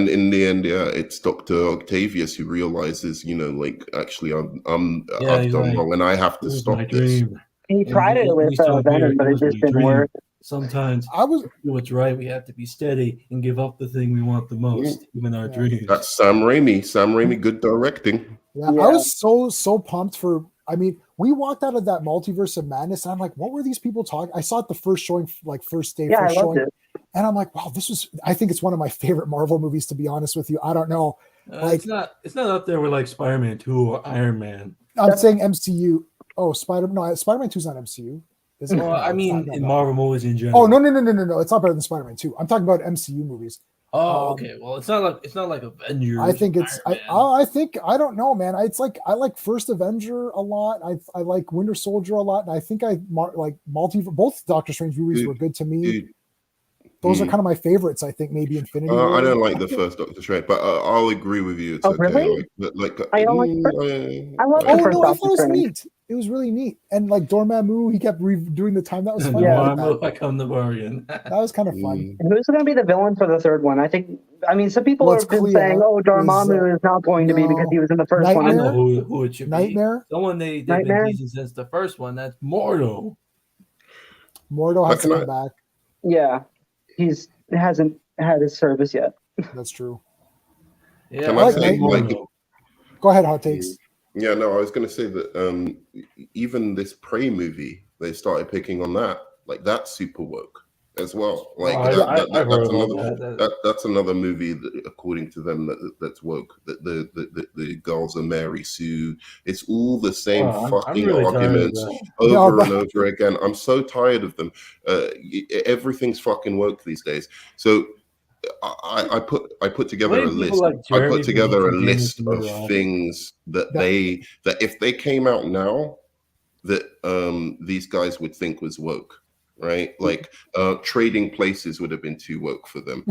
G: in the end, it's Dr. Octavius who realizes, you know, like actually I've done wrong and I have to stop this.
F: He tried it with Venom, but it just didn't work.
D: Sometimes do what's right. We have to be steady and give up the thing we want the most, even our dreams.
G: That's Sam Raimi. Sam Raimi, good directing.
B: Yeah, I was so pumped for. I mean, we walked out of that Multiverse of Madness, and I'm like, what were these people talking? I saw it the first showing, like first day, first showing, and I'm like, wow, this was. I think it's one of my favorite Marvel movies, to be honest with you. I don't know,
D: it's not up there with like Spider-Man 2 or Iron Man.
B: I'm saying MCU. Oh, Spider-Man 2 is not MCU.
D: Well, I mean, in Marvel movies in general.
B: Oh no! It's not better than Spider-Man 2. I'm talking about MCU movies.
D: Oh, okay. Well, it's not like Avengers.
B: I think it's. I don't know, man. It's like I like First Avenger a lot. I like Winter Soldier a lot, and I think like both Doctor Strange movies were good to me. Those are kind of my favorites. I think maybe Infinity War.
G: I don't like the first Doctor Strange, but I'll agree with you. It's
F: okay. Really?
G: Like
F: I don't like. I love the first Doctor Strange.
B: It was really neat. And like Dormammu, he kept doing the time. That was fun.
F: Yeah.
B: I like
D: If I come the bargain.
B: that was kind of fun.
F: And who's going to be the villain for the third one? I mean, some people
B: Well,
F: have been saying, "Oh, Dormammu is not going to be because he was in the first
B: Nightmare?
F: one."
D: I know who it should
B: Nightmare?
D: be. Someone they've
F: Nightmare?
D: been teasing since the first one. That's Mordo.
B: Mordo has to come back.
F: Yeah, hasn't had his service yet.
B: That's true.
D: Yeah,
G: Can
B: I
G: I
B: like
G: say,
B: Nightmare.
G: like,
B: Go ahead, hot takes.
G: yeah, no, I was going to say that even this Prey movie, they started picking on that. Like, that's super woke as well. Like, that's another movie that, according to them, that's woke. That the girls are Mary Sue. It's all the same fucking
D: really
G: arguments over and over again. I'm so tired of them. Everything's fucking woke these days. So I put together a list. I put together a list of things that if they came out now, that these guys would think was woke, right? Like Trading Places would have been too woke for them.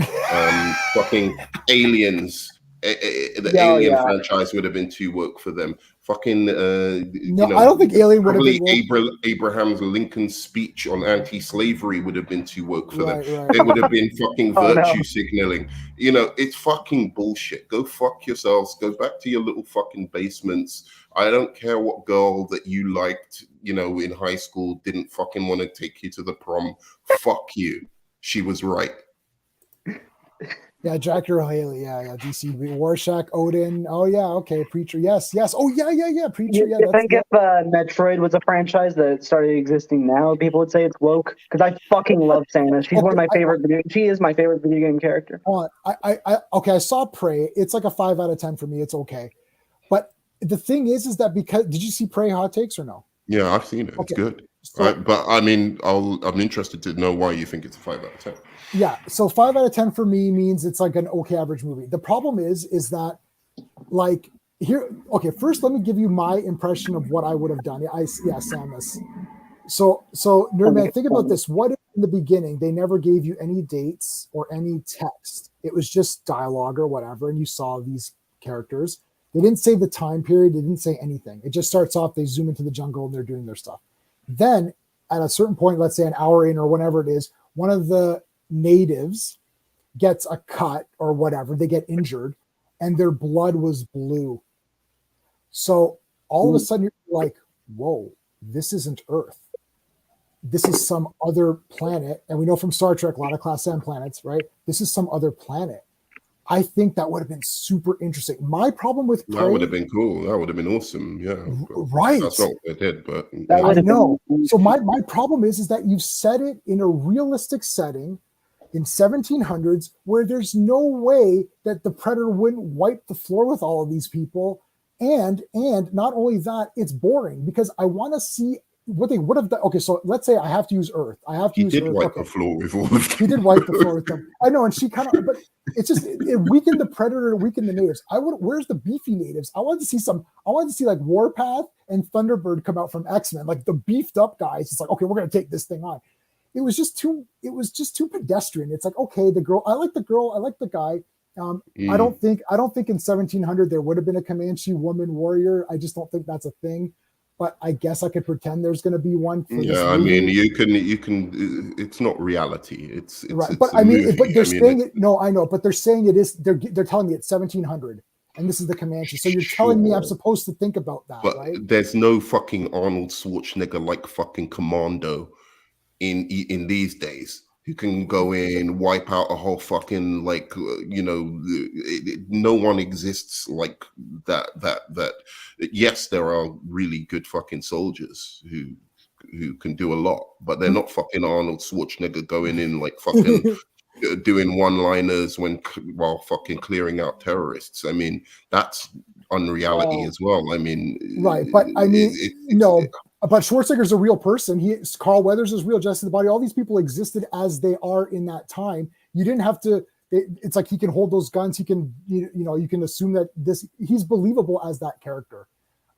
G: Fucking Aliens, the Alien franchise would have been too woke for them. Fucking
B: I don't think Alien would have been
G: Abraham Lincoln's speech on anti-slavery would have been too woke for them.
B: Right.
G: It would have been fucking virtue signaling. You know, it's fucking bullshit. Go fuck yourselves. Go back to your little fucking basements. I don't care what girl that you liked, you know, in high school didn't fucking want to take you to the prom. Fuck you. She was right.
B: Yeah, Jack Earl Haley. Yeah. DC, Rorschach, Odin. Oh yeah, okay, Preacher. Yes. Oh yeah, Preacher. Yeah.
F: I think if Metroid was a franchise that started existing now, people would say it's woke because I fucking love Samus. She's one of my favorite. She is my favorite video game character.
B: I saw Prey. It's like a 5 out of 10 for me. It's okay, but the thing is that because did you see Prey hot takes or no?
G: Yeah, I've seen it. It's good. So, but I mean, I'm interested to know why you think it's a 5 out of 10.
B: Yeah, so 5 out of 10 for me means it's like an okay average movie. The problem is that like here. Okay, first let me give you my impression of what I would have done. Samus. So Nerdman, think about this. What if in the beginning they never gave you any dates or any text? It was just dialogue or whatever, and you saw these characters. They didn't say the time period. They didn't say anything. It just starts off. They zoom into the jungle and they're doing their stuff. Then at a certain point, let's say an hour in or whatever it is, one of the natives gets a cut or whatever. They get injured and their blood was blue. So all of a sudden you're like, whoa, this isn't Earth. This is some other planet. And we know from Star Trek, a lot of Class M planets, right? This is some other planet. I think that would have been super interesting. My problem with Prey,
G: that would have been cool. That would have been awesome. Yeah,
B: right.
G: That's not what they did, but
B: I know. So my problem is that you've set it in a realistic setting in 1700s where there's no way that the Predator wouldn't wipe the floor with all of these people, and not only that, it's boring because I want to see what they would have done. Okay, so let's say I have to use Earth.
G: He did wipe the floor with all of them.
B: He did wipe the floor with them. I know, and she kind of, but it's just it weakened the Predator, it weakened the natives. Where's the beefy natives? I wanted to see like Warpath and Thunderbird come out from X-Men, like the beefed up guys. It's like, okay, we're gonna take this thing on. It was just too pedestrian. It's like, okay, the girl, I like the guy. I don't think in 1700 there would have been a Comanche woman warrior. I just don't think that's a thing. But I guess I could pretend there's going to be one. For this
G: I
B: movie.
G: mean, you can. It's not reality. It's
B: right. But I mean, but they're saying it. No, I know, but they're saying it is. They're telling me it's 1700, and this is the Comanche. So you're telling me I'm supposed to think about that,
G: but
B: right?
G: There's no fucking Arnold Schwarzenegger like fucking commando in these days who can go in, wipe out a whole fucking no one exists like that. Yes, there are really good fucking soldiers who can do a lot, but they're not fucking Arnold Schwarzenegger going in like fucking doing one-liners while fucking clearing out terrorists. I mean, that's unreality as well. I mean,
B: right, but I mean, but Schwarzenegger's a real person. Carl Weathers is real. Jesse the Body. All these people existed as they are in that time. You didn't have to. It's like he can hold those guns. He can, you can assume that he's believable as that character.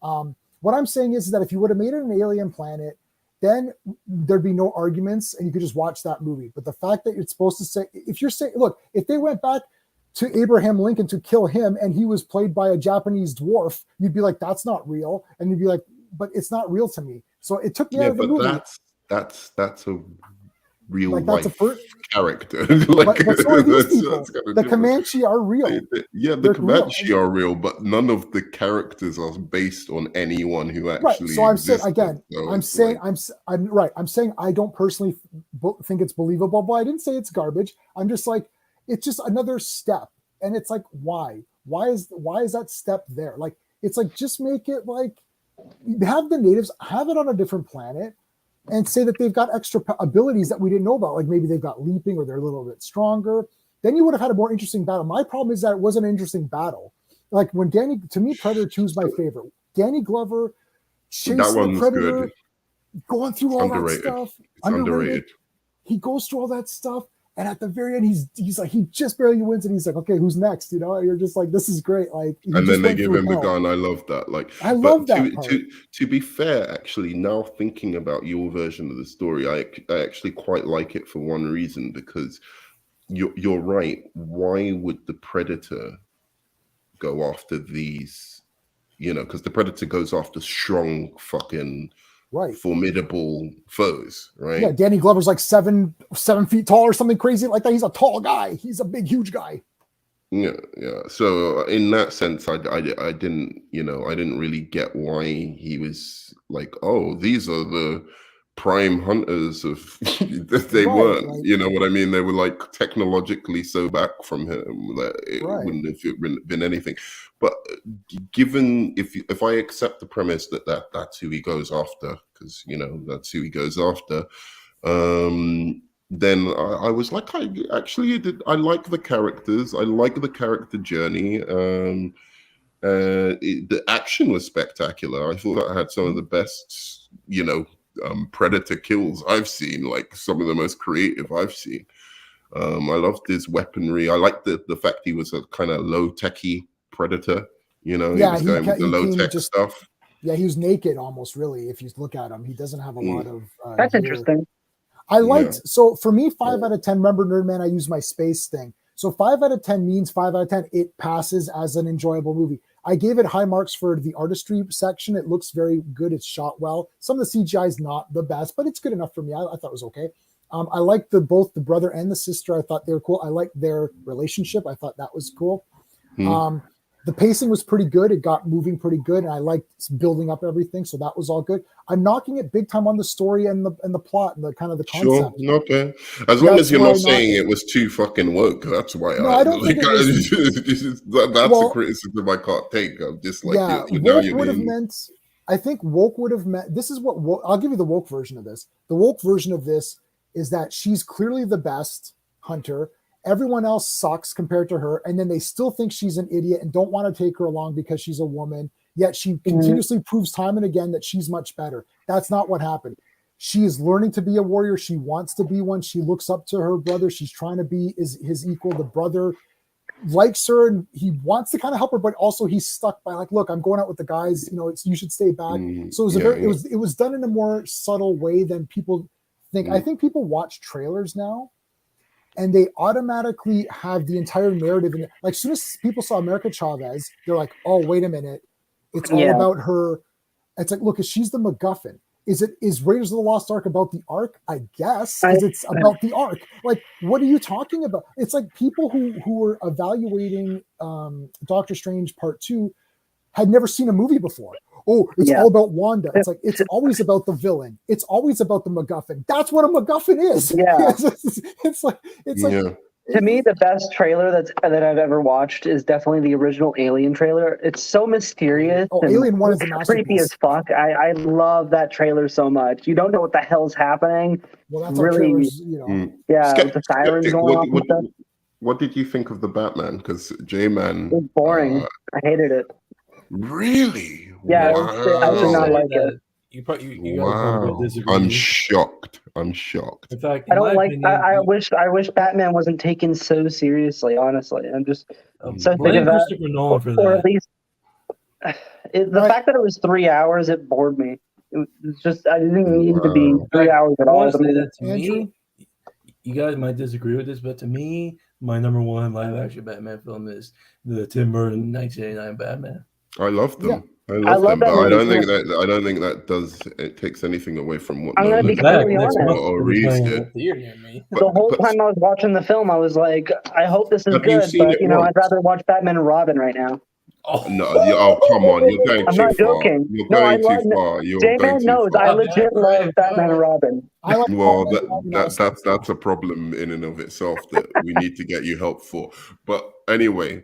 B: What I'm saying is that if you would have made it an alien planet, then there'd be no arguments and you could just watch that movie. But the fact that it's supposed to say, if you're saying, look, if they went back to Abraham Lincoln to kill him and he was played by a Japanese dwarf, you'd be like, that's not real. And you'd be like, but it's not real to me. So it took me
G: Yeah,
B: out of the
G: but
B: movie.
G: that's a real
B: Like, that's
G: life character. Like,
B: but so are these
G: that's
B: people.
G: kinda
B: The
G: different.
B: Comanche are real.
G: Yeah, the
B: They're real.
G: Comanche are real, but none of the characters are based on anyone who
B: Right.
G: actually
B: So I'm saying
G: existed.
B: again,
G: So
B: I'm
G: it's
B: saying
G: like,
B: I'm right. I'm saying I don't personally think it's believable, but I didn't say it's garbage. I'm just like, it's just another step, and it's like, why? Why is that step there? Like, it's like, just make it like, have the natives have it on a different planet, and say that they've got extra abilities that we didn't know about. Like maybe they've got leaping, or they're a little bit stronger. Then you would have had a more interesting battle. My problem is that it wasn't an interesting battle. Like when to me, Predator 2 is my favorite. Danny Glover chasing
G: that
B: the
G: one's
B: Predator,
G: good.
B: going through
G: It's
B: all
G: underrated.
B: that stuff.
G: It's underrated.
B: He goes through all that stuff, and at the very end, he's like, he just barely wins, and he's like, okay, who's next? You know, you're just like, this is great. Like,
G: And then they give him the gun. I love that. Like,
B: I
G: but
B: love that part.
G: to be fair, actually, now thinking about your version of the story, I actually quite like it for one reason, because you're right. Why would the Predator go after these? You know, because the Predator goes after strong, fucking,
B: right,
G: formidable foes, right?
B: Yeah, Danny Glover's like 7 feet tall or something crazy like that. He's a tall guy. He's a big, huge guy.
G: Yeah. So in that sense, I didn't, I didn't really get why he was like, oh, these are the prime hunters of. They weren't,
B: right.
G: you know what I mean? They were like technologically so back from him that it wouldn't have been anything. But given if I accept the premise that's who he goes after, because that's who he goes after, then I was like, I like the characters. I like the character journey. The action was spectacular. I thought that had some of the best, Predator kills I've seen, like some of the most creative I've seen. I loved his weaponry. I liked the fact he was a kind of low-techy Predator. He was going with the low-tech stuff.
B: Yeah, he was naked almost, really, if you look at him. He doesn't have a lot of
F: That's
B: gear.
F: interesting.
B: I liked, so for me, 5 out of 10, remember Nerdman, I use my space thing. So 5 out of 10 means 5 out of 10, it passes as an enjoyable movie. I gave it high marks for the artistry section. It looks very good. It's shot well. Some of the CGI is not the best, but it's good enough for me. I thought it was okay. I liked both the brother and the sister. I thought they were cool. I liked their relationship. I thought that was cool. The pacing was pretty good. It got moving pretty good, and I liked building up everything, so that was all good. I'm knocking it big time on the story and the plot and the kind of the concept.
G: Sure, okay. As long as you're not saying it was too fucking woke, that's why
B: I don't think it
G: was. That's a criticism I can't take. I'm just like,
B: woke would have meant. I think woke would have meant. This is what I'll give you the woke version of this. The woke version of this is that she's clearly the best hunter. Everyone else sucks compared to her, and then they still think she's an idiot and don't want to take her along because she's a woman, yet she continuously proves time and again that she's much better. That's not what happened. She is learning to be a warrior. She wants to be one. She looks up to her brother. She's trying to be his equal. The brother likes her, and he wants to kind of help her, but also he's stuck by like, look, I'm going out with the guys. You should stay back. So it was done in a more subtle way than people think. I think people watch trailers now, and they automatically have the entire narrative. And like, as soon as people saw America Chavez, they're like, oh, wait a minute. It's all about her. It's like, look, she's the MacGuffin. Is Raiders of the Lost Ark about the Ark? I guess, because it's about the Ark. Like, what are you talking about? It's like people who were evaluating Doctor Strange Part 2 had never seen a movie before. Oh, it's all about Wanda. It's like, it's always about the villain. It's always about the MacGuffin. That's what a MacGuffin is.
F: Yeah.
B: it's like
F: to me, the best trailer that I've ever watched is definitely the original Alien trailer. It's so mysterious.
B: Oh, Alien 1 is a masterpiece.
F: Creepy as fuck. I love that trailer so much. You don't know what the hell's happening.
B: Well, that's
F: really,
B: trailers,
F: with the sirens going off and stuff.
G: What did you think of the Batman? Because J-Man...
F: It was boring. I hated it.
G: Really?
F: Yeah,
G: wow.
F: I did not like it.
G: Wow. I'm shocked.
D: In fact,
F: I don't like. I wish Batman wasn't taken so seriously. Honestly, I'm just so thinking that,
D: Christopher Nolan for
F: or
D: that.
F: at least the fact that it was 3 hours, it bored me. It was just I didn't need to be 3 hours at
D: I
F: all.
D: want to say that to me, you guys might disagree with this, but to me, my number one live action Batman film is the Tim Burton 1989 Batman.
G: I love them.
B: Yeah.
G: I love
F: love
G: them,
F: that
G: but I
F: movie
G: don't
F: too.
G: think that it takes anything away from what
F: I'm gonna
G: Nolan
F: be
G: did
F: completely
D: Next
F: honest.
D: month,
G: or
D: it'll be
G: Reeves
D: playing in
G: did.
D: the theater near me.
F: The whole
G: But
F: time I was watching the film, I was like, I hope this is
G: have you
F: good,
G: seen
F: but
G: it
F: I'd
G: once?
F: rather watch Batman and Robin right now.
G: No, oh come on, you're going
F: I'm
G: too
F: not
G: far.
F: joking.
G: You're
F: No, I
G: going too
F: love.
G: far. You're
F: J
G: going
F: Man
G: too
F: knows I
G: far.
F: legit love Batman and Robin.
B: I like
G: Well,
B: Robin also.
G: that's a problem in and of itself that we need to get you help for. But anyway,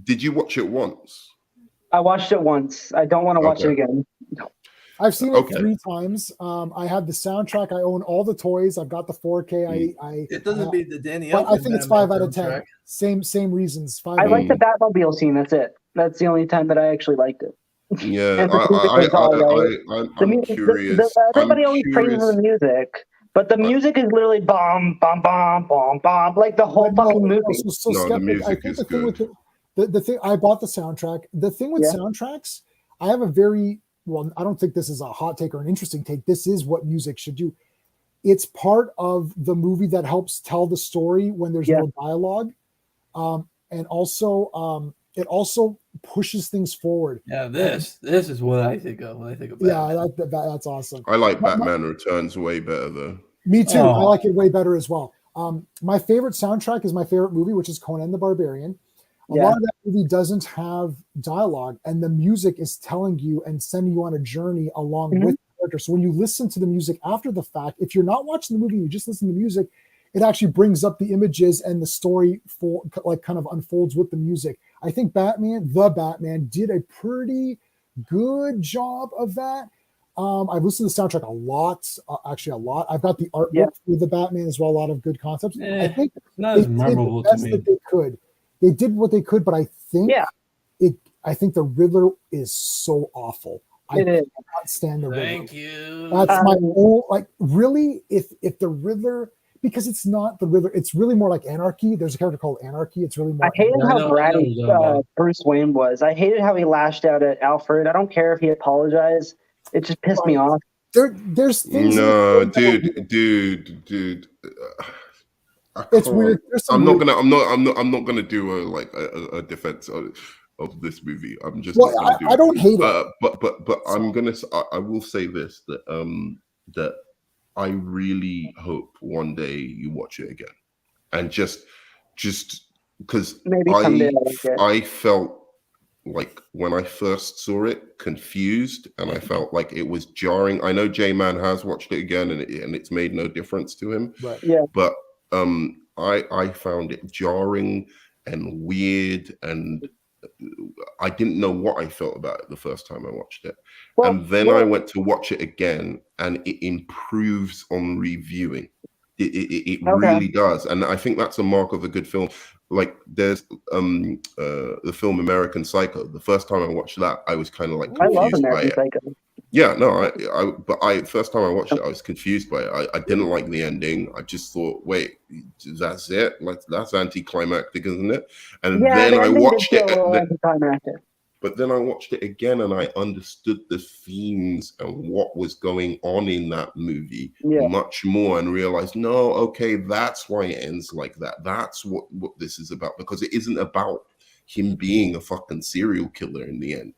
G: did you watch it once?
F: I watched it once. I don't want to watch it
G: Okay.
F: again.
B: I've seen it
G: Okay.
B: 3 times. I have the soundtrack. I own all the toys. I've got the 4K.
D: It doesn't beat the Danny
B: But I
D: Elfman
B: think it's
D: Batman
B: 5 out of 10.
D: soundtrack.
B: Same reasons. 5
F: I
B: out of
F: like the Batmobile scene. That's it. That's the only time that I actually liked it.
G: Yeah,
F: And the music was all right.
G: I'm curious.
F: Everybody always praises the music, but the music is literally bomb, bomb, bomb, bomb, bomb, like the whole
B: But no,
F: fucking
B: no,
F: movie.
B: so
G: No, the
B: Skeptic, I
G: music
B: think
G: is
B: the thing
G: good.
B: with the thing, I bought the soundtrack. The thing with
F: Yeah.
B: soundtracks, I have a very, well, I don't think this is a hot take or an interesting take. This is what music should do. It's part of the movie that helps tell the story when there's
F: Yeah.
B: no dialogue. And also, it also pushes things forward.
D: Yeah, this is what I think of when I think of
B: Yeah,
D: Batman.
B: I like that. That's awesome.
G: I like
B: My-
G: Batman Returns way better though.
B: Me too.
D: Oh.
B: I like it way better as well. My favorite soundtrack is my favorite movie, which is Conan the Barbarian. A
F: Yeah.
B: lot of that movie doesn't have dialogue, and the music is telling you and sending you on a journey along
F: Mhm.
B: with the character. So when you listen to the music after the fact, if you're not watching the movie, you just listen to the music, it actually brings up the images and the story for like kind of unfolds with the music. I think the Batman did a pretty good job of that. I've listened to the soundtrack a lot, actually a lot. I've got the art
F: Yeah.
B: book for the Batman as well, a lot of good concepts. I
D: Eh,
B: think
D: Not
B: they
D: as
B: did
D: memorable
B: the
D: to
B: best
D: me.
B: that they could. They did what they could, but I think
F: Yeah.
B: I think the Riddler is so awful. I
F: It is.
B: cannot stand the Riddler.
D: Thank you.
B: That's my
F: Um,
B: whole like really if the Riddler, because it's not the Riddler, it's really more like Anarchy. There's a character called Anarchy. It's really more
F: I hated
D: I
F: how
D: know what
F: bratty
D: you're talking about.
F: Bruce Wayne was. I hated how he lashed out at Alfred. I don't care if he apologized. It just pissed me
B: Right.
F: off.
B: There's things in the
G: No,
B: film that are weird.
G: dude. I
B: It's
G: can't.
B: weird. There's some
G: I'm not
B: weird-
G: gonna. I'm not gonna do a defense of this movie. I'm just
B: Well,
G: not gonna do
B: I don't hate it.
G: But I'm gonna. I will say this that that I really hope one day you watch it again, and just because
F: Maybe someday I'll like it.
G: I felt like when I first saw it, confused, and I felt like it was jarring. I know J-Man has watched it again, and it's made no difference to him.
B: Right.
F: Yeah.
G: But I found it jarring and weird, and I didn't know what I felt about it the first time I watched it.
F: Well,
G: And then I went to watch it again, and it improves on reviewing. It
F: Okay.
G: really does, and I think that's a mark of a good film. Like there's the film American Psycho. The first time I watched that, I was kind of like
F: I love
G: confused by
F: American
G: it.
F: Psycho.
G: Yeah, no, first time I watched it, I was confused by it. I didn't like the ending. I just thought, wait, that's it? Like that's anticlimactic, isn't it? And
F: Yeah,
G: then
F: the
G: I
F: ending did
G: watched
F: feel
G: it.
F: a little anticlimactic.
G: But then I watched it again, and I understood the themes and what was going on in that movie
F: Yeah.
G: much more, and realized, no, okay, that's why it ends like that. That's what this is about, because it isn't about him being a fucking serial killer in the end.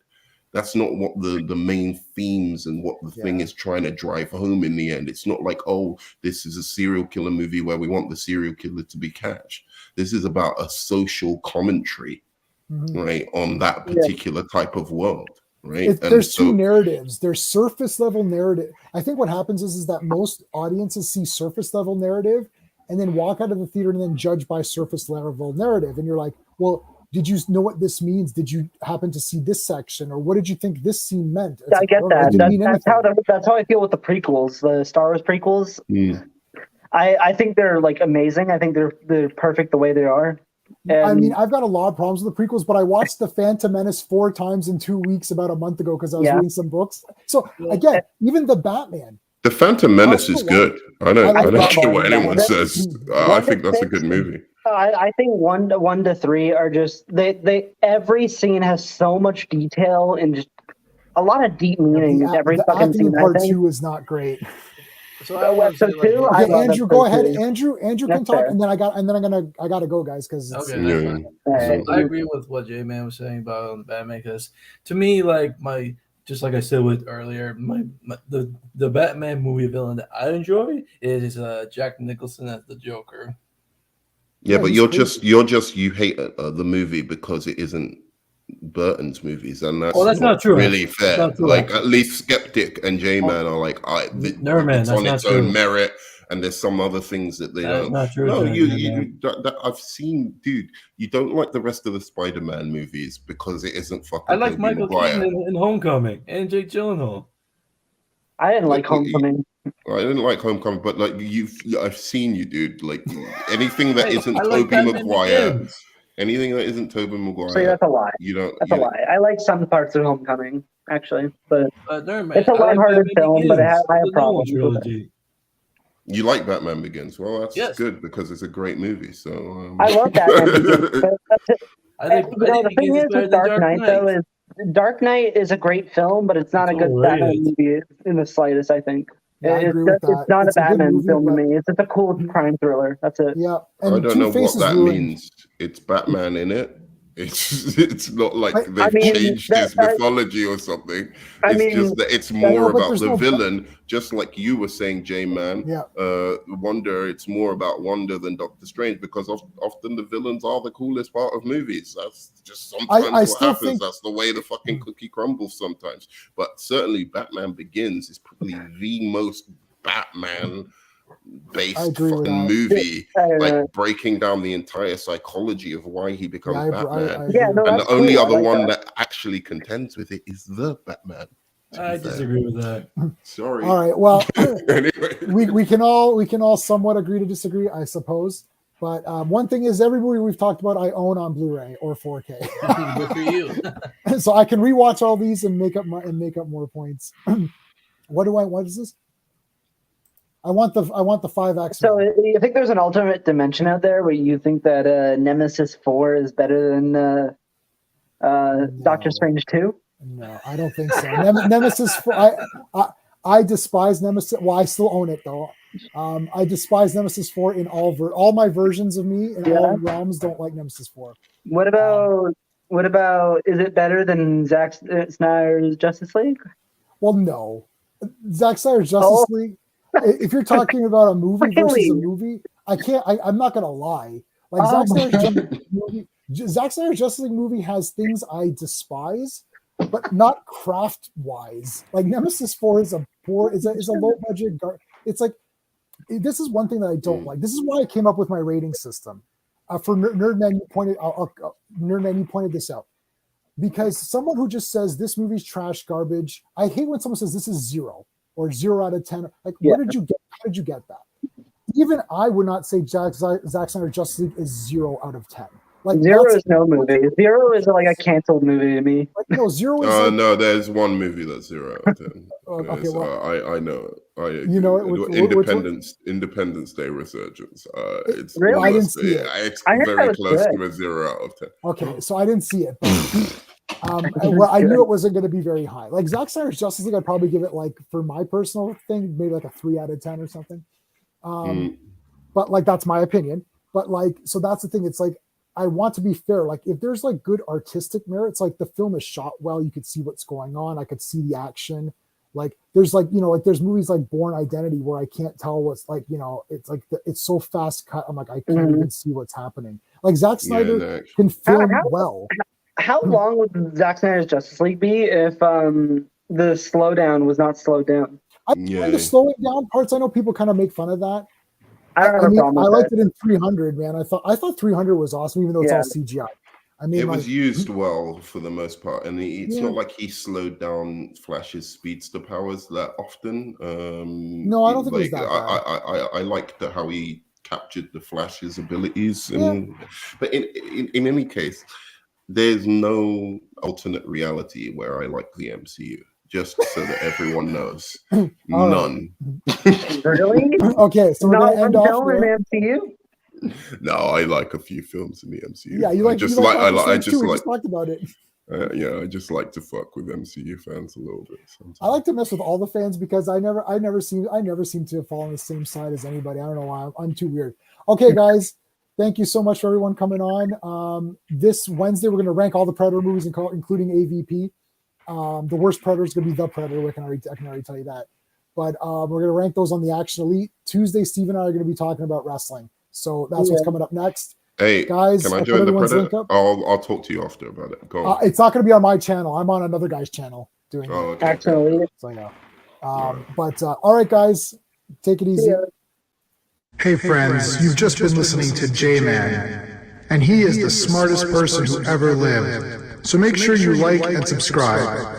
G: That's not what the main themes and what the thing is trying to drive home in the end. It's not like, oh, this is a serial killer movie where we want the serial killer to be catched. This is about a social commentary, right, on that particular type of world, right?
B: There's two narratives. There's surface level narrative. I think what happens is that most audiences see surface level narrative and then walk out of the theater and then judge by surface level narrative. And you're like, well, did you know what this means? Did you happen to see this section, or what did you think this scene meant? It's
F: I
B: like,
F: get
B: oh,
F: that.
B: it didn't mean
F: That's how I feel with the prequels, the Star Wars prequels.
G: Mm.
F: I think they're like amazing. I think they're perfect the way they are.
B: I
F: And
B: mean, I've got a lot of problems with the prequels, but I watched The Phantom Menace 4 times in 2 weeks about a month ago because I was reading some books. So again, even the Batman.
G: The Phantom Menace is good. I don't
F: love
G: care
F: all
G: what
F: of
G: anyone
F: that.
G: says. I think that's a good movie.
F: I think 1 to 3 are just they every scene has so much detail and just a lot of deep meaning in every
B: The
F: fucking
B: acting in
F: scene. I
B: part
F: think.
B: 2 is not great.
D: So I want to say,
F: episode 2,
D: like,
F: I
B: Okay,
F: love
B: Andrew, go
F: episode
B: ahead.
F: 2.
B: Andrew
F: That's
B: can talk,
F: fair.
B: and then I gotta go, guys, because
D: okay,
G: Yeah.
D: that's fine.
F: Alright.
D: So I agree with what J-Man was saying about Batman, because to me, like just like I said with earlier, the Batman movie villain that I enjoy is Jack Nicholson as the Joker.
G: Yeah,
B: Yeah,
G: but
B: he's
G: you hate the movie because it isn't Burton's movies, and
D: That's not true,
G: really
D: actually.
G: fair.
D: That's not true,
G: Like
D: actually.
G: at least Skeptic and J-Man are like,
D: No, man,
G: it's
D: that's
G: on
D: not
G: its own
D: true.
G: merit, and there's some other things that they
D: That's
G: don't.
D: not true.
G: No,
D: J-Man.
G: I've seen, dude. You don't like the rest of the Spider-Man movies because it isn't fucking.
D: I like
G: Tobey
D: Michael
G: Maguire.
D: Keaton in Homecoming and Jake Gyllenhaal.
F: I didn't like Homecoming.
G: I didn't like Homecoming, but like I've seen you, dude. Like anything that
D: Hey,
G: isn't
D: I like
G: Tobey
D: Batman
G: Maguire,
D: Begins.
G: anything that isn't Tobey Maguire,
F: So that's a lie.
G: you don't.
F: That's a lie. I like some parts of Homecoming, actually, but
D: No, man,
F: it's a
D: I like
F: lighthearted
D: Batman
F: film, but I
D: Begins,
F: have
D: the Nolan
F: problems with it.
D: trilogy.
G: You like Batman Begins? Well, that's
D: Yes.
G: good because it's a great movie. So
F: I love Batman Begins. But
D: I think
F: the thing
D: Begins
F: is
D: better
F: with
D: than
F: Dark Knight, though, is Dark Knight is a great film, but it's not
D: It's
F: a good
D: overrated.
F: Batman movie in the slightest, I think.
B: Yeah, I agree with that.
F: It's not
B: It's
F: a
B: a good
F: Batman
B: movie,
F: film to
B: but-
F: me. It's just a cool crime thriller. That's it.
B: Yeah,
G: I
B: and
G: don't know
B: Two-Face
G: what
B: is
G: that
B: ruined.
G: means. It's Batman in it. It's not like
B: I
G: they've
F: mean,
G: changed his mythology or something.
F: I
G: It's
F: mean,
G: just that it's
B: no,
G: more
B: but
G: about
B: there's
G: the
B: no-
G: villain, just like you were saying, J-Man.
B: Yeah.
G: Wonder, it's more about Wonder than Doctor Strange because often the villains are the coolest part of movies. That's just sometimes
B: I
G: what
B: still
G: happens.
B: think-
G: That's the way the fucking cookie crumbles sometimes. But certainly Batman Begins is probably the most Batman based
B: I agree with
G: fucking
B: that.
G: movie,
F: I don't know.
G: like breaking down the entire psychology of why he becomes
B: Yeah,
G: Batman.
B: I
F: Yeah,
B: agree.
F: no,
G: And
F: that's
G: the only
F: cool. I
G: other
F: like
G: one
F: that.
G: that actually contends with it is the Batman. to be
D: I
G: fair.
D: disagree with that.
G: Sorry.
B: All right. Well,
G: Anyway.
B: we can all somewhat agree to disagree, I suppose. But one thing is, every movie we've talked about, I own on Blu-ray or 4K,
D: Good for you.
B: so I can rewatch all these and make up more points. What is this? I want the 5X.
F: So you think there's an alternate dimension out there where you think that Nemesis 4 is better than Doctor Strange 2?
B: No, I don't think so. Nemesis. I despise Nemesis. Well, I still own it though. I despise Nemesis 4 in all my versions of me in all realms. Don't like Nemesis 4.
F: What about is it better than Zack Snyder's Justice League?
B: Well, no. Zack Snyder's Justice League. If you're talking about a movie versus a
F: Really?
B: movie, I'm not gonna lie. Like
F: Oh
B: Zack Snyder's Justice League movie has things I despise, but not craft wise. Like Nemesis 4 is a low budget. It's like this is one thing that I don't like. This is why I came up with my rating system. For Nerdman, you pointed this out. Because someone who just says this movie's trash, garbage, I hate when someone says this is 0 or 0 out of 10. Like, what did you get? How did you get that? Even I would not say Zack Snyder Justice League is 0 out of 10. Like
F: 0 is no movie. 0 is like a canceled movie to me.
B: Like, no, 0 is like,
G: No, there's one movie that's 0 out of 10.
B: Okay, well,
G: I know it.
B: You know it.
G: Independence Day Resurgence. It's
F: Really?
B: I didn't see it.
G: It's
F: I heard that
G: very
F: was
G: close
F: good.
G: to a 0 out of 10.
B: okay, so I didn't see it. But, well, I knew it wasn't going to be very high. Like Zack Snyder's Justice League, I'd probably give it like, for my personal thing, maybe like a 3 out of 10 or something. But like that's my opinion. But like, so that's the thing. It's like I want to be fair. Like if there's like good artistic merits, like the film is shot well, you could see what's going on. I could see the action. Like there's like, like there's movies like Born Identity where I can't tell what's like, it's like it's so fast cut. I'm like, I can't even see what's happening. Like Zack Snyder can film well.
F: How long would Zack Snyder's Justice League be if the slowdown was not slowed down?
B: I find the slowing down parts. I know people kind of make fun of that.
F: I don't have a problem with
B: I liked
F: that.
B: it in 300, man. I thought 300 was awesome, even though it's all CGI. I mean,
G: it was used well for the most part, and it's not like he slowed down Flash's speedster powers that often.
B: No, I don't think it was that bad.
G: I liked how he captured the Flash's abilities, but in any case, there's no alternate reality where I like the MCU. Just so that everyone knows, none.
F: Really?
B: Okay, so we're gonna end off
F: film in
B: there.
F: the MCU?
G: No, I like a few films in the MCU.
B: Yeah, you like.
G: I just
B: you
G: like.
B: Doctor
G: I
B: Strange
G: just
B: too. We
G: like.
B: just talked about it.
G: Yeah, I just like to fuck with MCU fans a little bit sometimes.
B: I like to mess with all the fans because I never seem to fall on the same side as anybody. I don't know why. I'm too weird. Okay, guys, thank you so much for everyone coming on. This Wednesday we're going to rank all the Predator movies, including AVP. The worst Predator is going to be The Predator. I can already tell you that. But we're going to rank those on the Action Elite. Tuesday, Steve and I are going to be talking about wrestling. So that's what's coming up next.
G: Hey,
B: guys,
G: can I join the Predator? I'll talk to you after about it. Go on.
B: It's not going to be on my channel. I'm on another guy's channel doing it.
G: Okay.
F: Actually,
B: So yeah. But all right, guys, take it easy.
A: Hey friends, you've just been listening to J-Man, and he is the smartest person who ever lived. So make sure you like and subscribe.